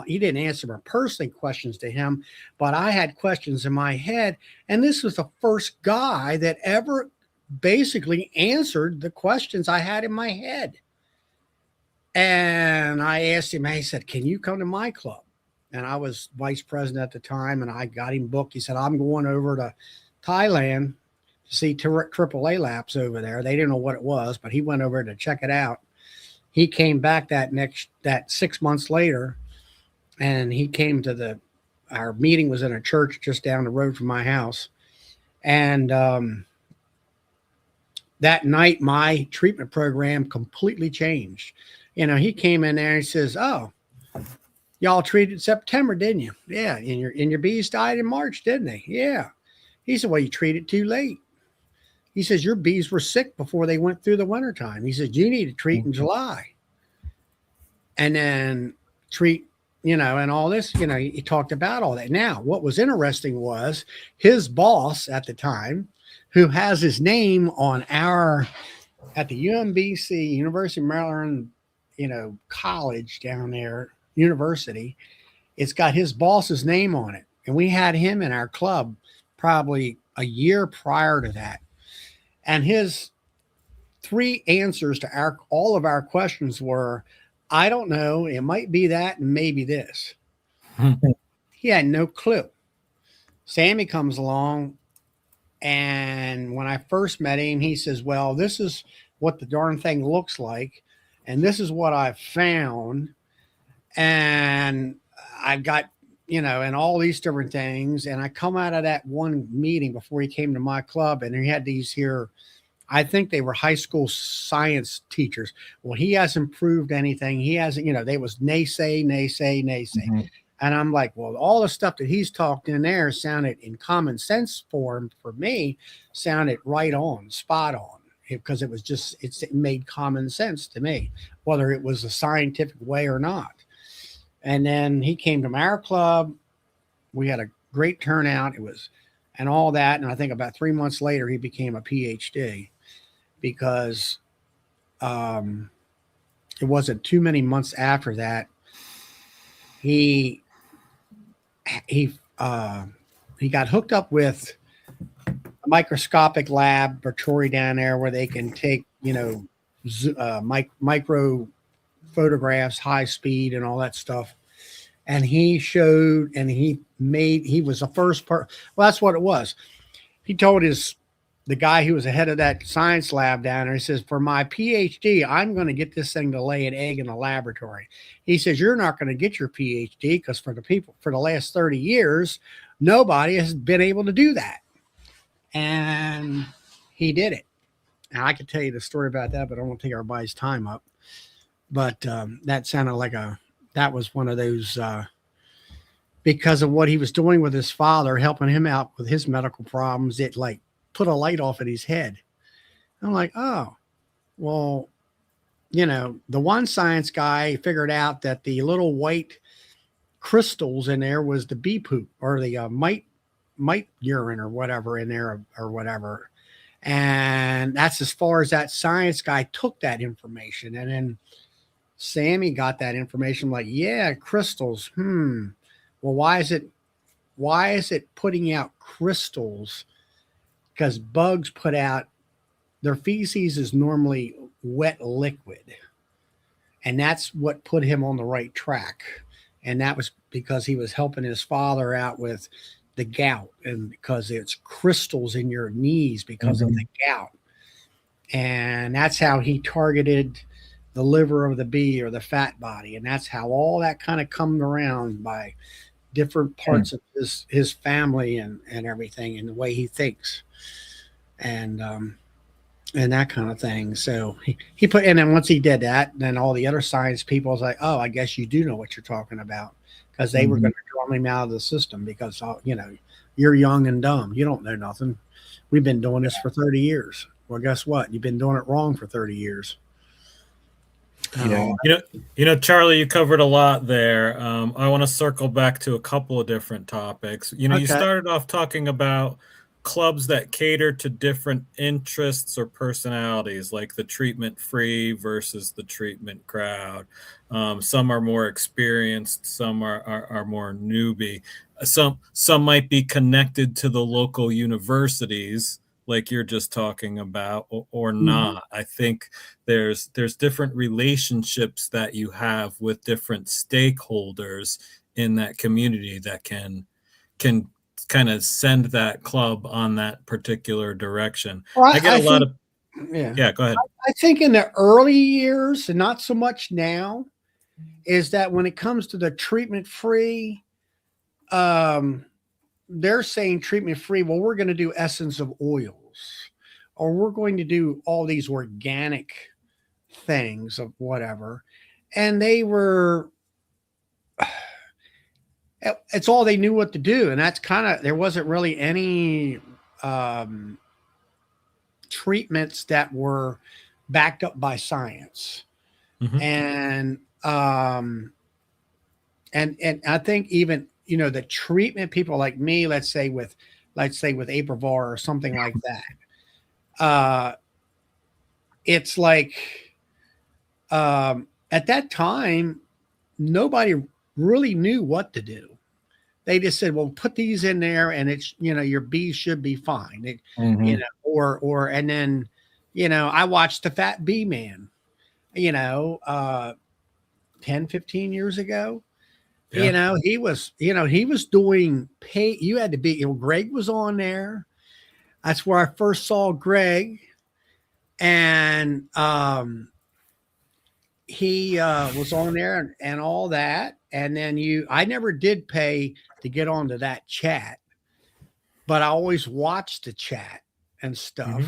Speaker 4: he didn't answer my personal questions to him, but I had questions in my head. And this was the first guy that ever basically answered the questions I had in my head. And I asked him, he said, can you come to my club? And I was vice president at the time and I got him booked. He said, I'm going over to Thailand to see AAA laps over there. They didn't know what it was, but he went over to check it out. He came back that 6 months later, and he came to our meeting was in a church just down the road from my house. And that night, my treatment program completely changed. He came in there and he says, oh, y'all treated September, didn't you? Yeah. And your bees died in March, didn't they? Yeah. He said, well, you treated too late. He says, your bees were sick before they went through the wintertime. He said, you need to treat in July. And then treat, and all this, he talked about all that. Now, what was interesting was his boss at the time, who has his name on at the UMBC, University of Maryland, college down there, university. It's got his boss's name on it. And we had him in our club probably a year prior to that. And his 3 answers to all of our questions were, I don't know, it might be that and maybe this. He had no clue. Sammy comes along, and when I first met him, he says, well, this is what the darn thing looks like, and this is what I've found, and I've got, and all these different things. And I come out of that one meeting before he came to my club, and he had these here, I think they were high school science teachers. Well, he hasn't proved anything. He hasn't, they was naysay. Mm-hmm. And I'm like, well, all the stuff that he's talked in there sounded in common sense form for me, sounded right on, spot on, because it made common sense to me, whether it was a scientific way or not. And then he came to our club. We had a great turnout. And all that. And I think about 3 months later, he became a PhD because it wasn't too many months after that. He got hooked up with a microscopic laboratory down there where they can take, micro photographs, high speed and all that stuff. And he showed, and he was the first part. Well, that's what it was. He told the guy who was the head of that science lab down there, he says, for my PhD, I'm going to get this thing to lay an egg in the laboratory. He says, you're not going to get your PhD because for the last 30 years, nobody has been able to do that. And he did it. And I could tell you the story about that, but I won't take everybody's time up. But that sounded like that was one of those, because of what he was doing with his father, helping him out with his medical problems, it like put a light off in his head. I'm like, oh, well, the one science guy figured out that the little white crystals in there was the bee poop or the mite urine or whatever in there or whatever. And that's as far as that science guy took that information. And then Sammy got that information like, yeah, crystals. Well, why is it putting out crystals? Because bugs put out, their feces is normally wet liquid. And that's what put him on the right track. And that was because he was helping his father out with the gout, and because it's crystals in your knees because of the gout. And that's how he targeted the liver of the bee or the fat body. And that's how all that kind of come around by different parts of his family and everything, and the way he thinks and that kind of thing. So he put, and then once he did that, then all the other science people was like, oh, I guess you do know what you're talking about, because they were going to drum him out of the system because, you're young and dumb. You don't know nothing. We've been doing this for 30 years. Well, guess what? You've been doing it wrong for 30 years.
Speaker 2: Charlie, you covered a lot there. I want to circle back to a couple of different topics. You started off talking about clubs that cater to different interests or personalities, like the treatment-free versus the treatment crowd. Some are more experienced, some are more newbie. Some might be connected to the local universities, like you're just talking about, or not. I think there's different relationships that you have with different stakeholders in that community that can kind of send that club on that particular direction.
Speaker 4: Well,
Speaker 2: I get a lot of
Speaker 4: yeah,
Speaker 2: go ahead.
Speaker 4: I think in the early years, and not so much now, is that when it comes to the treatment free, they're saying treatment free, well, we're going to do essence of oils, or we're going to do all these organic things of whatever. And they were, it's all they knew what to do. And that's kind of, there wasn't really any treatments that were backed up by science. And I think even, the treatment people like me, let's say with Aprivar or something like that, it's like at that time, nobody really knew what to do. They just said, well, put these in there and it's, your bees should be fine. And then, I watched the Fat Bee Man, 10, 15 years ago.
Speaker 2: Yeah.
Speaker 4: He was doing pay. You had to be, Greg was on there. That's where I first saw Greg. And he was on there and all that. And then I never did pay to get onto that chat, but I always watched the chat and stuff.
Speaker 2: Mm-hmm.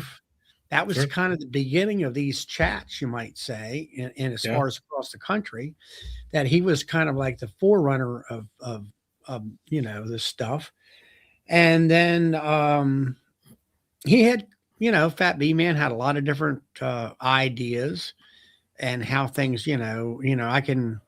Speaker 4: That was kind of the beginning of these chats, you might say, and as far as across the country, that he was kind of like the forerunner of this stuff. And then he had, Fat Bee Man had a lot of different ideas and how things, I can.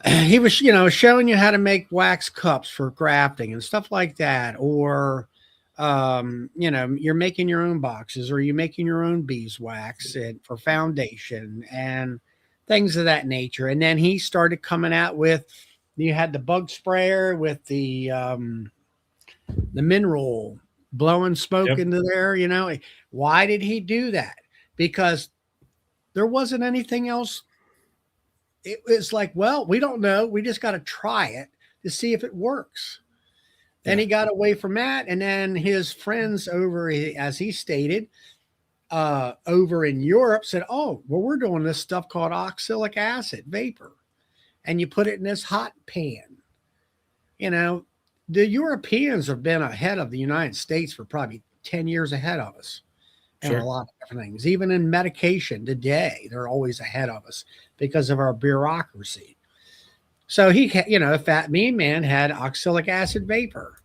Speaker 4: He was, showing you how to make wax cups for grafting and stuff like that, or you're making your own boxes, or you're making your own beeswax and for foundation and things of that nature. And then he started coming out with, you had the bug sprayer with the mineral blowing smoke into there. Why did he do that? Because there wasn't anything else. It was like, well, we don't know. We just got to try it to see if it works. Then he got away from that. And then his friends over, as he stated, over in Europe said, oh, well, we're doing this stuff called oxalic acid vapor. And you put it in this hot pan. The Europeans have been ahead of the United States for probably 10 years ahead of us. And a lot of different things. Even in medication today, they're always ahead of us because of our bureaucracy. So he, Fat Bee Man had oxalic acid vapor,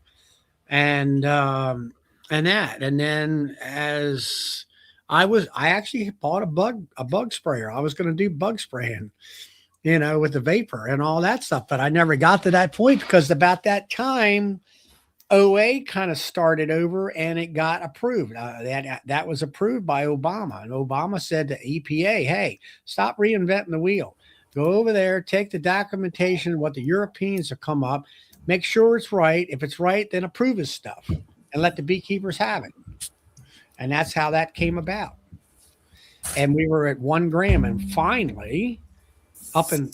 Speaker 4: and that. And then as I actually bought a bug sprayer. I was going to do bug spraying, with the vapor and all that stuff, but I never got to that point because about that time, OA kind of started over and it got approved. That was approved by Obama. And Obama said to EPA, hey, stop reinventing the wheel. Go over there, take the documentation, what the Europeans have come up, make sure it's right. If it's right, then approve his stuff and let the beekeepers have it. And that's how that came about. And we were at 1 gram. And finally, up in,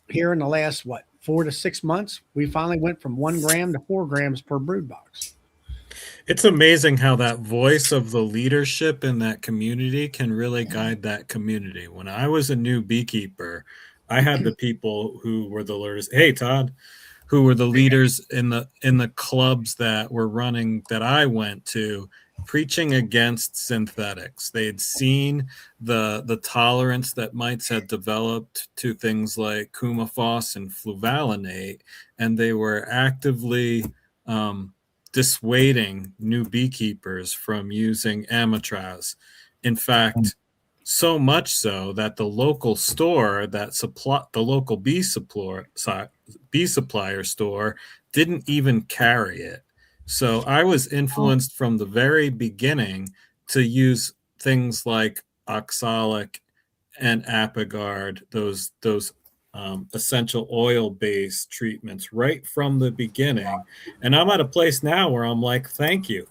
Speaker 4: here in the last, 4 to 6 months, we finally went from 1 gram to 4 grams per brood box.
Speaker 2: It's amazing how that voice of the leadership in that community can really guide that community. When I was a new beekeeper, I had the people who were the leaders. Hey, Todd, who were the leaders in the clubs that were running that I went to, preaching against synthetics. They had seen the tolerance that mites had developed to things like coumaphos and fluvalinate, and they were actively dissuading new beekeepers from using amatraz. In fact, so much so that the local store that the local bee supplier store didn't even carry it. So I was influenced from the very beginning to use things like oxalic and Apigard, those essential oil-based treatments right from the beginning. And I'm at a place now where I'm like, thank you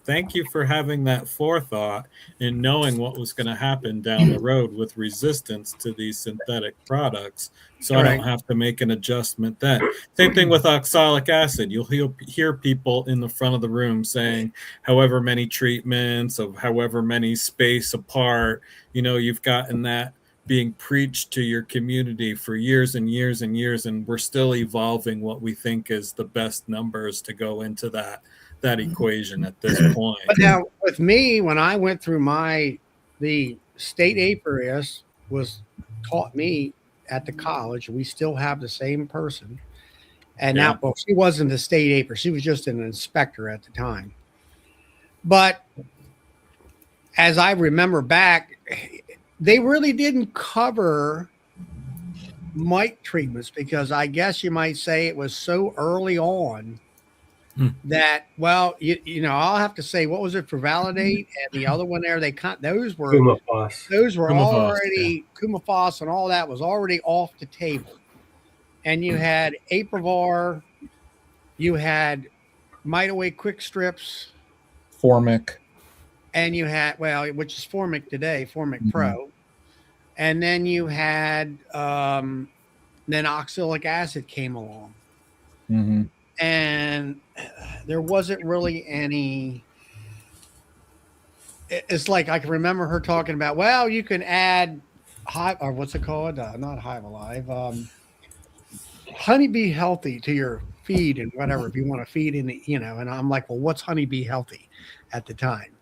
Speaker 2: for having that forethought and knowing what was going to happen down the road with resistance to these synthetic products, so I don't have to make an adjustment then. Same thing with oxalic acid. You'll hear people in the front of the room saying however many treatments of however many space apart, you've gotten that being preached to your community for years and years and years, and we're still evolving what we think is the best numbers to go into that equation at this point.
Speaker 4: But now with me, when I went through the state apiarist was taught me at the college. We still have the same person, and now, well, she wasn't the state apiarist; she was just an inspector at the time. But as I remember back, they really didn't cover mite treatments because I guess you might say it was so early on that, well, you know, I'll have to say, what was it for Validate and the other one there? Those were
Speaker 2: Kumafos,
Speaker 4: already Kumafos and all that was already off the table. And you had Aprivar, you had Might Away Quick Strips,
Speaker 1: Formic.
Speaker 4: and you had, well, which is Formic today, Formic
Speaker 1: Mhm.
Speaker 4: Pro. And then you had then oxalic acid came along.
Speaker 1: Mm-hmm.
Speaker 4: And there wasn't really any. It's like I can remember her talking about, well, you can add Hive, or what's it called? Not Hive Alive. Honeybee Healthy to your feed and whatever, if you want to feed in the, you know, and I'm like, well, what's Honeybee Healthy at the time?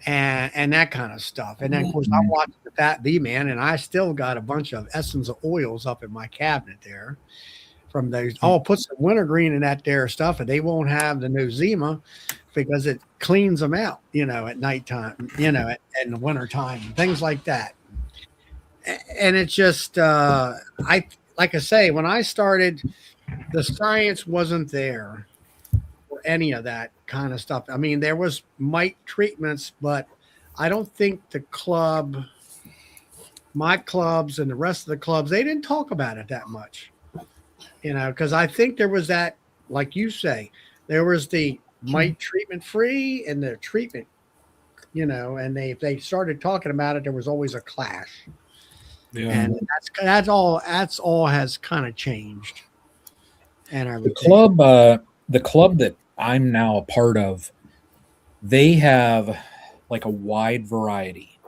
Speaker 4: And that kind of stuff. And then, of course, I'm watching the Fat Bee Man, and I still got a bunch of essence of oils up in my cabinet there from those. Oh, put some wintergreen in that there stuff, and they won't have the nosema because it cleans them out, you know, at nighttime, you know, in the wintertime, things like that. And it's just, like I say, when I started, the science wasn't there for any of that kind of stuff. I mean, there was mite treatments, but I don't think the club, my clubs and the rest of the clubs, they didn't talk about it that much, you know, because I think there was that, like you say, there was the mite treatment free and the treatment, you know, and if they started talking about it, there was always a clash.
Speaker 2: yeah.
Speaker 4: And that's all has kind of changed. And
Speaker 1: The club that I'm now a part of, they have like a wide variety.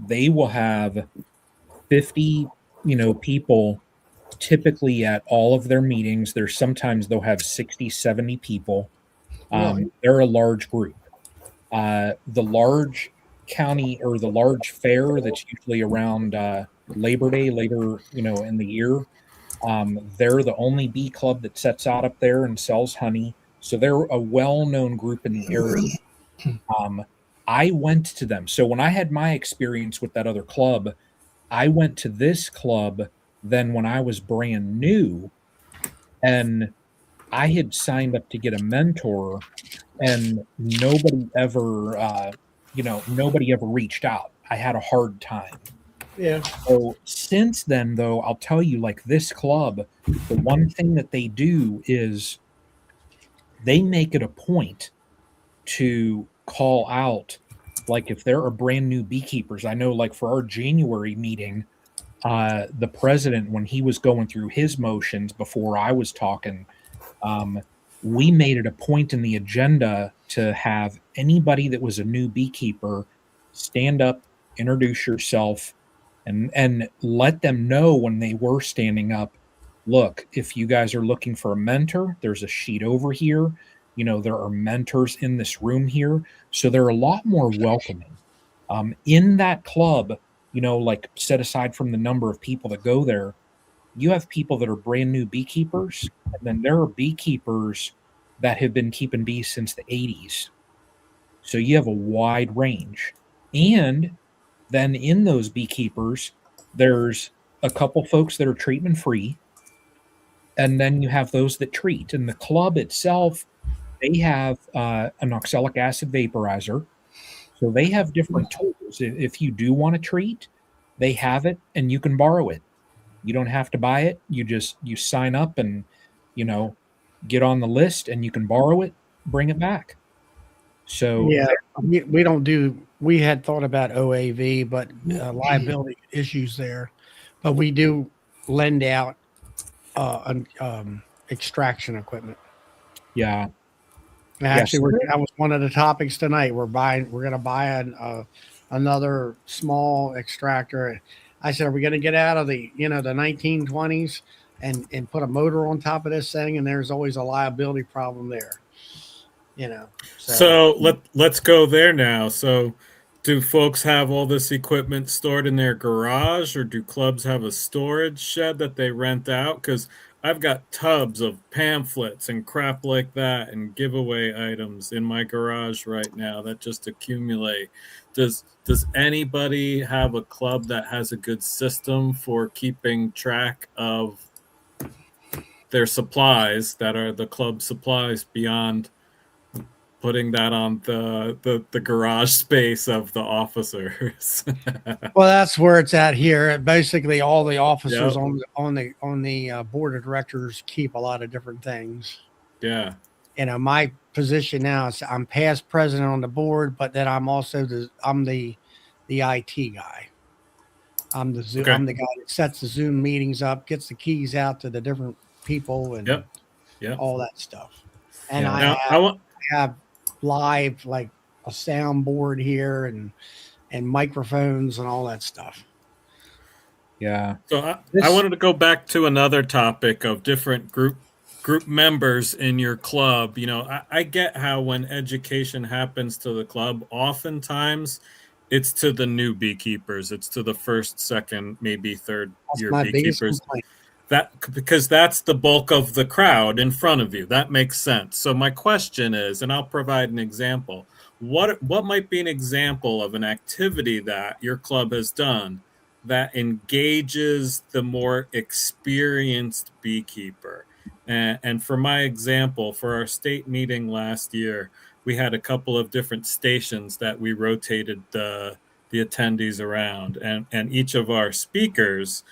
Speaker 1: They will have 50, you know, people typically at all of their meetings. There's sometimes they'll have 60, 70 people.
Speaker 4: Really?
Speaker 1: They're a large group. The large county or the large fair that's usually around Labor Day, later, you know, in the year. They're the only bee club that sets out up there and sells honey. So they're a well-known group in the area. I went to them. So when I had my experience with that other club, I went to this club then when I was brand new, and I had signed up to get a mentor, and nobody ever, nobody ever reached out. I had a hard time.
Speaker 4: Yeah.
Speaker 1: So since then, though, I'll tell you, like this club, the one thing that they do is they make it a point to call out, like if there are brand new beekeepers. I know, like for our January meeting, the president, when he was going through his motions before I was talking, we made it a point in the agenda to have anybody that was a new beekeeper stand up, introduce yourself, and let them know when they were standing up. Look, if you guys are looking for a mentor, there's a sheet over here. You know, there are mentors in this room here. So they're a lot more welcoming. In that club, you know, like set aside from the number of people that go there, you have people that are brand new beekeepers, and then there are beekeepers that have been keeping bees since the 80s. So you have a wide range. And then in those beekeepers, there's a couple folks that are treatment free, and then you have those that treat. And the club itself, they have an oxalic acid vaporizer. So they have different tools. If you do want to treat, they have it and you can borrow it. You don't have to buy it. You sign up and, you know, get on the list and you can borrow it, bring it back. So
Speaker 4: Yeah, we don't do. We had thought about OAV, but liability issues there. But we do lend out extraction equipment.
Speaker 1: yeah.
Speaker 4: And actually, that was one of the topics tonight. We're going to buy another small extractor. I said, are we going to get out of the 1920s and put a motor on top of this thing? And there's always a liability problem there. You know.
Speaker 2: So let's go there now. So do folks have all this equipment stored in their garage, or do clubs have a storage shed that they rent out? Because I've got tubs of pamphlets and crap like that and giveaway items in my garage right now that just accumulate. Does anybody have a club that has a good system for keeping track of their supplies that are the club supplies beyond putting that on the garage space of the officers.
Speaker 4: Well, that's where it's at here. Basically, all the officers
Speaker 2: Yep.
Speaker 4: on the board of directors keep a lot of different things.
Speaker 2: Yeah.
Speaker 4: You know, my position now is I'm past president on the board, but then I'm also the IT guy. I'm the
Speaker 2: Okay.
Speaker 4: I'm the guy that sets the Zoom meetings up, gets the keys out to the different people, and
Speaker 2: Yep. Yep.
Speaker 4: all that stuff. And
Speaker 1: Yeah.
Speaker 2: Now, I
Speaker 4: have live like a soundboard here and microphones and all that stuff.
Speaker 1: Yeah.
Speaker 2: So I wanted to go back to another topic of different group members in your club. You know, I get how when education happens to the club, oftentimes it's to the new beekeepers. It's to the first, second, maybe third
Speaker 4: That's
Speaker 2: year
Speaker 4: my biggest
Speaker 2: beekeepers.
Speaker 4: complaint.
Speaker 2: Because that's the bulk of the crowd in front of you. That makes sense. So my question is, and I'll provide an example. What might be an example of an activity that your club has done that engages the more experienced beekeeper? And for my example, for our state meeting last year, we had a couple of different stations that we rotated the attendees around, and each of our speakers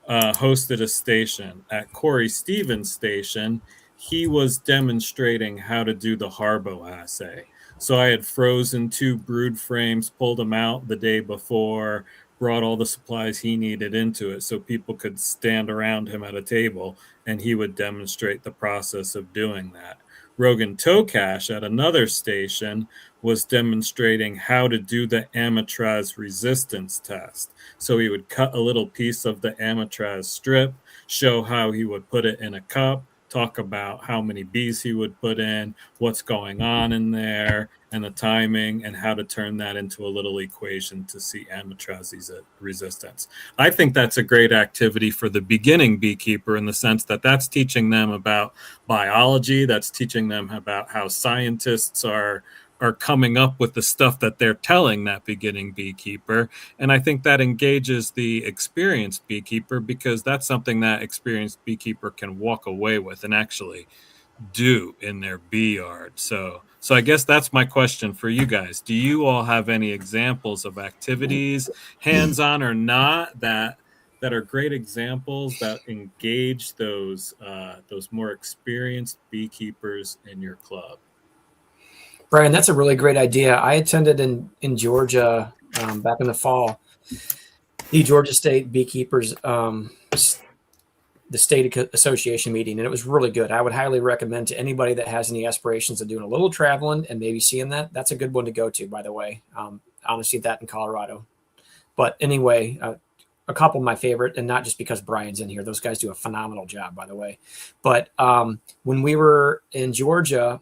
Speaker 2: hosted a station. At Corey Stevens' station, he was demonstrating how to do the Harbo assay. So I had frozen 2 brood frames, pulled them out the day before, brought all the supplies he needed into it so people could stand around him at a table, and he would demonstrate the process of doing that. Rogan Tokash at another station was demonstrating how to do the Amatraz resistance test. So he would cut a little piece of the Amatraz strip, show how he would put it in a cup, talk about how many bees he would put in, what's going on in there, and the timing, and how to turn that into a little equation to see Amatraz resistance. I think that's a great activity for the beginning beekeeper in the sense that that's teaching them about biology, that's teaching them about how scientists are coming up with the stuff that they're telling that beginning beekeeper. And I think that engages the experienced beekeeper because that's something that experienced beekeeper can walk away with and actually do in their bee yard. So I guess that's my question for you guys. Do you all have any examples of activities, hands-on or not, that are great examples that engage those more experienced beekeepers in your club?
Speaker 3: Brian, that's a really great idea. I attended in Georgia back in the fall, the Georgia State Beekeepers, the state association meeting, and it was really good. I would highly recommend to anybody that has any aspirations of doing a little traveling and maybe seeing that. That's a good one to go to, by the way. Honestly, that in Colorado. But anyway, a couple of my favorite, and not just because Brian's in here. Those guys do a phenomenal job, by the way. But when we were in Georgia,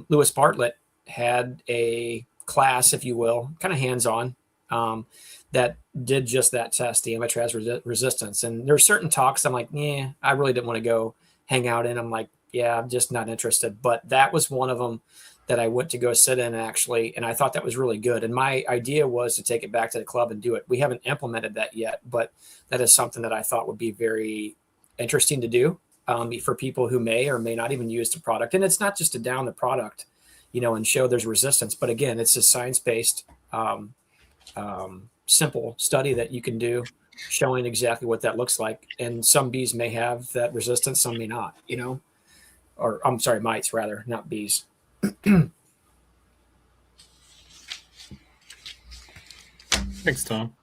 Speaker 3: Lewis Bartlett had a class, if you will, kind of hands-on, that did just that test, the Amatraz resistance. And there's certain talks I'm like, yeah, I really didn't want to go hang out in. I'm like, yeah, I'm just not interested. But that was one of them that I went to go sit in actually, and I thought that was really good. And my idea was to take it back to the club and do it. We haven't implemented that yet, but that is something that I thought would be very interesting to do. For people who may or may not even use the product. And it's not just to down the product, and show there's resistance. But again, it's a science-based, simple study that you can do showing exactly what that looks like. And some bees may have that resistance, some may not, or I'm sorry, mites rather, not bees.
Speaker 2: Thanks, Tom.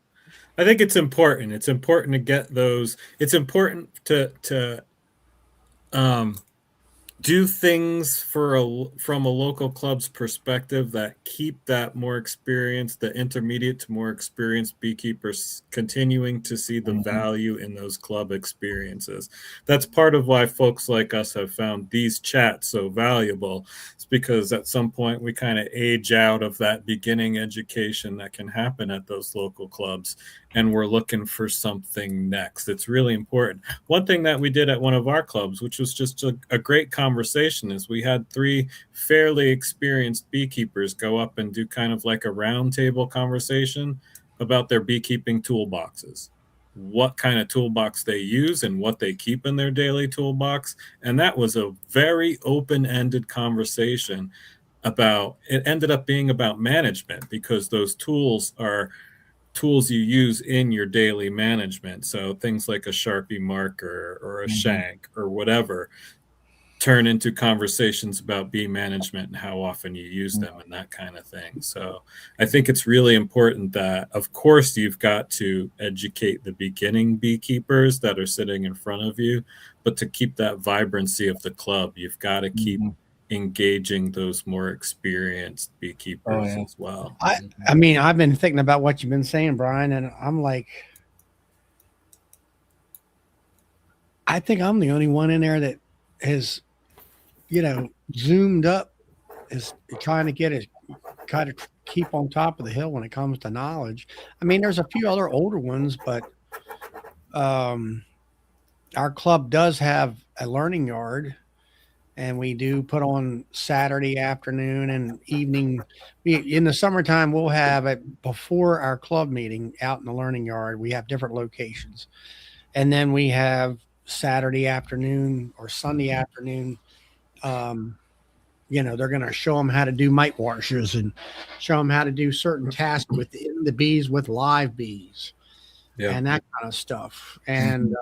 Speaker 2: I think it's important. It's important to get those. It's important to do things from a local club's perspective that keep that more experienced, the intermediate to more experienced beekeepers continuing to see the value in those club experiences. That's part of why folks like us have found these chats so valuable. It's because at some point we kind of age out of that beginning education that can happen at those local clubs, and we're looking for something next. It's really important. One thing that we did at one of our clubs, which was just a great conversation, is we had 3 fairly experienced beekeepers go up and do kind of like a roundtable conversation about their beekeeping toolboxes. what kind of toolbox they use and what they keep in their daily toolbox. And that was a very open-ended conversation about, it ended up being about management, because those tools are tools you use in your daily management. So things like a Sharpie marker or a shank or whatever turn into conversations about bee management and how often you use them and that kind of thing. So I think it's really important that, of course, you've got to educate the beginning beekeepers that are sitting in front of you, but to keep that vibrancy of the club, you've got to keep engaging those more experienced beekeepers as well.
Speaker 4: I mean, I've been thinking about what you've been saying, Brian, and I'm like, I think I'm the only one in there that has, zoomed up, is trying to get it, kind of keep on top of the hill when it comes to knowledge. I mean, there's a few other older ones, but our club does have a learning yard, and we do put on Saturday afternoon and evening. In the summertime, we'll have it before our club meeting out in the learning yard. We have different locations, and then we have Saturday afternoon or Sunday afternoon. They're going to show them how to do mite washes and show them how to do certain tasks within the bees with live bees and that kind of stuff. And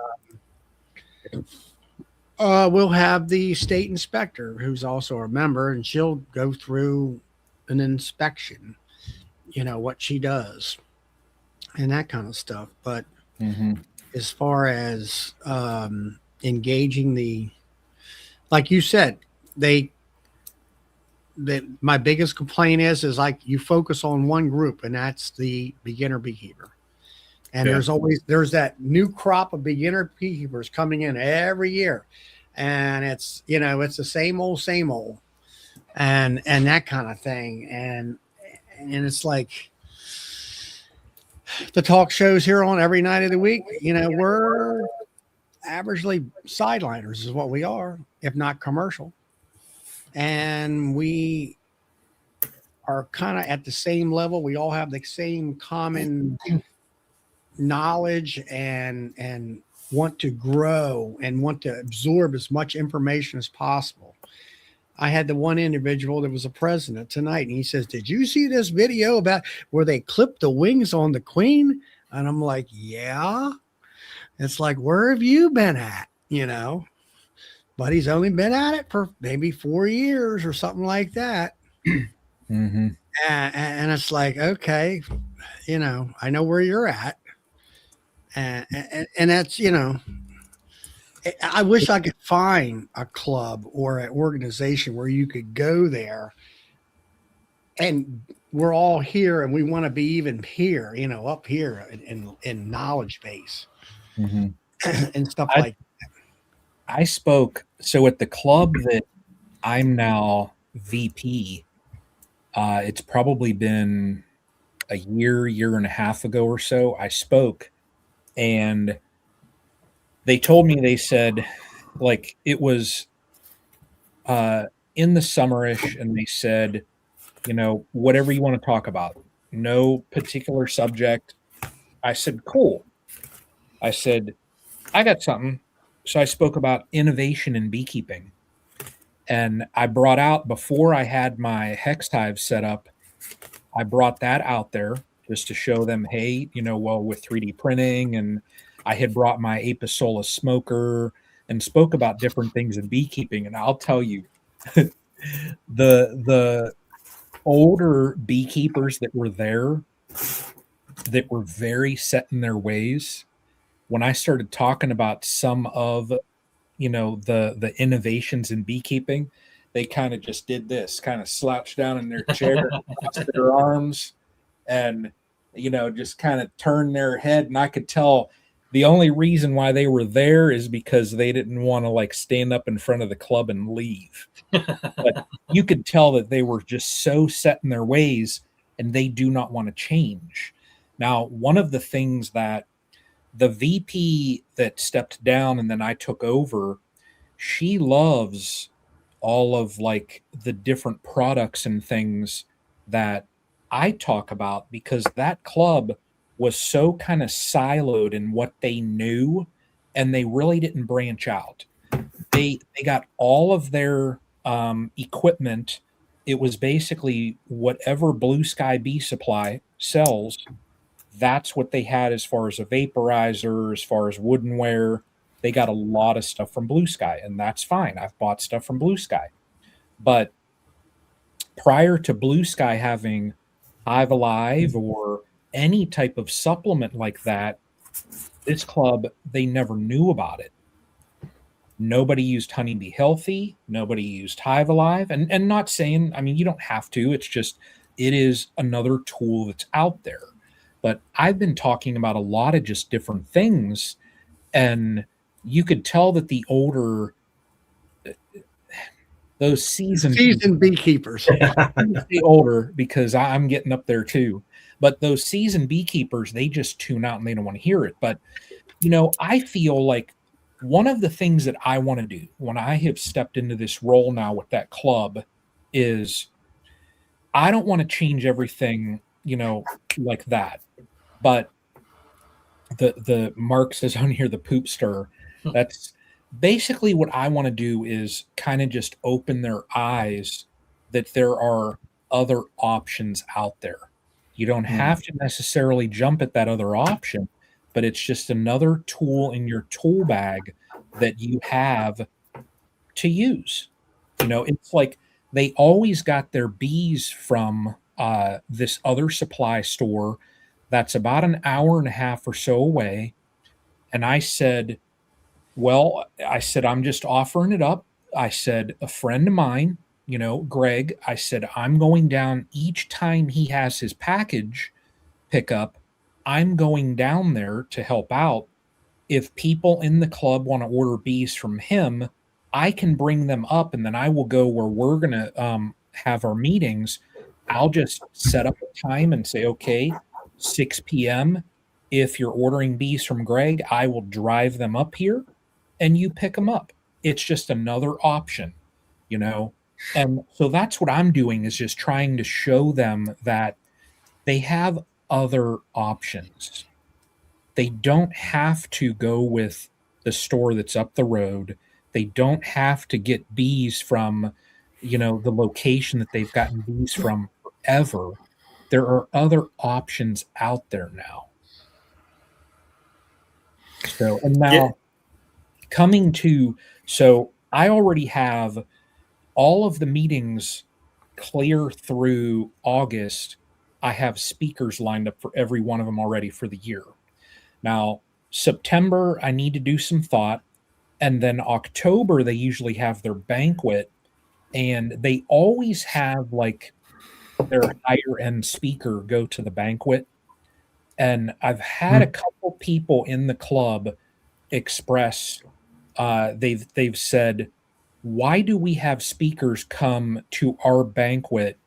Speaker 4: we'll have the state inspector, who's also a member, and she'll go through an inspection, what she does and that kind of stuff. But as far as engaging like you said, my biggest complaint is like, you focus on one group, and that's the beginner beekeeper. And there's that new crop of beginner beekeepers coming in every year. And it's the same old, and that kind of thing. And it's like the talk shows here on every night of the week, we're averagely sideliners is what we are, if not commercial. And we are kind of at the same level. We all have the same common knowledge and want to grow and want to absorb as much information as possible. I had the one individual that was a president tonight, and he says, "Did you see this video about where they clipped the wings on the queen?" And I'm like, "Yeah." It's like, where have you been at? But he's only been at it for maybe 4 years or something like that. And it's like, okay, I know where you're at. And that's, I wish I could find a club or an organization where you could go there and we're all here and we want to be even here, up here in knowledge base and stuff like that.
Speaker 1: I spoke, so at the club that I'm now VP, it's probably been a year and a half ago or so, I spoke, and they told me, they said, like, it was in the summerish, and they said, whatever you want to talk about, no particular subject. I said, cool. I said, I got something. So I spoke about innovation in beekeeping. And I brought out, before I had my hex hive set up, I brought that out there just to show them, hey, with 3D printing. And I had brought my Apisola smoker and spoke about different things in beekeeping. And I'll tell you, the older beekeepers that were there, that were very set in their ways, when I started talking about some of, the innovations in beekeeping, they kind of just did this, kind of slouched down in their chair, crossed their arms, and, just kind of turned their head. And I could tell the only reason why they were there is because they didn't want to, like, stand up in front of the club and leave. But you could tell that they were just so set in their ways and they do not want to change. Now, one of the things that the VP that stepped down and then I took over, she loves all of, like, the different products and things that I talk about, because that club was so kind of siloed in what they knew, and they really didn't branch out. They got all of their equipment. It was basically whatever Blue Sky Bee Supply sells. That's what they had as far as a vaporizer, as far as woodenware. They got a lot of stuff from Blue Sky, and that's fine. I've bought stuff from Blue Sky. But prior to Blue Sky having Hive Alive or any type of supplement like that, this club, they never knew about it. Nobody used Honeybee Healthy. Nobody used Hive Alive. And not saying, I mean, you don't have to. It's just, it is another tool that's out there. But I've been talking about a lot of just different things. And you could tell that the older, those seasoned
Speaker 4: beekeepers.
Speaker 1: the older, because I'm getting up there too. But those seasoned beekeepers, they just tune out and they don't want to hear it. But, you know, I feel like one of the things that I want to do when I have stepped into this role now with that club is I don't want to change everything, you know, like that. But the Mark says on here, the poop stir, that's basically what I want to do is kind of just open their eyes that there are other options out there. You don't have to necessarily jump at that other option, but it's just another tool in your tool bag that you have to use. You know, it's like they always got their bees from this other supply store that's about an hour and a half or so away. And I said, well, I said, I'm just offering it up. I said, a friend of mine, you know, Greg, I said, I'm going down each time he has his package pickup. I'm going down there to help out. If people in the club want to order bees from him, I can bring them up, and then I will go where we're going to have our meetings. I'll just set up a time and say, okay, 6 p.m. If you're ordering bees from Greg, I will drive them up here and you pick them up. It's just another option, you know? And so that's what I'm doing, is just trying to show them that they have other options. They don't have to go with the store that's up the road. They don't have to get bees from, you know, the location that they've gotten bees from forever. There are other options out there now. So, and now coming to, so I already have all of the meetings clear through August. I have speakers lined up for every one of them already for the year. Now, September, I need to do some thought. And then October, they usually have their banquet, and they always have like their higher end speaker go to the banquet. And I've had a couple people in the club express, they've said, why do we have speakers come to our banquet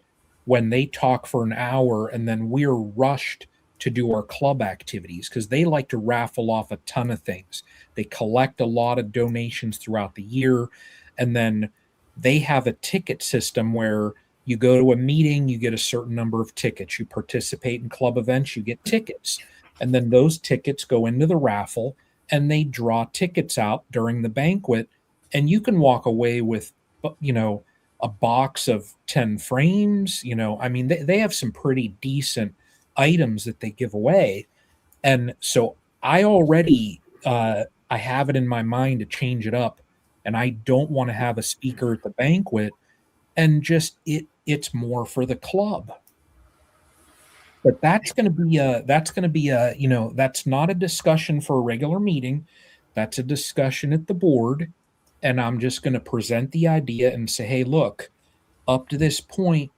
Speaker 1: when they talk for an hour and then we're rushed to do our club activities? Because they like to raffle off a ton of things. They collect a lot of donations throughout the year, and then they have a ticket system where you go to a meeting, you get a certain number of tickets. You participate in club events, you get tickets. And then those tickets go into the raffle, and they draw tickets out during the banquet. And you can walk away with, you know, a box of 10 frames. You know, I mean, they have some pretty decent items that they give away. And so I already, I have it in my mind to change it up. And I don't want to have a speaker at the banquet, and just it's more for the club. But that's going to be a, you know, that's not a discussion for a regular meeting. That's a discussion at the board. And I'm just going to present the idea and say, hey, look, up to this point,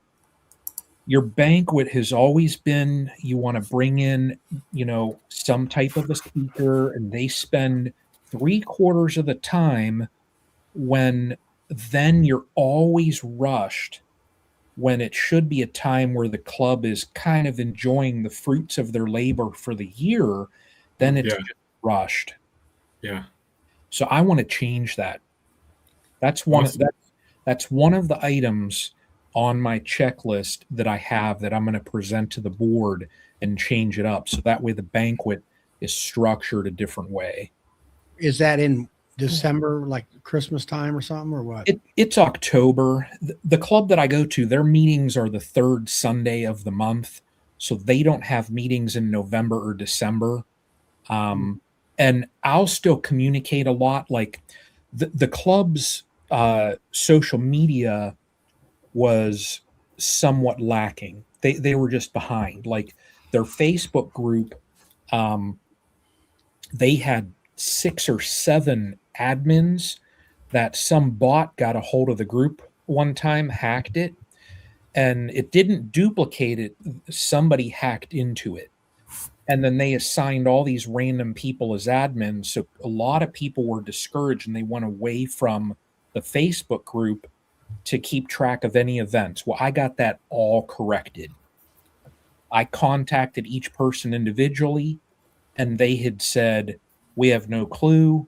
Speaker 1: your banquet has always been, you want to bring in, you know, some type of a speaker, and they spend 3/4 of the time, when then you're always rushed, when it should be a time where the club is kind of enjoying the fruits of their labor for the year. Then it's just rushed.
Speaker 2: Yeah.
Speaker 1: So I want to change that. That's one.
Speaker 2: Awesome.
Speaker 1: That's one of the items on my checklist that I have that I'm going to present to the board and change it up. So that way the banquet is structured a different way.
Speaker 4: Is that in December, like Christmas time or something, or what?
Speaker 1: It's October. The club that I go to, their meetings are the third Sunday of the month. So they don't have meetings in November or December. And I'll still communicate a lot. Like the club's social media was somewhat lacking. They were just behind. Like their Facebook group, they had 6 or 7 admins that some bot got a hold of the group one time, hacked it, and it didn't duplicate it. Somebody hacked into it. And then they assigned all these random people as admins. So a lot of people were discouraged and they went away from the Facebook group to keep track of any events. Well, I got that all corrected. I contacted each person individually and they had said, we have no clue,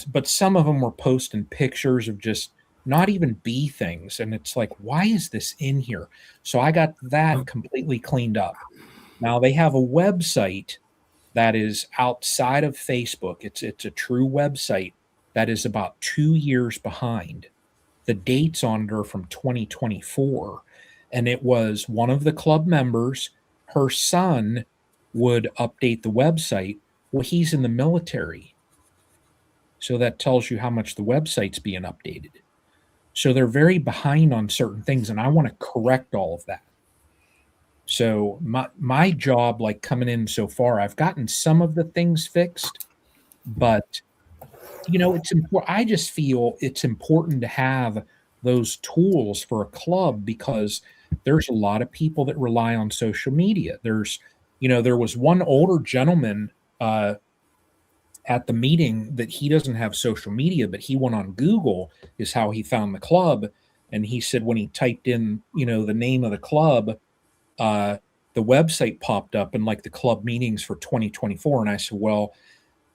Speaker 1: but some of them were posting pictures of just not even bee things. And it's like, why is this in here? So I got that completely cleaned up. Now they have a website that is outside of Facebook. It's a true website that is about 2 years behind. The dates on it are from 2024. And it was one of the club members, her son would update the website. Well, he's in the military. So that tells you how much the website's being updated. So they're very behind on certain things, and I want to correct all of that. So my job, like coming in so far, I've gotten some of the things fixed, but it's important. I just feel it's important to have those tools for a club because there's a lot of people that rely on social media. There was one older gentleman at the meeting that he doesn't have social media, but he went on Google is how he found the club. And he said when he typed in, the name of the club, the website popped up and like the club meetings for 2024. And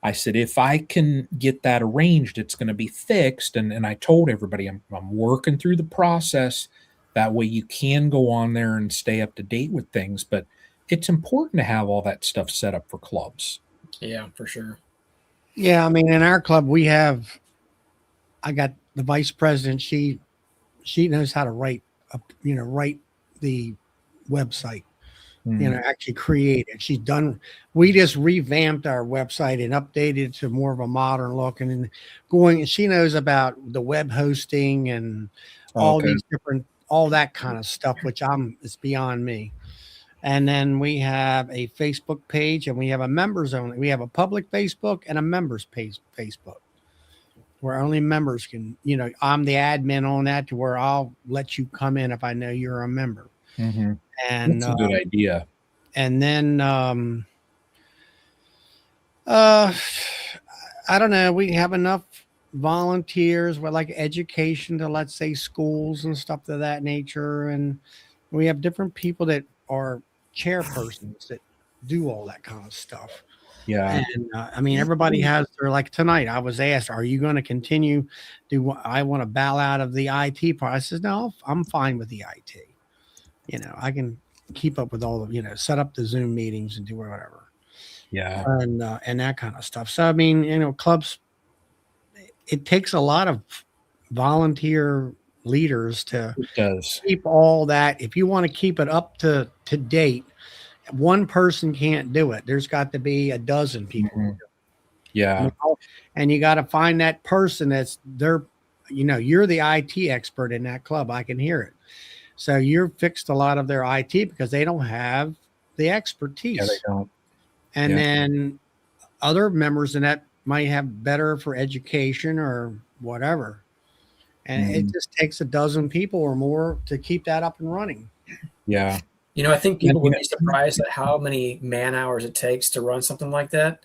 Speaker 1: I said, if I can get that arranged, it's going to be fixed. And I told everybody I'm working through the process. That way you can go on there and stay up to date with things. But it's important to have all that stuff set up for clubs.
Speaker 3: Yeah, for sure.
Speaker 4: Yeah, I mean, in our club, I got the vice president. She knows how to write the website, actually create it. We just revamped our website and updated to more of a modern look and she knows about the web hosting and all that kind of stuff, which it's beyond me. And then we have a Facebook page and we have a members only. We have a public Facebook and a members page Facebook where only members can, I'm the admin on that to where I'll let you come in if I know you're a member.
Speaker 1: Mm-hmm.
Speaker 4: And
Speaker 1: that's a good idea.
Speaker 4: And then, I don't know. We have enough volunteers with like education to, let's say, schools and stuff of that nature. And we have different people that are chairpersons that do all that kind of stuff.
Speaker 1: Yeah.
Speaker 4: And I mean, everybody has their, like tonight, I was asked, are you going to continue? Do I want to bow out of the IT part? I said, no, I'm fine with the IT. I can keep up with all of, set up the Zoom meetings and do whatever.
Speaker 1: Yeah.
Speaker 4: And that kind of stuff. So, I mean, clubs, it takes a lot of volunteer leaders to keep all that. If you want to keep it up to date, one person can't do it. There's got to be a dozen people.
Speaker 1: Mm-hmm. Yeah.
Speaker 4: And you got to find that person that's you're the IT expert in that club. I can hear it. So you're fixed a lot of their IT because they don't have the expertise.
Speaker 1: Yeah, they don't.
Speaker 4: And then other members in that might have better for education or whatever. And it just takes a dozen people or more to keep that up and running.
Speaker 1: Yeah.
Speaker 3: I think people would be surprised at how many man hours it takes to run something like that.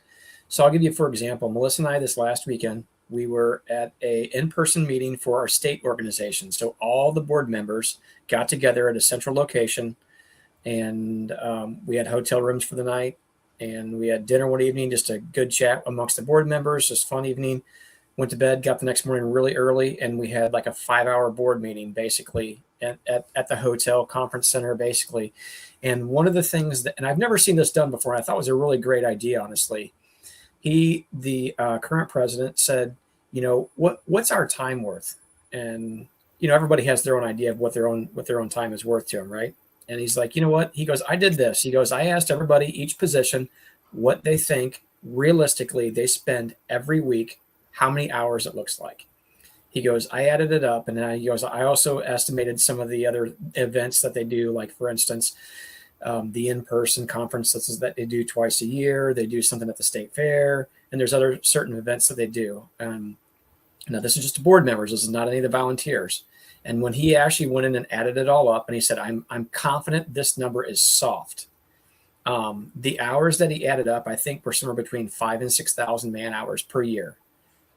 Speaker 3: So I'll give you, for example, Melissa and I this last weekend, we were at a in-person meeting for our state organization. So all the board members got together at a central location, and we had hotel rooms for the night, and we had dinner one evening, just a good chat amongst the board members, just fun evening. went to bed, got the next morning really early, and we had like a 5-hour board meeting basically at the hotel conference center basically. And one of the things that, and I've never seen this done before, I thought was a really great idea, honestly. The current president said, what's our time worth? And everybody has their own idea of what their own time is worth to them, right? And he's like, you know what? He goes, I did this. He goes, I asked everybody, each position, what they think realistically they spend every week, how many hours it looks like. He goes, I added it up, and then he goes, I also estimated some of the other events that they do, like for instance, the in-person conferences that they do twice a year. They do something at the state fair, and there's other certain events that they do. Now, this is just the board members. This is not any of the volunteers. And when he actually went in and added it all up, and he said, I'm confident this number is soft. The hours that he added up, I think, were somewhere between 5,000 and 6,000 man hours per year.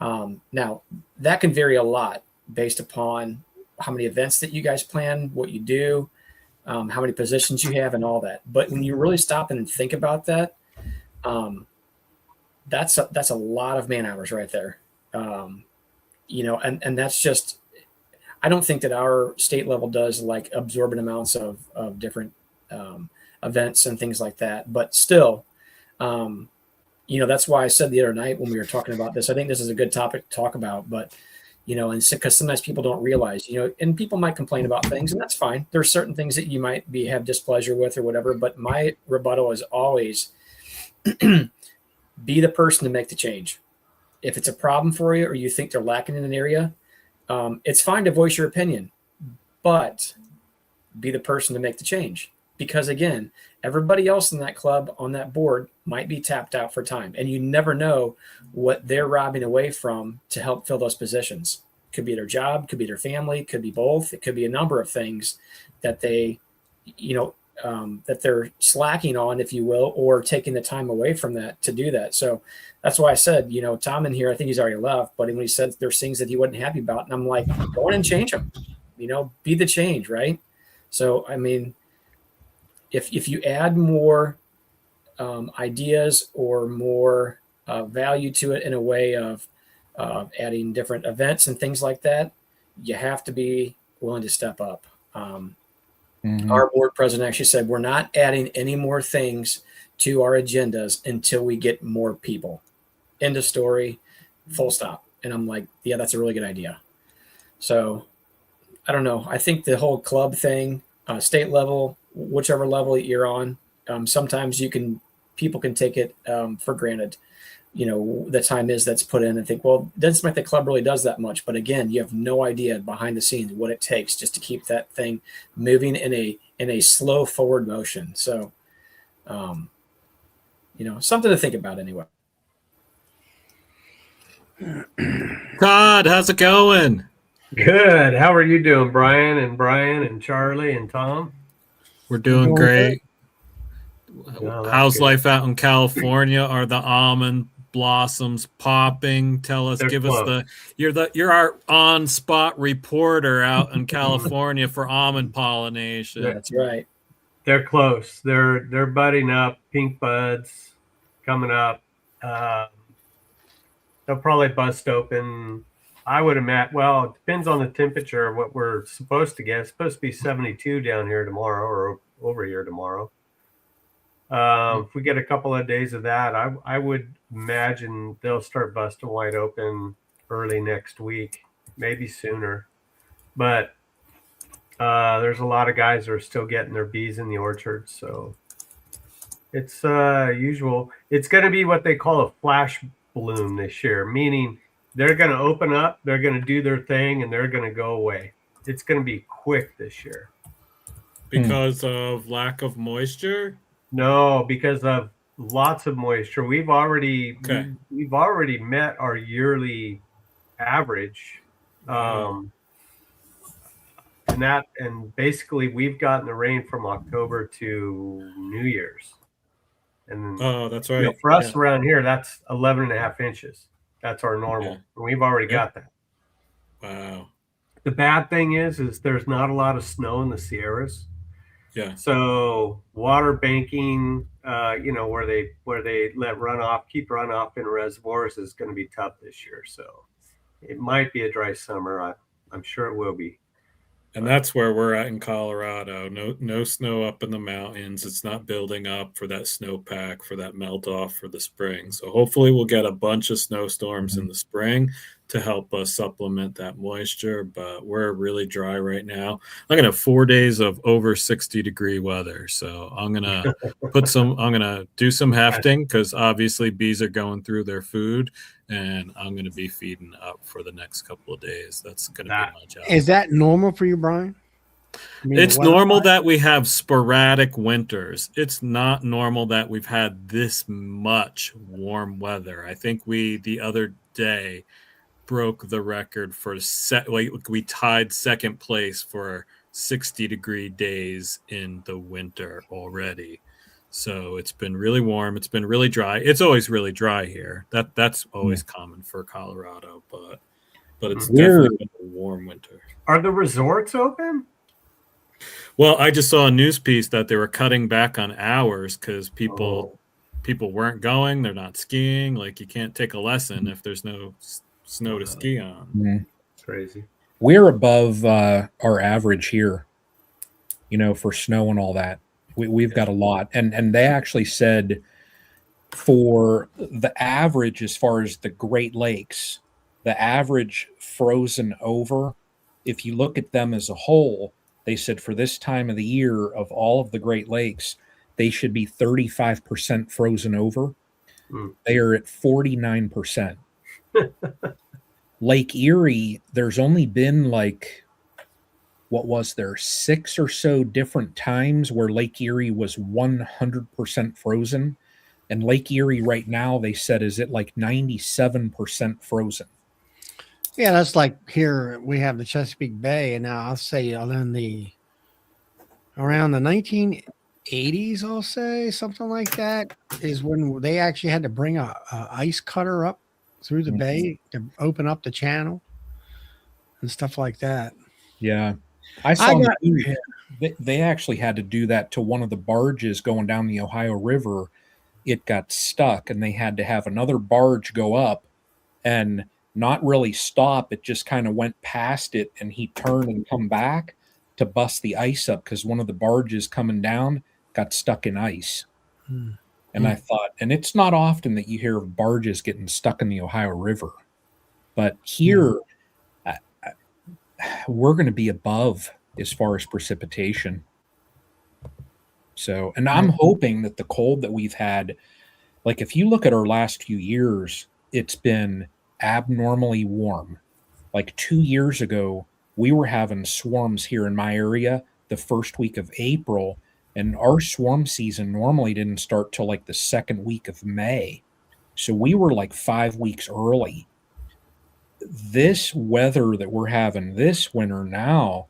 Speaker 3: Now, that can vary a lot based upon how many events that you guys plan, what you do, how many positions you have, and all that. But when you really stop and think about that, that's a lot of man hours right there. And that's just, I don't think that our state level does like absorbent amounts of different events and things like that. But still, that's why I said the other night when we were talking about this, I think this is a good topic to talk about. But, and because sometimes people don't realize, and people might complain about things, and that's fine. There's certain things that you might have displeasure with or whatever. But my rebuttal is always be the person to make the change. If it's a problem for you or you think they're lacking in an area, it's fine to voice your opinion, but be the person to make the change. Because again, everybody else in that club on that board might be tapped out for time, and you never know what they're robbing away from to help fill those positions. Could be their job, could be their family, could be both. It could be a number of things that they, that they're slacking on, if you will, or taking the time away from that to do that. So that's why I said, Tom in here, I think he's already left, but when he said there's things that he wasn't happy about, and I'm like, go in and change them, be the change, right? So, I mean, if you add more ideas or more value to it in a way of adding different events and things like that, you have to be willing to step up. Our board president actually said, we're not adding any more things to our agendas until we get more people. End of story, full stop. And I'm like, yeah, that's a really good idea. So I don't know. I think the whole club thing, state level, whichever level you're on, sometimes people can take it for granted. The time that's put in and think, well, it doesn't seem like the club really does that much. But again, you have no idea behind the scenes what it takes just to keep that thing moving in a slow forward motion. So, something to think about anyway.
Speaker 2: Todd, how's it going?
Speaker 5: Good. How are you doing, Brian and Charlie and Tom?
Speaker 2: We're doing great.
Speaker 5: Oh,
Speaker 2: How's
Speaker 5: good.
Speaker 2: life out in California? Are the almond blossoms popping? Tell us,
Speaker 5: They're
Speaker 2: give
Speaker 5: close.
Speaker 2: us you're our on-spot reporter out in California for almond pollination.
Speaker 3: That's right.
Speaker 5: They're close. They're budding up. Pink buds coming up. They'll probably bust open. I would imagine. Well, it depends on the temperature of what we're supposed to get. It's supposed to be 72 down here tomorrow, or over here tomorrow. If we get a couple of days of that, I would imagine they'll start busting wide open early next week, maybe sooner. But there's a lot of guys that are still getting their bees in the orchard, so it's usual. It's going to be what they call a flash bloom this year, meaning they're going to open up, they're going to do their thing, and they're going to go away. It's going to be quick this year.
Speaker 2: Because of lack of moisture?
Speaker 5: No, because of lots of moisture. We've already met our yearly average. And basically we've gotten the rain from October to New Year's. And
Speaker 2: that's right.
Speaker 5: For us around here, that's 11.5 inches. That's our normal.
Speaker 2: Yeah.
Speaker 5: We've already got that.
Speaker 2: Wow.
Speaker 5: The bad thing is there's not a lot of snow in the Sierras.
Speaker 2: Yeah.
Speaker 5: So water banking, where they let keep runoff in reservoirs is going to be tough this year. So it might be a dry summer. I'm sure it will be.
Speaker 2: And that's where we're at in Colorado. No snow up in the mountains. It's not building up for that snowpack, for that melt off for the spring. So hopefully we'll get a bunch of snowstorms in the spring to help us supplement that moisture. But we're really dry right now. I'm gonna have 4 days of over 60-degree weather. So I'm gonna do some hefting because obviously bees are going through their food, and I'm gonna be feeding up for the next couple of days. That's gonna be my job.
Speaker 4: Is that normal for you, Brian? I mean,
Speaker 2: It's normal that we have sporadic winters. It's not normal that we've had this much warm weather. I think we the other day broke the record for we tied second place for 60-degree days in the winter already. So it's been really warm. It's been really dry. It's always really dry here. That's always common for Colorado, but it's definitely been a warm winter.
Speaker 5: Are the resorts open?
Speaker 2: Well, I just saw a news piece that they were cutting back on hours because people weren't going. They're not skiing. Like, you can't take a lesson if there's no snow to ski on.
Speaker 1: Mm-hmm.
Speaker 5: Crazy.
Speaker 1: We're above our average here, for snow and all that. We've got a lot. And they actually said for the average, as far as the Great Lakes, the average frozen over, if you look at them as a whole, they said for this time of the year of all of the Great Lakes, they should be 35% frozen over. They are at 49%. Lake Erie, there's only been what was there, 6 or so different times where Lake Erie was 100% frozen. And Lake Erie right now, they said, is at 97% frozen.
Speaker 4: Yeah, that's like here we have the Chesapeake Bay, and now I'll say around the 1980s, I'll say something like that is when they actually had to bring a ice cutter up through the bay to open up the channel and stuff like that.
Speaker 1: Yeah, I saw they actually had to do that to one of the barges going down the Ohio River. It got stuck, and they had to have another barge go up and not really stop. It just kind of went past it, and he turned and come back to bust the ice up because one of the barges coming down got stuck in ice. And I thought, and it's not often that you hear of barges getting stuck in the Ohio River, but here we're going to be above as far as precipitation. So, and I'm hoping that the cold that we've had, if you look at our last few years, it's been abnormally warm. 2 years ago, we were having swarms here in my area the first week of April, and our swarm season normally didn't start till the second week of May. So we were 5 weeks early. This weather that we're having this winter now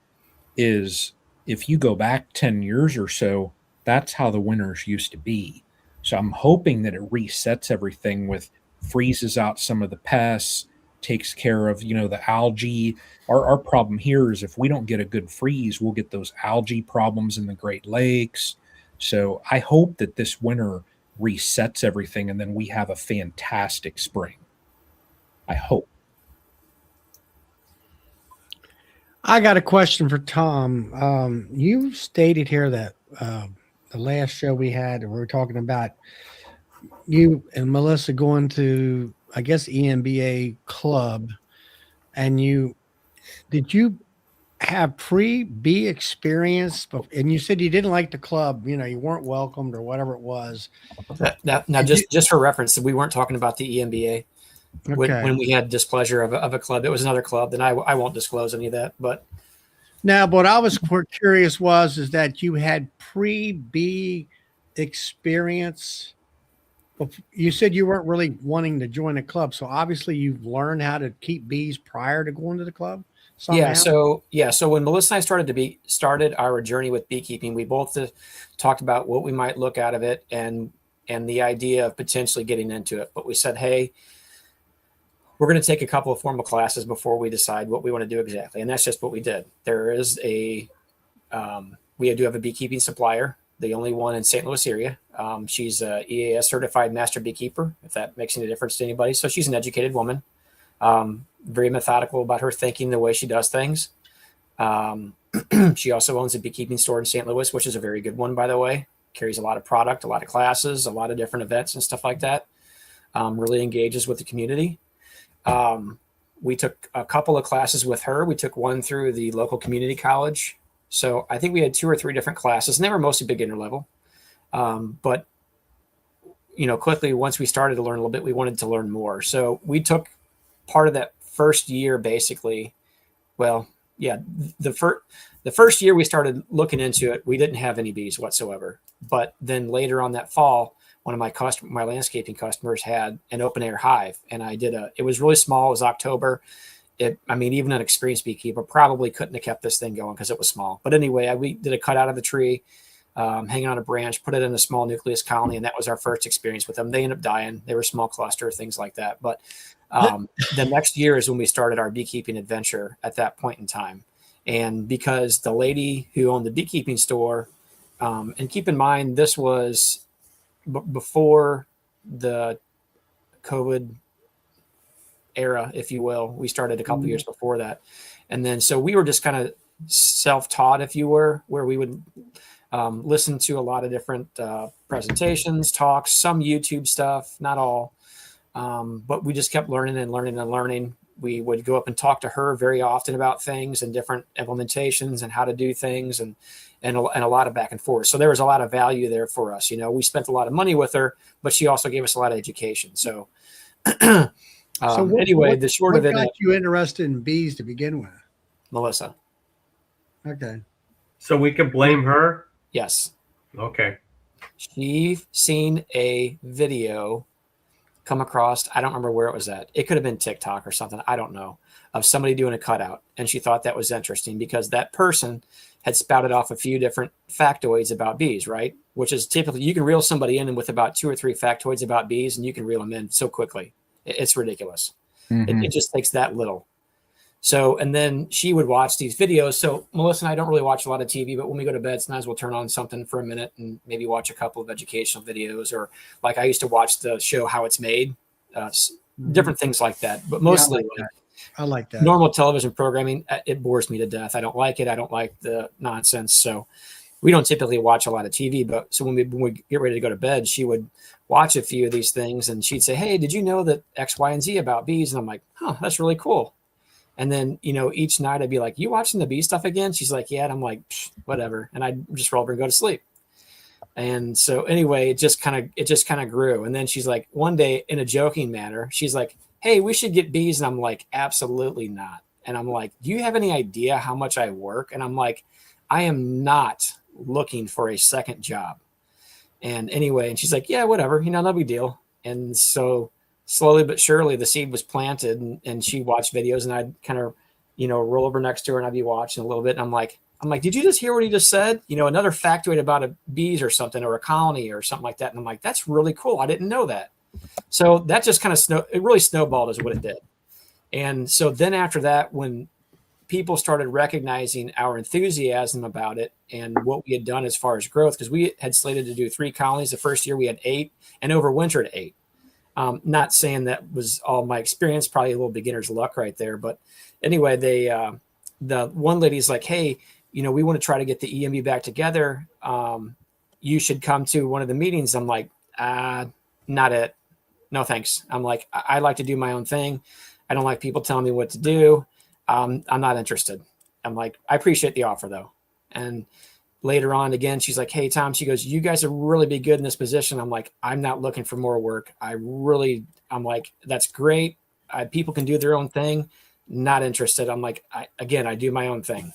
Speaker 1: is, if you go back 10 years or so, that's how the winters used to be. So I'm hoping that it resets everything freezes out some of the pests, takes care of, the algae. Our problem here is if we don't get a good freeze, we'll get those algae problems in the Great Lakes. So I hope that this winter resets everything and then we have a fantastic spring. I hope.
Speaker 4: I got a question for Tom. You stated here that the last show we had, we were talking about you and Melissa going to, I guess, EMBA club, and did you have pre-bee experience? And you said you didn't like the club, you weren't welcomed or whatever it was.
Speaker 3: Now, just for reference, we weren't talking about the EMBA.
Speaker 4: Okay.
Speaker 3: When we had displeasure of a club, it was another club. Then I won't disclose any of that. But
Speaker 4: now, what I was curious is that you had pre-bee experience. You said you weren't really wanting to join a club, so obviously you've learned how to keep bees prior to going to the club. Somehow.
Speaker 3: So when Melissa and I started our journey with beekeeping, we both talked about what we might look out of it and the idea of potentially getting into it. But we said, hey, we're going to take a couple of formal classes before we decide what we want to do exactly. And that's just what we did. There is we do have a beekeeping supplier, the only one in St. Louis area. She's a EAS certified master beekeeper, if that makes any difference to anybody. So she's an educated woman. Very methodical about her thinking, the way she does things. She also owns a beekeeping store in St. Louis, which is a very good one, by the way. Carries a lot of product, a lot of classes, a lot of different events and stuff like that. Really engages with the community. We took a couple of classes with her. We took one through the local community college. So I think we had 2 or 3 different classes, and they were mostly beginner level. But, quickly, once we started to learn a little bit, we wanted to learn more. So we took part of that first year, basically. Well, yeah, the first year we started looking into it, we didn't have any bees whatsoever. But then later on that fall, one of my landscaping customers had an open air hive, and it was really small. It was October. Even an experienced beekeeper probably couldn't have kept this thing going because it was small. But anyway, we did a cut out of the tree, hanging on a branch, put it in a small nucleus colony, and that was our first experience with them. They ended up dying. They were a small cluster, things like that. But the next year is when we started our beekeeping adventure at that point in time. And because the lady who owned the beekeeping store, and keep in mind, this was before the COVID era, if you will. We started a couple years before that. And then, so we were just kind of self-taught, if you were, where we would listen to a lot of different presentations, talks, some YouTube stuff, not all. But we just kept learning and learning and learning. We would go up and talk to her very often about things and different implementations and how to do things, and a lot of back and forth. So there was a lot of value there for us. We spent a lot of money with her, but she also gave us a lot of education. So, the short of it,
Speaker 4: what got you interested in bees to begin with?
Speaker 3: Melissa.
Speaker 4: Okay.
Speaker 5: So we could blame her?
Speaker 3: Yes.
Speaker 5: Okay.
Speaker 3: She seen a video come across, I don't remember where it was at. It could have been TikTok or something, I don't know, of somebody doing a cutout. And she thought that was interesting because that person had spouted off a few different factoids about bees, right? Which is typically, you can reel somebody in with about 2 or 3 factoids about bees, and you can reel them in so quickly. It's ridiculous. It just takes that little. So, and then she would watch these videos. So Melissa and I don't really watch a lot of TV, but when we go to bed, sometimes we'll turn on something for a minute and maybe watch a couple of educational videos, or like I used to watch the show How It's Made, different things like that. But mostly
Speaker 4: I like that.
Speaker 3: Normal television programming, it bores me to death. I don't like it. I don't like the nonsense. So we don't typically watch a lot of TV, but so when we get ready to go to bed, she would watch a few of these things and she'd say, "Hey, did you know that X, Y, and Z about bees?" And I'm like, "Huh, that's really cool." And then, each night I'd be like, "You watching the bee stuff again?" She's like, "Yeah." And I'm like, "Whatever." And I'd just roll over and go to sleep. And so anyway, it just kind of grew. And then she's like, one day in a joking manner, she's like, "Hey, we should get bees." And I'm like, "Absolutely not." And I'm like, "Do you have any idea how much I work?" And I'm like, "I am not looking for a second job." And anyway, and she's like, "Yeah, whatever, no big deal." And so slowly but surely the seed was planted, and she watched videos, and I'd kind of, roll over next to her and I'd be watching a little bit. And I'm like, "Did you just hear what he just said? Another factoid about a bees or something, or a colony or something like that." And I'm like, "That's really cool. I didn't know that." So that just kind of it really snowballed is what it did. And so then after that, when people started recognizing our enthusiasm about it and what we had done as far as growth, because we had slated to do 3 colonies. The first year we had 8 and overwintered 8. Not saying that was all my experience, probably a little beginner's luck right there. But anyway, the one lady's like, "Hey, we want to try to get the EMB back together. You should come to one of the meetings." I'm like, "Not it. No, thanks." I'm like, I like to do my own thing. I don't like people telling me what to do. I'm not interested. I'm like, "I appreciate the offer though." And later on again, she's like, "Hey, Tom," she goes, "You guys would really be good in this position." I'm like, "I'm not looking for more work. I'm like, "That's great. People can do their own thing." Not interested. I'm like, I do my own thing.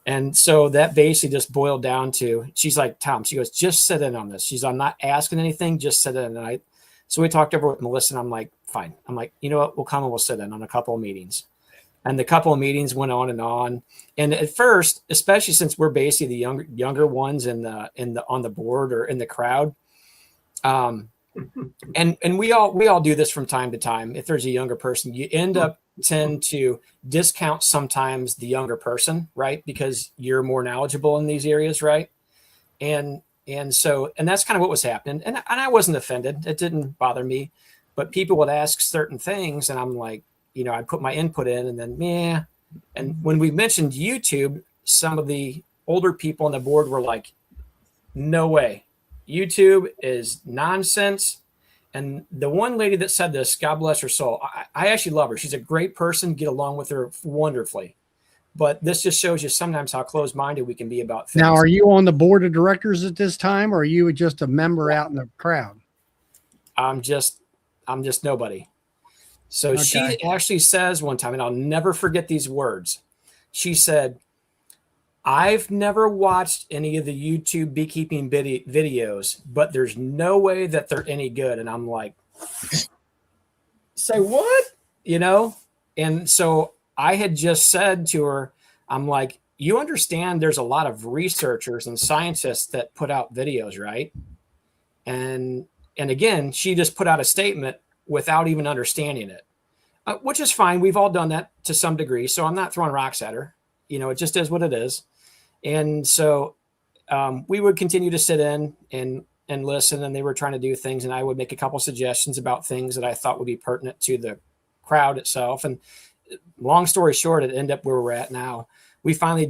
Speaker 3: And so that basically just boiled down to, she's like, "Tom," she goes, "just sit in on this." "I'm not asking anything. Just sit in." And so we talked over with Melissa, and I'm like, "Fine." I'm like, "You know what? We'll come and we'll sit in on a couple of meetings." And the couple of meetings went on and on. And at first, especially since we're basically the younger ones on the board or in the crowd, and we all do this from time to time. If there's a younger person, you tend to discount sometimes the younger person, right? Because you're more knowledgeable in these areas, right? And so that's kind of what was happening. And I wasn't offended. It didn't bother me. But people would ask certain things, and I'm like, I put my input in, and then and when we mentioned YouTube, some of the older people on the board were like, no way, YouTube is nonsense. And the one lady that said this, God bless her soul, I actually love her. She's a great person, get along with her wonderfully. But this just shows you sometimes how closed-minded we can be about things.
Speaker 4: Now, are you on the board of directors at this time, or are you just a member out in the crowd?
Speaker 3: I'm just nobody. So
Speaker 4: Okay.
Speaker 3: she actually says one time, and I'll never forget these words. She said, I've never watched any of the YouTube beekeeping videos, but there's no way that they're any good. And I'm like, say what? And so I had just said to her, I'm like, you understand there's a lot of researchers and scientists that put out videos, right? And again, she just put out a statement without even understanding it, which is fine. We've all done that to some degree. So I'm not throwing rocks at her. It just is what it is. And so we would continue to sit in and listen, and they were trying to do things. And I would make a couple suggestions about things that I thought would be pertinent to the crowd itself. And long story short, it ended up where we're at now. We finally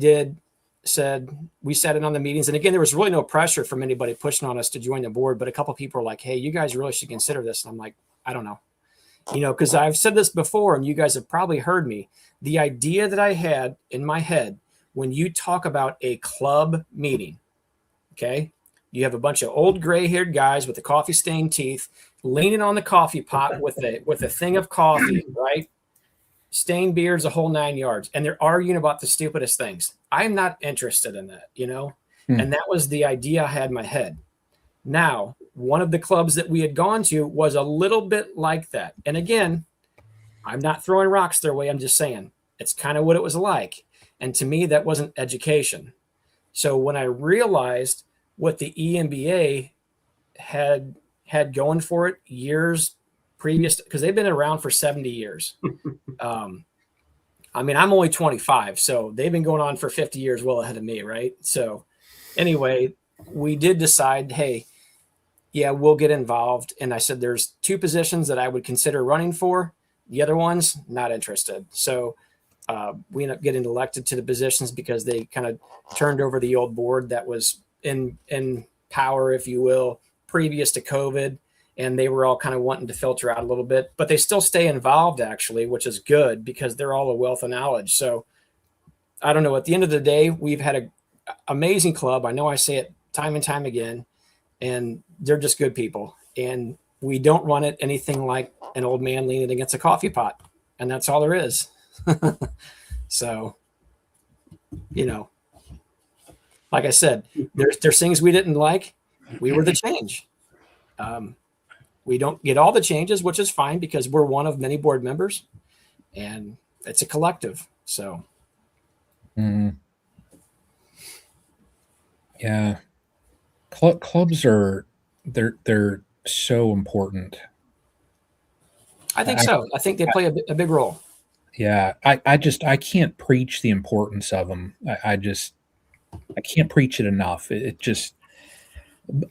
Speaker 3: we sat in on the meetings. And again, there was really no pressure from anybody pushing on us to join the board, but a couple of people were like, hey, you guys really should consider this. And I'm like, I don't know, because I've said this before and you guys have probably heard me. The idea that I had in my head, when you talk about a club meeting, okay, you have a bunch of old gray-haired guys with the coffee-stained teeth leaning on the coffee pot with a thing of coffee, right? Stained beards, the whole 9 yards, and they're arguing about the stupidest things. I'm not interested in that, And that was the idea I had in my head. Now, one of the clubs that we had gone to was a little bit like that. And again, I'm not throwing rocks their way. I'm just saying it's kind of what it was like. And to me, that wasn't education. So when I realized what the EMBA had going for it years previous, because they've been around for 70 years. I'm only 25, so they've been going on for 50 years well ahead of me, right? So anyway, we did decide, hey, yeah, we'll get involved. And I said, there's 2 positions that I would consider running for. The other ones, not interested. So we ended up getting elected to the positions because they kind of turned over the old board that was in power, if you will, previous to COVID. And they were all kind of wanting to filter out a little bit, but they still stay involved actually, which is good because they're all a wealth of knowledge. So I don't know. At the end of the day, we've had an amazing club. I know I say it time and time again, and they're just good people. And we don't run it anything like an old man leaning against a coffee pot. And that's all there is. So, like I said, there's things we didn't like. We were the change. We don't get all the changes, which is fine because we're one of many board members and it's a collective. So,
Speaker 1: yeah, clubs are, they're so important.
Speaker 3: I think so. I think they play a big role.
Speaker 1: Yeah. I can't preach the importance of them. I can't preach it enough.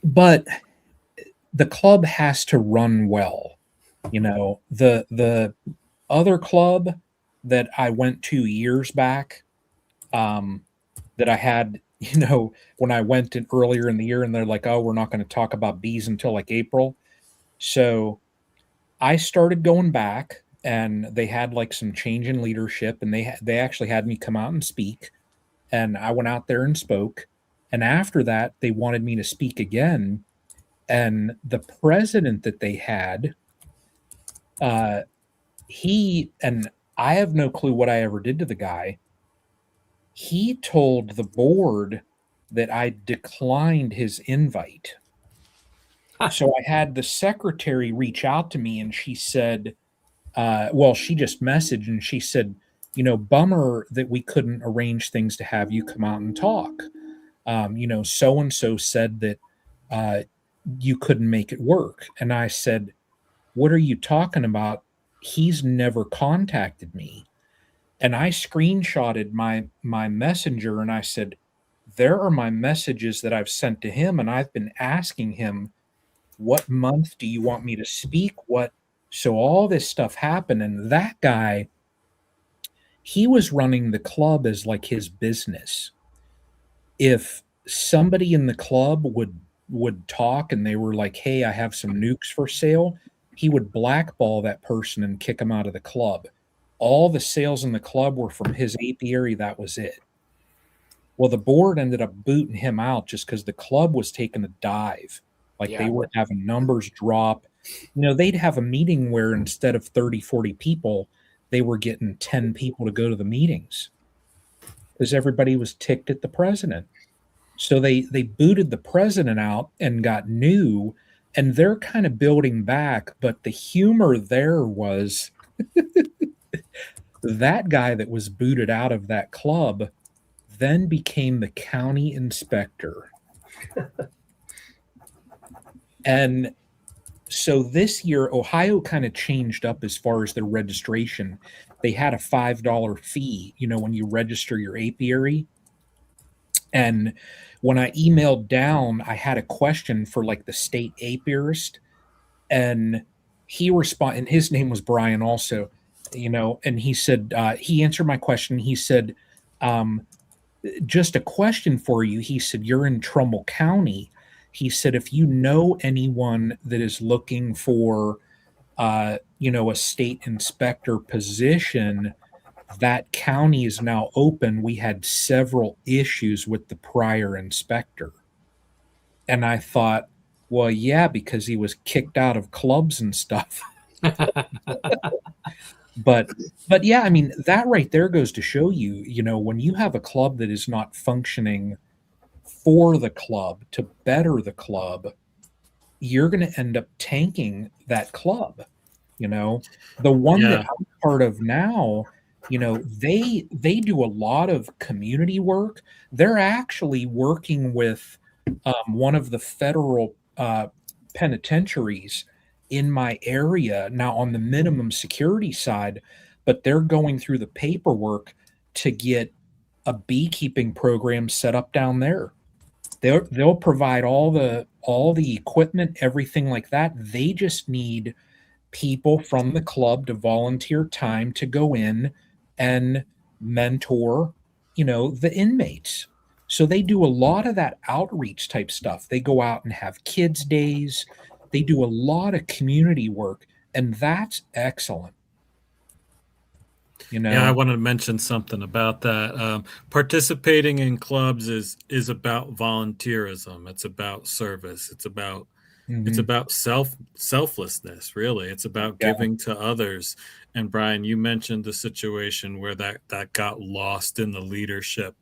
Speaker 1: But the club has to run well. The other club that I went to years back, that I had, when I went in earlier in the year, and they're like, oh, we're not going to talk about bees until like April. So I started going back, and they had like some change in leadership, and they actually had me come out and speak, and I went out there and spoke. And after that, they wanted me to speak again. And the president that they had, he, and I have no clue what I ever did to the guy. He told the board that I declined his invite. So I had the secretary reach out to me, and she said, she just messaged and she said, bummer that we couldn't arrange things to have you come out and talk. So-and-so said that you couldn't make it work. And I said, what are you talking about? He's never contacted me. And I screenshotted my messenger, and I said, there are my messages that I've sent to him. And I've been asking him, what month do you want me to speak? What So all this stuff happened, and that guy, he was running the club as like his business. If somebody in the club would talk and they were like, "Hey, I have some nukes for sale," he would blackball that person and kick them out of the club. All the sales in the club were from his apiary. That was it. Well, the board ended up booting him out just because the club was taking a dive. Like
Speaker 3: Yeah.
Speaker 1: they were having numbers drop. They'd have a meeting where instead of 30, 40 people, they were getting 10 people to go to the meetings because everybody was ticked at the president. So they booted the president out and got new, and they're kind of building back. But the humor there was that guy that was booted out of that club then became the county inspector. And so this year, Ohio kind of changed up as far as their registration. They had a $5 fee, when you register your apiary. And when I emailed down, I had a question for like the state apiarist, and he responded, and his name was Brian also, and he said, he answered my question. He said, just a question for you. He said, you're in Trumbull County. He said, if you know anyone that is looking for, a state inspector position, that county is now open. We had several issues with the prior inspector. And I thought, well, yeah, because he was kicked out of clubs and stuff. But yeah, I mean, that right there goes to show you, when you have a club that is not functioning for the club to better the club, you're going to end up tanking that club. The one that I'm part of now, they do a lot of community work. They're actually working with one of the federal penitentiaries in my area now on the minimum security side, but they're going through the paperwork to get a beekeeping program set up down there. They'll provide all the equipment, everything like that. They just need people from the club to volunteer time to go in and mentor, the inmates. So they do a lot of that outreach type stuff. They go out and have kids days. They do a lot of community work, and that's excellent.
Speaker 2: Yeah, I wanted to mention something about that. Participating in clubs is about volunteerism. It's about service. It's about selflessness, really. It's about giving to others. And Brian, you mentioned the situation where that got lost in the leadership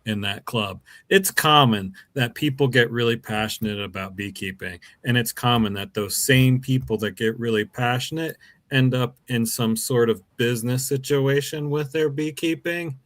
Speaker 2: in that club. It's common that people get really passionate about beekeeping, and it's common that those same people that get really passionate end up in some sort of business situation with their beekeeping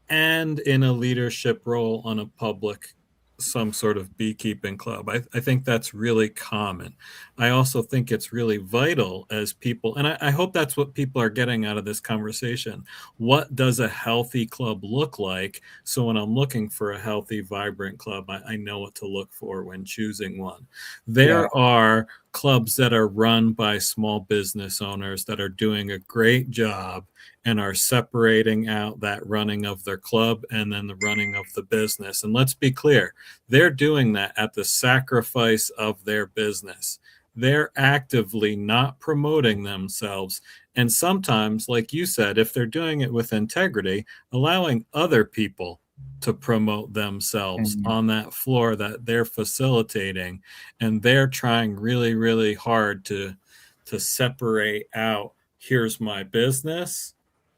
Speaker 2: and in a leadership role on a public, some sort of beekeeping club. I think that's really common. I also think it's really vital as people, and I hope that's what people are getting out of this conversation. What does a healthy club look like? So when I'm looking for a healthy, vibrant club, I know what to look for when choosing one. There are clubs that are run by small business owners that are doing a great job and are separating out that running of their club and then the running of the business. And let's be clear, they're doing that at the sacrifice of their business. They're actively not promoting themselves. And sometimes, like you said, if they're doing it with integrity, allowing other people to promote themselves on that floor that they're facilitating. And they're trying really, really hard to separate out, here's my business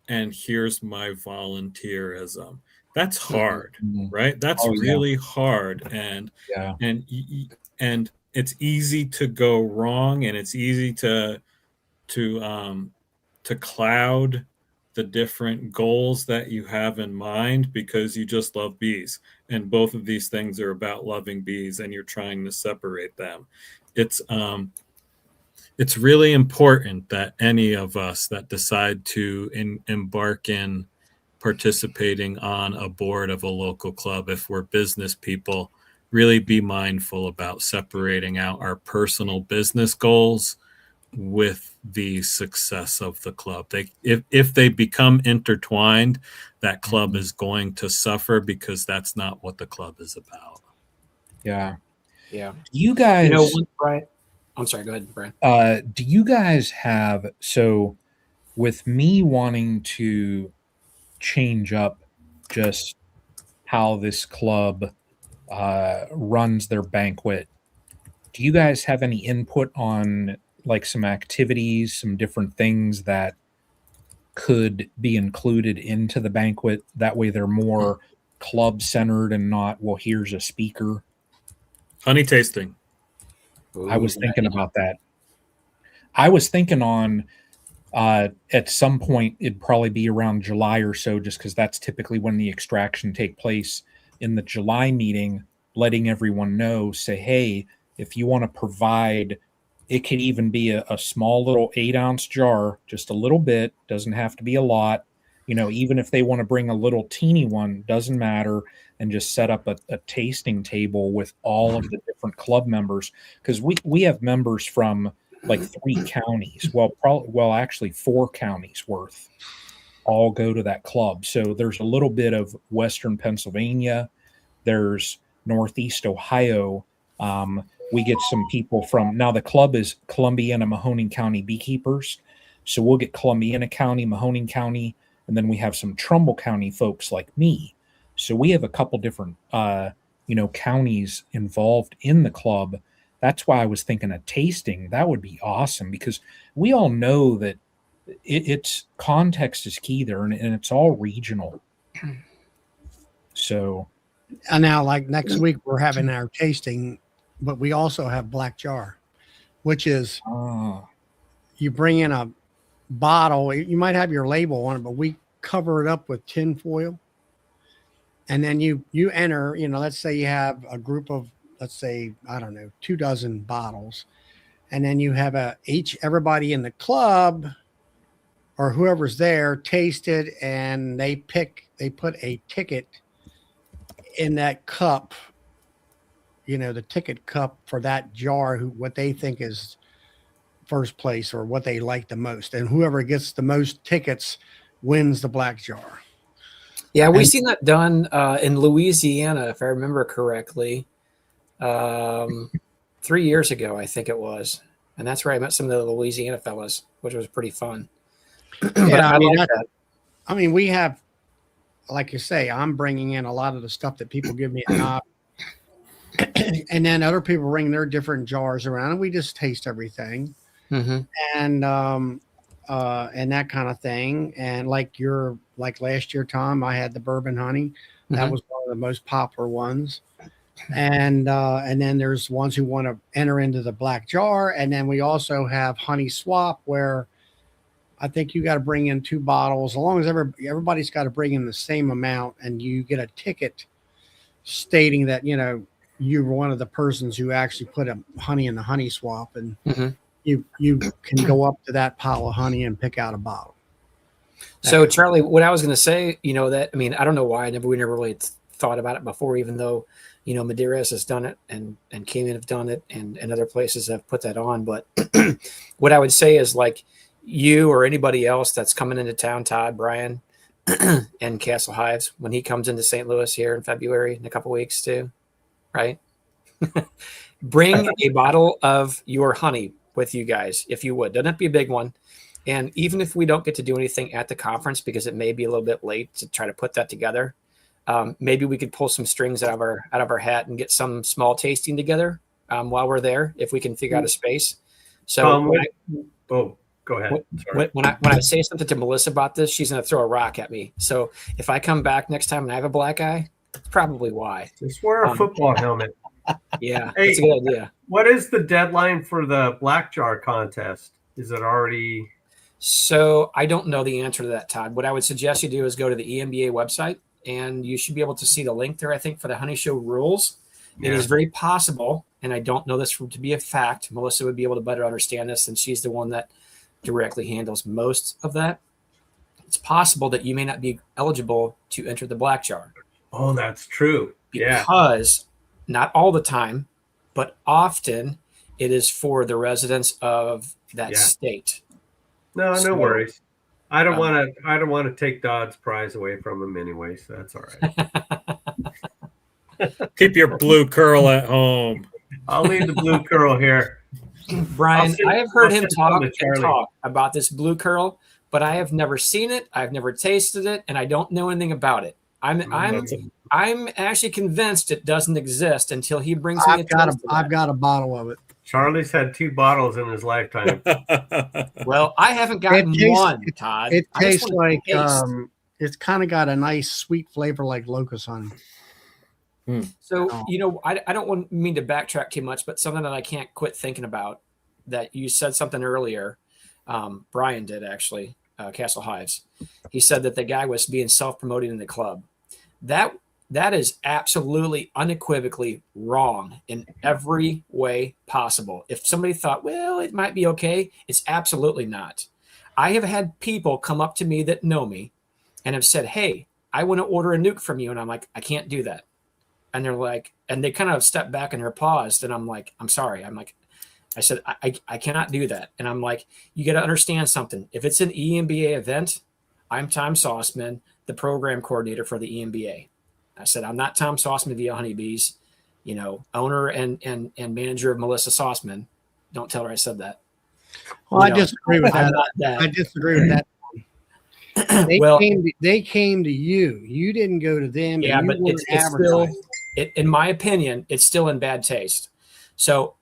Speaker 2: and here's my volunteerism. That's hard, right? That's really hard. And it's easy to go wrong, and it's easy to cloud the different goals that you have in mind because you just love bees. And both of these things are about loving bees, and you're trying to separate them. It's really important that any of us that decide to embark in participating on a board of a local club, if we're business people, really be mindful about separating out our personal business goals with the success of the club. If they become intertwined, that club is going to suffer because that's not what the club is about.
Speaker 1: Yeah.
Speaker 3: Yeah.
Speaker 1: You guys,
Speaker 3: Brian. I'm sorry. Go ahead, Brian.
Speaker 1: do you guys have, so with me wanting to change up just how this club runs their banquet, do you guys have any input on like some activities, some different things that could be included into the banquet? That way they're more club centered and not, well, here's a speaker.
Speaker 2: Honey tasting.
Speaker 1: I was thinking about that. I was thinking on at some point it'd probably be around July or so, just because that's typically when the extraction take place. In the July meeting, letting everyone know, say, hey, if you want to provide, it could even be a small little 8-ounce jar, just a little bit, doesn't have to be a lot. You know, even if they want to bring a little teeny one, doesn't matter, and just set up a tasting table with all of the different club members, because we have members from like 3 counties. Well, actually 4 counties worth all go to that club. So there's a little bit of Western Pennsylvania. There's Northeast Ohio. We get some people from, now the club is Columbiana Mahoning County Beekeepers. So we'll get Columbiana County, Mahoning County, and then we have some Trumbull County folks like me. So we have a couple different, counties involved in the club. That's why I was thinking of tasting. That would be awesome, because we all know that it's context is key there, and it's all regional. So,
Speaker 4: And now, like next week, we're having our tasting, but we also have black jar, which is you bring in a bottle. You might have your label on it, but we cover it up with tin foil, and then you enter. You know, let's say you have a group of, let's say, I don't know, 24 bottles, and then you have everybody in the club or whoever's there taste it, and they put a ticket in that cup, the ticket cup for that jar, what they think is first place or what they like the most, and whoever gets the most tickets wins the black jar.
Speaker 3: Yeah, we've seen that done in Louisiana, if I remember correctly. 3 years ago, I think it was. And that's where I met some of the Louisiana fellas, which was pretty fun.
Speaker 4: Yeah, I mean, we have, like you say, I'm bringing in a lot of the stuff that people give me a knob. And then other people bring their different jars around, and we just taste everything.
Speaker 3: Mm-hmm.
Speaker 4: And that kind of thing. And like last year, Tom, I had the bourbon honey. That was one of the most popular ones. And then there's ones who want to enter into the black jar. And then we also have honey swap, where I think you got to bring in 2 bottles, as long as everybody's got to bring in the same amount, and you get a ticket stating that, you were one of the persons who actually put a honey in the honey swap, and you can go up to that pile of honey and pick out a bottle.
Speaker 3: So Charlie, what I was going to say, I don't know why we never really thought about it before, even though, Madeiras has done it and Cayman have done it, and other places have put that on. But what I would say is, like, you or anybody else that's coming into town, Todd, Brian, and Castle Hives, when he comes into St. Louis here in February in a couple weeks too, right? Bring a bottle of your honey with you guys, if you would. Doesn't have to be a big one. And even if we don't get to do anything at the conference, because it may be a little bit late to try to put that together, maybe we could pull some strings out of our hat and get some small tasting together while we're there, if we can figure out a space. So
Speaker 5: go ahead.
Speaker 3: When I say something to Melissa about this, she's going to throw a rock at me. So if I come back next time and I have a black eye, that's probably why.
Speaker 5: Just wear a football helmet.
Speaker 3: Yeah,
Speaker 5: hey,
Speaker 3: that's a good idea.
Speaker 5: What is the deadline for the black jar contest? Is it already?
Speaker 3: So I don't know the answer to that, Todd. What I would suggest you do is go to the EMBA website, and you should be able to see the link there, I think, for the Honey Show rules. Yeah. It is very possible, and I don't know this to be a fact. Melissa would be able to better understand this, and she's the one that directly handles most of that. It's possible that you may not be eligible to enter the black jar.
Speaker 5: Oh, that's true.
Speaker 3: Because not all the time, but often It is for the residents of that state.
Speaker 5: No,
Speaker 3: So,
Speaker 5: no worries. I don't want to take Dodd's prize away from him anyway, so that's all right.
Speaker 2: Keep your blue curl at home.
Speaker 5: I'll leave the blue curl here.
Speaker 3: Brian, I have heard him talk
Speaker 5: to
Speaker 3: and
Speaker 5: Charlie.
Speaker 3: talk about this blue curl, but I have never seen it. I've never tasted it, and I don't know anything about it. I'm actually convinced it doesn't exist until he brings me a taste of
Speaker 4: I've
Speaker 3: that.
Speaker 4: got a bottle of it.
Speaker 5: Charlie's had 2 bottles in his lifetime.
Speaker 3: Well, I haven't gotten one, Todd.
Speaker 4: It
Speaker 3: I just
Speaker 4: tastes
Speaker 3: want
Speaker 4: like
Speaker 3: to taste.
Speaker 4: it's kind of got a nice sweet flavor like locust honey.
Speaker 3: So, I don't mean to backtrack too much, but something that I can't quit thinking about, that you said something earlier. Brian did actually, Castle Hives. He said that the guy was being self-promoting in the club. That is absolutely unequivocally wrong in every way possible. If somebody thought, well, it might be okay, it's absolutely not. I have had people come up to me that know me and have said, hey, I want to order a nuke from you. And I'm like, I can't do that. And they're like, and they kind of stepped back and they're paused. And I'm like, I'm sorry. I said, I cannot do that. And I'm like, you got to understand something. If it's an EMBA event, I'm Tom Sauceman, the program coordinator for the EMBA. I said, I'm not Tom Sauceman via Honeybees, owner and manager of Melissa Sauceman. Don't tell her I said that.
Speaker 4: Well, I disagree with that.
Speaker 3: that.
Speaker 4: I disagree with that. They came to you. You didn't go to them.
Speaker 3: Yeah,
Speaker 4: and you
Speaker 3: but
Speaker 4: weren't
Speaker 3: it's still,
Speaker 4: advertising.
Speaker 3: in my opinion, it's still in bad taste. So,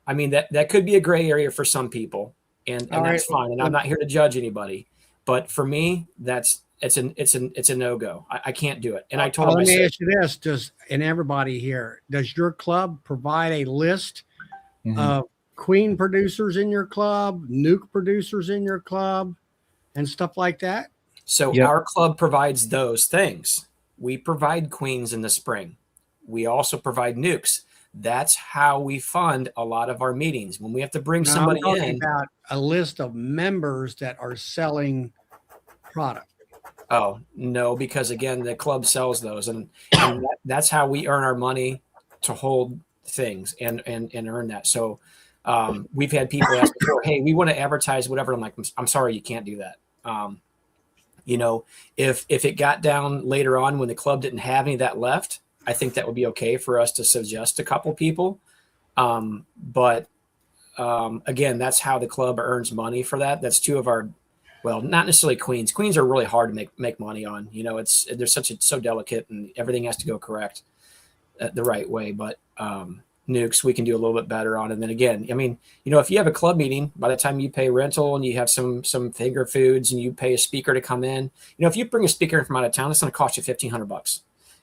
Speaker 3: I mean, that could be a gray area for some people, and that's fine. And I'm not here to judge anybody, but for me, it's a no-go. I can't do it. And I told him,
Speaker 4: let me ask you this: everybody here, does your club provide a list of queen producers in your club, nuke producers in your club, and stuff like that?
Speaker 3: So our club provides those things. We provide queens in the spring. We also provide nukes. That's how we fund a lot of our meetings. When we have to bring somebody
Speaker 4: I'm talking
Speaker 3: in,
Speaker 4: about a list of members that are selling product.
Speaker 3: Oh, no, because again, the club sells those, and that's how we earn our money to hold things and earn that. So we've had people ask before, hey, we want to advertise whatever. I'm like, I'm sorry, you can't do that. If it got down later on when the club didn't have any of that left, I think that would be okay for us to suggest a couple people. But again, that's how the club earns money for that. That's 2 of our, well, not necessarily queens. Queens are really hard to make money on. They're so delicate, and everything has to go correct the right way. But nukes, we can do a little bit better on. And then again, I mean, if you have a club meeting, by the time you pay rental and you have some finger foods and you pay a speaker to come in, if you bring a speaker in from out of town, it's going to cost you $1,500.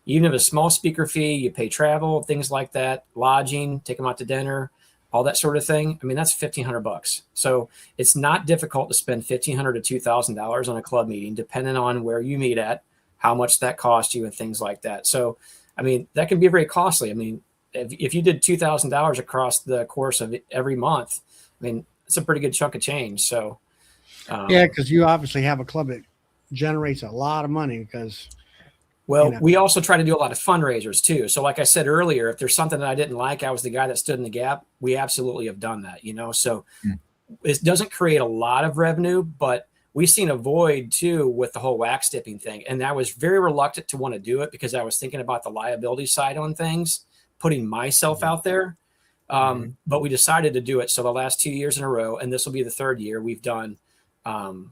Speaker 3: You even have a small speaker fee, you pay travel, things like that, lodging, take them out to dinner, all that sort of thing. I mean, that's $1,500. So it's not difficult to spend $1,500 to $2,000 on a club meeting, depending on where you meet at, how much that costs you, and things like that. So, I mean, that can be very costly. I mean, if you did $2,000 across the course of every month, I mean, it's a pretty good chunk of change. So,
Speaker 4: yeah, because you obviously have a club that generates a lot of money because.
Speaker 3: Well, we also try to do a lot of fundraisers too. So like I said earlier, if there's something that I didn't like, I was the guy that stood in the gap. We absolutely have done that, So it doesn't create a lot of revenue, but we've seen a void too with the whole wax dipping thing. And I was very reluctant to want to do it because I was thinking about the liability side on things, putting myself out there. But we decided to do it. So the last 2 years in a row, and this will be the 3rd year, we've done kind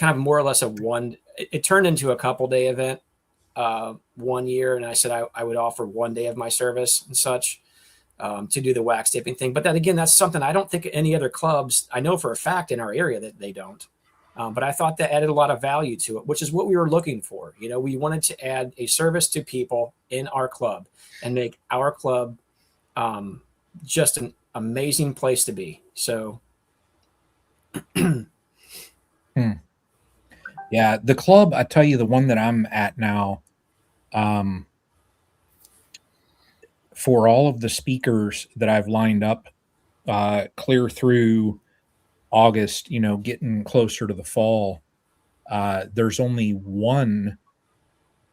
Speaker 3: of more or less it turned into a couple day event. 1 year, and I said I would offer 1 day of my service and such to do the wax dipping thing. But then again, that's something I don't think any other clubs, I know for a fact in our area that they don't. But I thought that added a lot of value to it, which is what we were looking for. We wanted to add a service to people in our club and make our club just an amazing place to be. So.
Speaker 1: Yeah, the club, I tell you, the one that I'm at now, for all of the speakers that I've lined up clear through August, getting closer to the fall, there's only one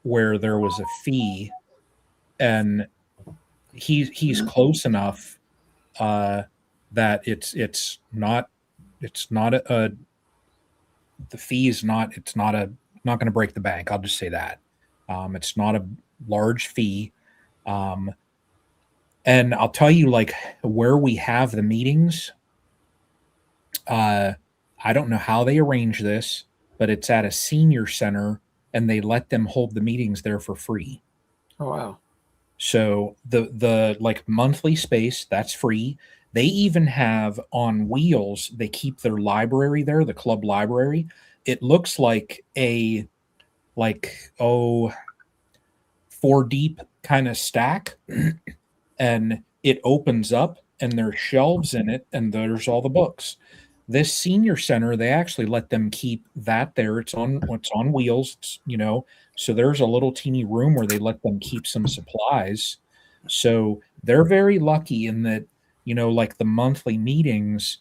Speaker 1: where there was a fee, and he's close enough that it's not the fee is not not going to break the bank. I'll just say that. It's not a large fee. And I'll tell you, like, where we have the meetings, I don't know how they arrange this, but it's at a senior center and they let them hold the meetings there for free.
Speaker 3: Oh, wow.
Speaker 1: So the like monthly space, that's free. They even have on wheels, they keep their library there, the club library. It looks like a four deep kind of stack, and it opens up and there's shelves in it and there's all the books. This senior center, they actually let them keep that there. It's on wheels, so there's a little teeny room where they let them keep some supplies. So they're very lucky in that, like the monthly meetings,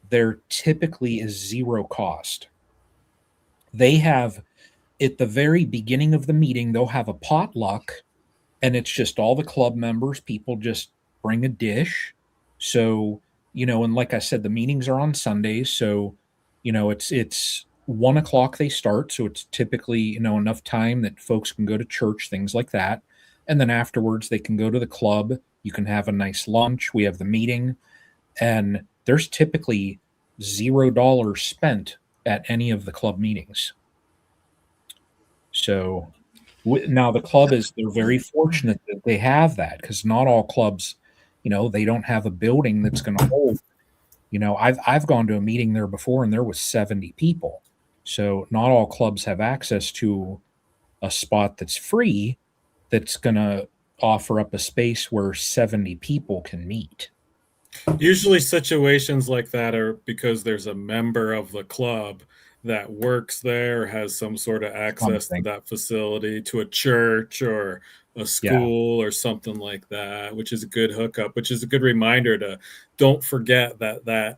Speaker 1: there typically is zero cost. They have, at the very beginning of the meeting, they'll have a potluck, and it's just all the club members. People just bring a dish. So, and like I said, the meetings are on Sundays. So, it's 1 o'clock they start. So it's typically, enough time that folks can go to church, things like that. And then afterwards they can go to the club. You can have a nice lunch. We have the meeting, and there's typically $0 spent at any of the club meetings. So now the club they're very fortunate that they have that, because not all clubs, they don't have a building that's going to hold. I've gone to a meeting there before and there was 70 people. So not all clubs have access to a spot that's free, that's going to offer up a space where 70 people can meet.
Speaker 2: Usually situations like that are because there's a member of the club that works there, has some sort of access to that facility, to a church or a school or something like that, which is a good hookup, which is a good reminder to don't forget that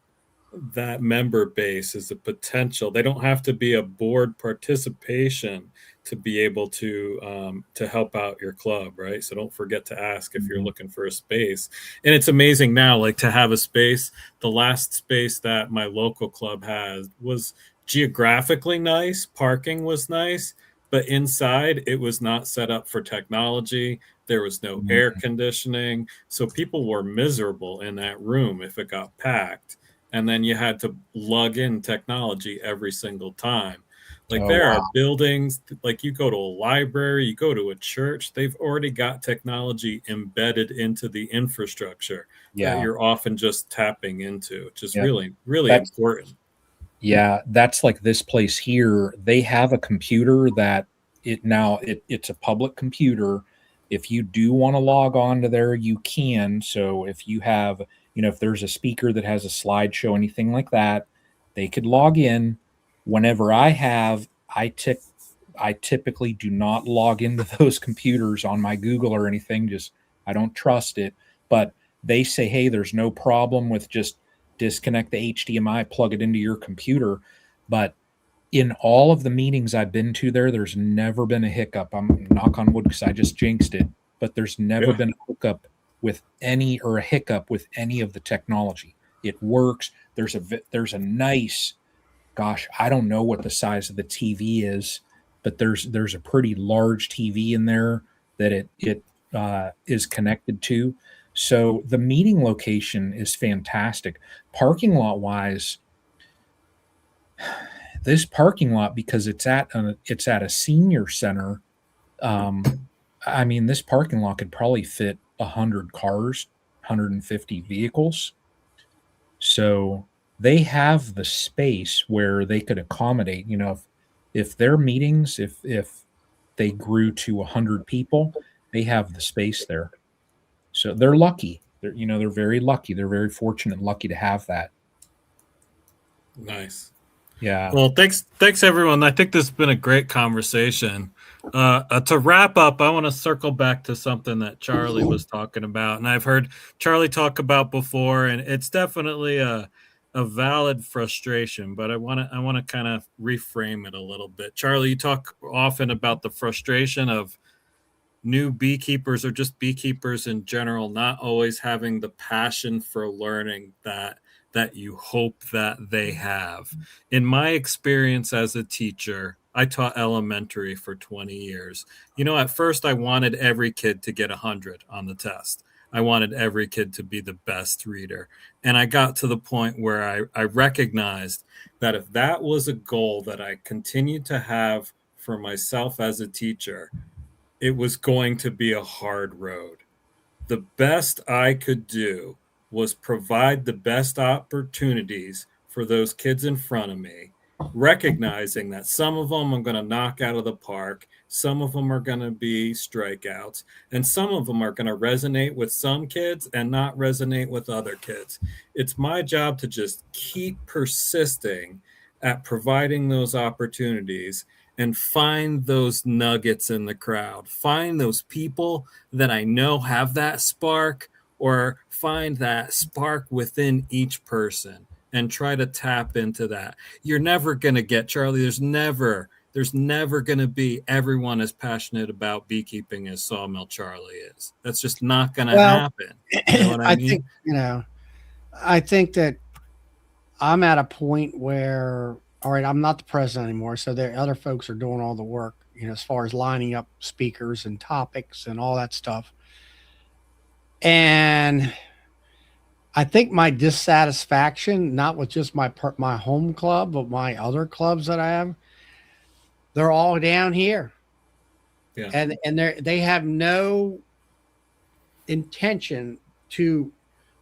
Speaker 2: member base is a potential. They don't have to be a board participation to be able to help out your club, right? So don't forget to ask if you're looking for a space. And it's amazing now, like, to have a space. The last space that my local club has was geographically nice. Parking was nice, but inside it was not set up for technology. There was no air conditioning. So people were miserable in that room if it got packed. And then you had to lug in technology every single time. Like, there are buildings, like you go to a library, you go to a church, they've already got technology embedded into the infrastructure that you're often just tapping into, which is really, really important.
Speaker 1: Yeah, that's like this place here. They have a computer that it's a public computer. If you do want to log on to there, you can. So if you have, if there's a speaker that has a slideshow, anything like that, they could log in. Whenever I typically do not log into those computers on my Google or anything. Just, I don't trust it. But they say, hey, there's no problem with just disconnect the HDMI, plug it into your computer. But in all of the meetings I've been to there's never been a hiccup. I'm knock on wood because I just jinxed it. But there's never been a hiccup with any of the technology. It works. There's a nice, gosh, I don't know what the size of the TV is, but there's a pretty large TV in there that it is connected to. So the meeting location is fantastic. Parking lot wise, this parking lot, because it's at a senior center. I mean, this parking lot could probably fit 100 cars, 150 vehicles. So they have the space where they could accommodate, if their meetings, if they grew to 100 people, they have the space there. So they're lucky. They're very lucky. They're very fortunate and lucky to have that.
Speaker 2: Nice.
Speaker 1: Yeah.
Speaker 2: Well, thanks everyone. I think this has been a great conversation. To wrap up, I want to circle back to something that Charlie was talking about, and I've heard Charlie talk about before, and it's definitely a valid frustration, but I want to kind of reframe it a little bit. Charlie, you talk often about the frustration of new beekeepers or just beekeepers in general not always having the passion for learning that you hope that they have. In my experience as a teacher, I taught elementary for 20 years. At first I wanted every kid to get 100 on the test. I wanted every kid to be the best reader. And I got to the point where I recognized that if that was a goal that I continued to have for myself as a teacher, it was going to be a hard road. The best I could do was provide the best opportunities for those kids in front of me, recognizing that some of them I'm going to knock out of the park, some of them are going to be strikeouts, and some of them are going to resonate with some kids and not resonate with other kids. It's my job to just keep persisting at providing those opportunities and find those nuggets in the crowd. Find those people that I know have that spark, or find that spark within each person and try to tap into that. You're never going to get, Charlie, there's never going to be everyone as passionate about beekeeping as Sawmill Charlie is. That's just not going to happen. You know what I mean?
Speaker 4: I think that I'm at a point where, all right, I'm not the president anymore, so there other folks are doing all the work, as far as lining up speakers and topics and all that stuff. And I think my dissatisfaction, not with just my home club, but my other clubs that I have, they're all down here.
Speaker 2: Yeah.
Speaker 4: And they have no intention to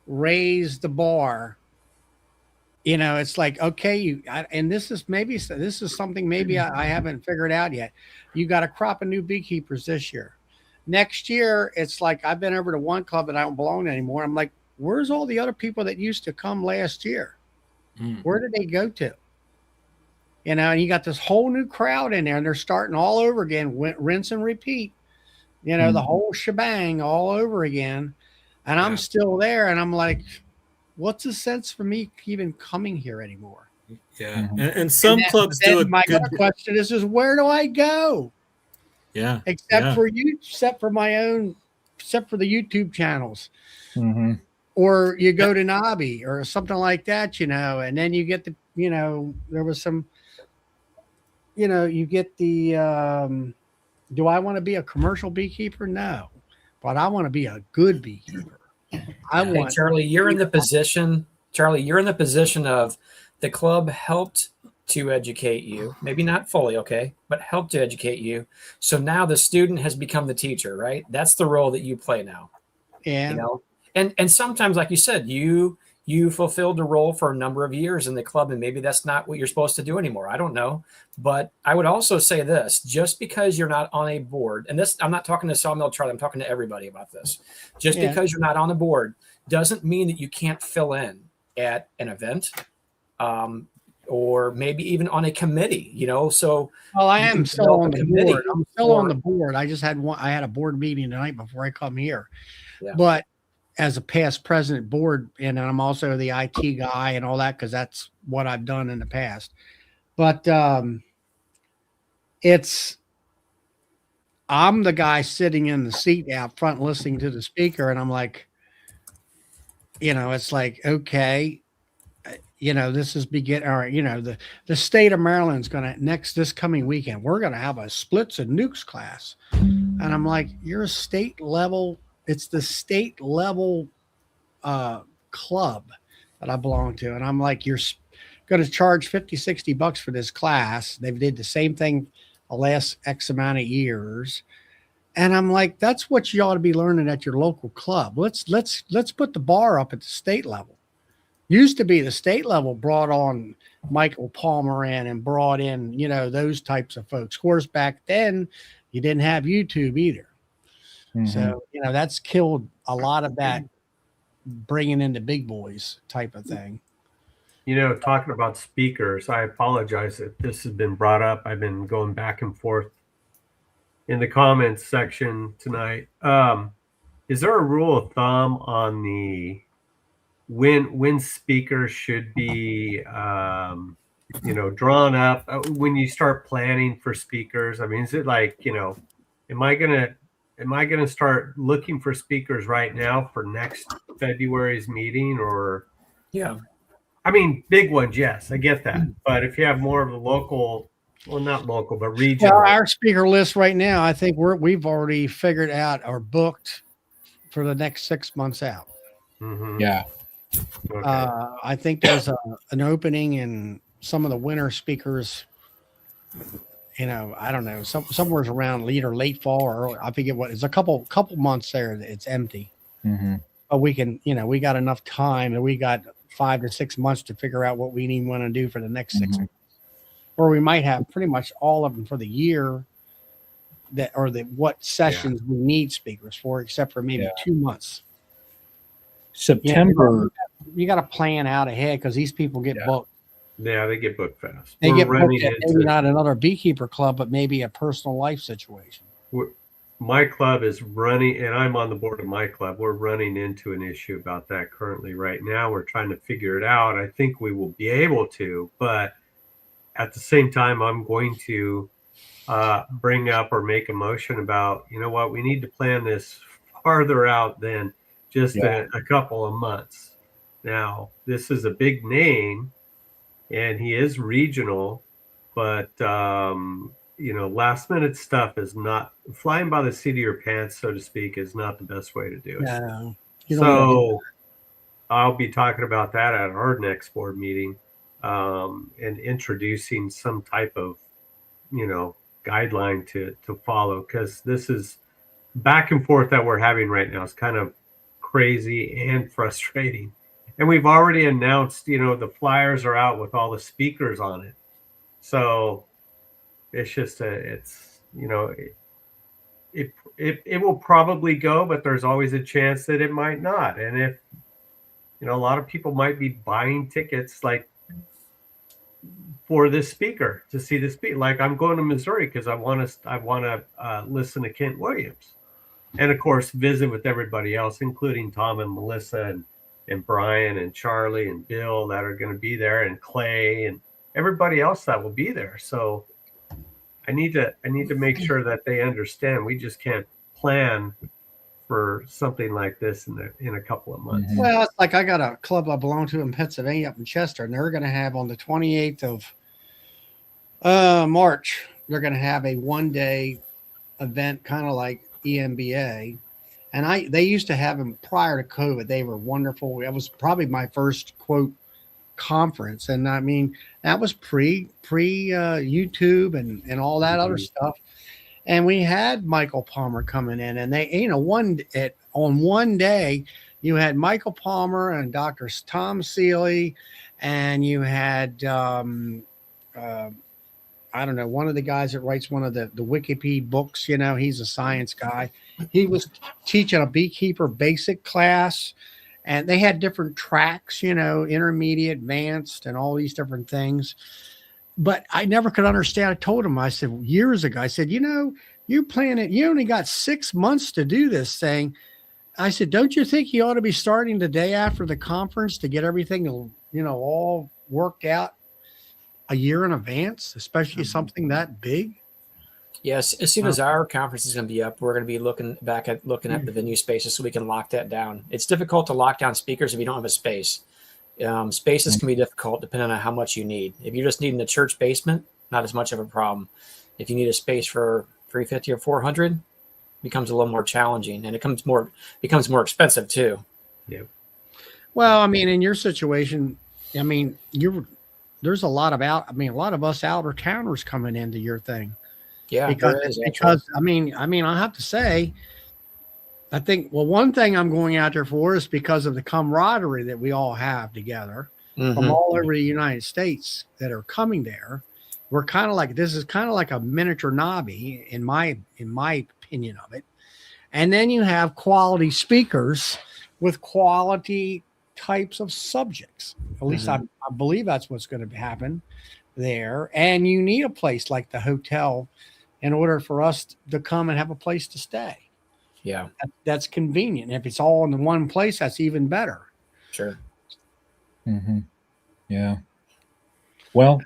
Speaker 4: raise the bar. It's like, okay, and this is something maybe I haven't figured out yet. You got a crop of new beekeepers this year. Next year, it's like I've been over to one club that I don't belong to anymore. I'm like, where's all the other people that used to come last year? Where did they go to? And you got this whole new crowd in there, and they're starting all over again, rinse and repeat. The whole shebang all over again. And I'm still there, and I'm like, what's the sense for me even coming here anymore?
Speaker 2: Yeah. And some clubs do it.
Speaker 4: My other question is where do I go?
Speaker 2: Yeah.
Speaker 4: Except for the YouTube channels. Or you go to Nobby or something like that, and then you get there was some, you get the, do I want to be a commercial beekeeper? No, but I want to be a good beekeeper.
Speaker 3: Charlie, you're in the position of the club helped to educate you, maybe not fully, okay, but helped to educate you. So now the student has become the teacher, right? That's the role that you play now.
Speaker 4: Yeah.
Speaker 3: And sometimes, like you said, you fulfilled a role for a number of years in the club, and maybe that's not what you're supposed to do anymore. I don't know. But I would also say this, just because you're not on a board, and this, I'm not talking to Sawmill Charlie, I'm talking to everybody about this. Just because you're not on the board doesn't mean that you can't fill in at an event, or maybe even on a committee, So
Speaker 4: I am still on the board. I'm still on the board. I just had a board meeting tonight before I come here. Yeah. But as a past president board, and I'm also the IT guy and all that, because that's what I've done in the past. But I'm the guy sitting in the seat out front listening to the speaker, and I'm like, it's like, okay, this is all right, the state of Maryland's this coming weekend, we're going to have a splits and nukes class. And I'm like, you're a state level. It's the state level club that I belong to. And I'm like, you're going to charge $50-$60 for this class. They did the same thing the last X amount of years. And I'm like, that's what you ought to be learning at your local club. Let's put the bar up at the state level. Used to be the state level brought on Michael Palmer and brought in, those types of folks. Of course, back then you didn't have YouTube either. So, that's killed a lot of that bringing in the big boys type of thing.
Speaker 5: Talking about speakers, I apologize if this has been brought up. I've been going back and forth in the comments section tonight. Is there a rule of thumb on the when speakers should be, drawn up when you start planning for speakers? I mean, is it like, am I going to am I going to start looking for speakers right now for next February's meeting? Or,
Speaker 3: Yeah.
Speaker 5: I mean, big ones, yes, I get that. But if you have more of a local, well, not local, but regional.
Speaker 4: Well, our speaker list right now, I think we've already figured out or booked for the next 6 months out.
Speaker 5: Mhm.
Speaker 1: Yeah.
Speaker 5: Okay.
Speaker 4: I think there's an opening in some of the winter speakers. I don't know, somewhere around late fall or early, I forget what. It's a couple months there that it's empty.
Speaker 1: Mm-hmm.
Speaker 4: But we can, we got enough time that we got 5 to 6 months to figure out what we need want to do for the next 6 months. Or we might have pretty much all of them for the year what sessions we need speakers for, except for maybe 2 months.
Speaker 1: September.
Speaker 4: You got to plan out ahead because these people get booked.
Speaker 5: Yeah, they get booked fast.
Speaker 4: They
Speaker 5: We're
Speaker 4: get booked
Speaker 5: running
Speaker 4: at
Speaker 5: into-
Speaker 4: maybe not another beekeeper club, but maybe a personal life situation.
Speaker 5: My club is running, and I'm on the board of my club. We're running into an issue about that currently right now. We're trying to figure it out. I think we will be able to, but at the same time, I'm going to bring up or make a motion about, you know what, we need to plan this farther out than just a couple of months. Now, this is a big name, and he is regional, but last minute stuff is not flying by the seat of your pants, so to speak, is not the best way to do it.
Speaker 4: No,
Speaker 5: So I'll be talking about that at our next board meeting, and introducing some type of, guideline to follow, because this is back and forth that we're having right now is kind of crazy and frustrating. And we've already announced, the flyers are out with all the speakers on it. So it's just it will probably go, but there's always a chance that it might not. And if, a lot of people might be buying tickets like for this speaker to see the speaker. Like I'm going to Missouri because I want to listen to Kent Williams, and of course visit with everybody else, including Tom and Melissa and Brian and Charlie and Bill that are going to be there, and Clay and everybody else that will be there. So I need to make sure that they understand we just can't plan for something like this in a couple of months.
Speaker 4: Well, it's like I got a club I belong to in Pennsylvania up in Chester, and they're going to have on the 28th of March, they're going to have a one-day event, kind of like EMBA. And they used to have them prior to COVID. They were wonderful. That was probably my first quote conference. And I mean, that was pre YouTube and all that other stuff. And we had Michael Palmer coming in, and they, on one day, you had Michael Palmer and Dr. Tom Seeley, and you had, I don't know, one of the guys that writes one of the Wikipedia books, he's a science guy. He was teaching a beekeeper basic class, and they had different tracks, intermediate, advanced, and all these different things. But I never could understand. I told him, I said years ago, I said, you plan it. You only got 6 months to do this thing. I said, don't you think you ought to be starting the day after the conference to get everything, all worked out a year in advance, especially something that big?
Speaker 3: Yes. As soon as our conference is going to be up, we're going to be looking at the venue spaces so we can lock that down. It's difficult to lock down speakers if you don't have a space. Spaces can be difficult depending on how much you need. If you're just needing a church basement, not as much of a problem. If you need a space for 350 or 400, it becomes a little more challenging, and it becomes more expensive too.
Speaker 5: Yeah.
Speaker 4: Well, I mean, in your situation, I mean, there's a lot of us outer towners coming into your thing.
Speaker 3: Yeah,
Speaker 4: because I mean, I have to say, I think, one thing I'm going out there for is because of the camaraderie that we all have together from all over the United States that are coming there. We're kind of like, this is kind of like a miniature Nobby in my opinion of it. And then you have quality speakers with quality types of subjects. At least I believe that's what's going to happen there. And you need a place like the hotel in order for us to come and have a place to stay.
Speaker 3: Yeah.
Speaker 4: That's convenient. If it's all in one place, that's even better.
Speaker 3: Sure.
Speaker 1: Mm-hmm. Yeah. Well,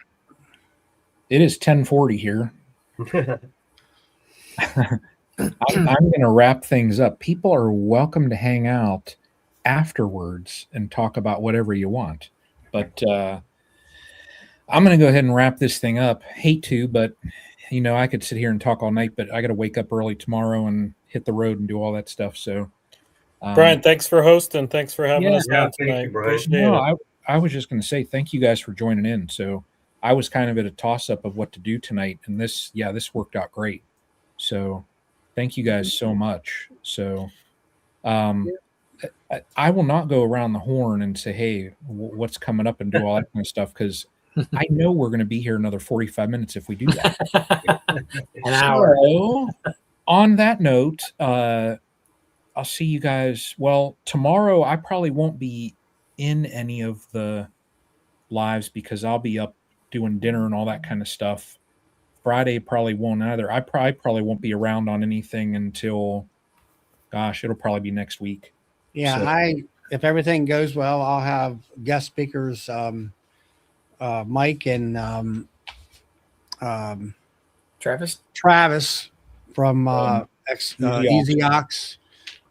Speaker 1: it is 10:40 here. I'm going to wrap things up. People are welcome to hang out afterwards and talk about whatever you want. But I'm going to go ahead and wrap this thing up. Hate to, but I could sit here and talk all night, but I got to wake up early tomorrow and hit the road and do all that stuff. So,
Speaker 2: Brian, thanks for hosting. Thanks for having us on
Speaker 5: thank
Speaker 2: tonight.
Speaker 5: you, Brian.
Speaker 2: Appreciate
Speaker 1: no,
Speaker 2: it.
Speaker 1: I was just going to say thank you guys for joining in. So I was kind of at a toss up of what to do tonight, and this worked out great. So thank you guys so much. So I will not go around the horn and say, hey, what's coming up and do all that kind of stuff, because I know we're going to be here another 45 minutes if we do that.
Speaker 3: An hour.
Speaker 1: So, on that note, I'll see you guys. Well, tomorrow I probably won't be in any of the lives because I'll be up doing dinner and all that kind of stuff. Friday probably won't either. I probably won't be around on anything until, gosh, it'll probably be next week.
Speaker 4: Yeah,
Speaker 1: So-
Speaker 4: if everything goes well, I'll have guest speakers, Mike and
Speaker 3: Travis?
Speaker 4: Travis from
Speaker 1: Easy
Speaker 4: Easy Ox.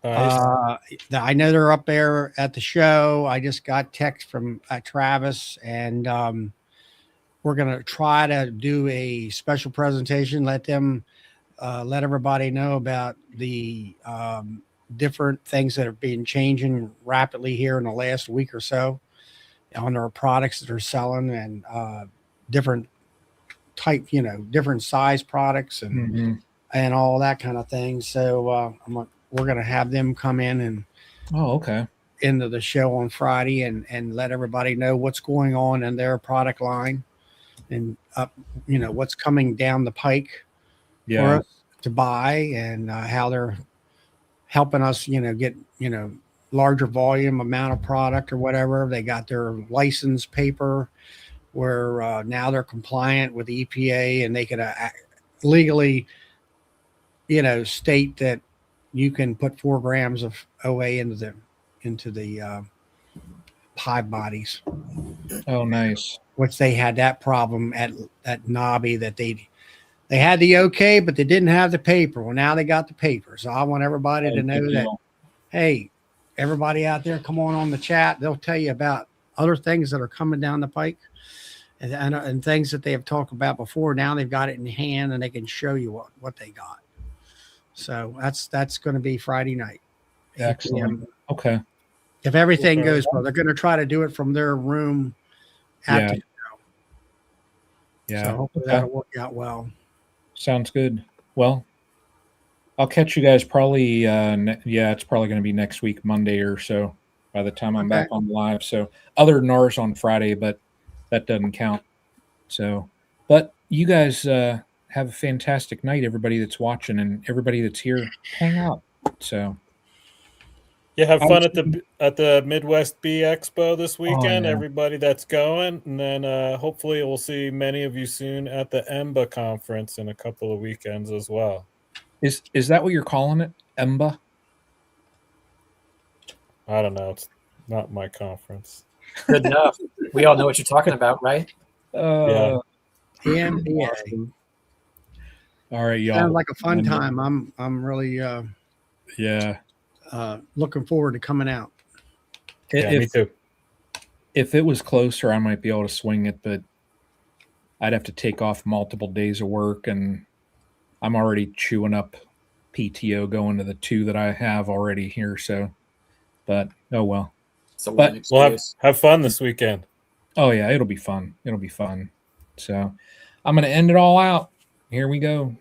Speaker 2: Nice.
Speaker 4: I know they're up there at the show. I just got text from Travis, and we're gonna try to do a special presentation. Let everybody know about the different things that have been changing rapidly here in the last week or so on their products that they're selling, and different type, different size products and all that kind of thing. So we're going to have them come in and
Speaker 1: okay.
Speaker 4: into the show on Friday and let everybody know what's going on in their product line and what's coming down the pike for us to buy, and how they're helping us, get, larger volume amount of product or whatever. They got their license paper where now they're compliant with the EPA, and they can legally, state that you can put 4 grams of OA into the hive bodies.
Speaker 1: Oh, nice.
Speaker 4: Which they had that problem at Nobby, that they had the okay, but they didn't have the paper. Well, now they got the paper. So I want everybody to know that, hey, everybody out there, come on the chat. They'll tell you about other things that are coming down the pike and things that they have talked about before. Now they've got it in hand and they can show you what they got. So that's going to be Friday night.
Speaker 1: Excellent. Okay.
Speaker 4: If everything goes well, they're going to try to do it from their room at the show.
Speaker 1: Yeah.
Speaker 4: So hopefully that'll work out well.
Speaker 1: Sounds good. Well, I'll catch you guys probably, it's probably going to be next week, Monday or so, by the time I'm back on the live. So other than ours on Friday, but that doesn't count. So, but you guys have a fantastic night, everybody that's watching, and everybody that's here, hang out. So
Speaker 2: yeah, have fun at the Midwest Bee Expo this weekend.
Speaker 1: yeah.
Speaker 2: Everybody that's going, and then hopefully we'll see many of you soon at the EMBA conference in a couple of weekends as well.
Speaker 1: Is that what you're calling it, EMBA?
Speaker 2: I don't know. It's not my conference.
Speaker 3: Good enough. We all know what you're talking about, right?
Speaker 2: Yeah.
Speaker 4: EMBA.
Speaker 1: All right, y'all.
Speaker 4: Sounds like a fun time. I'm really looking forward to coming out.
Speaker 2: Me too.
Speaker 1: If it was closer, I might be able to swing it, but I'd have to take off multiple days of work, and I'm already chewing up PTO going to the 2 that I have already here. So, but oh well.
Speaker 3: But
Speaker 2: we'll have fun this weekend.
Speaker 1: Oh yeah, it'll be fun. It'll be fun. So I'm going to end it all out. Here we go.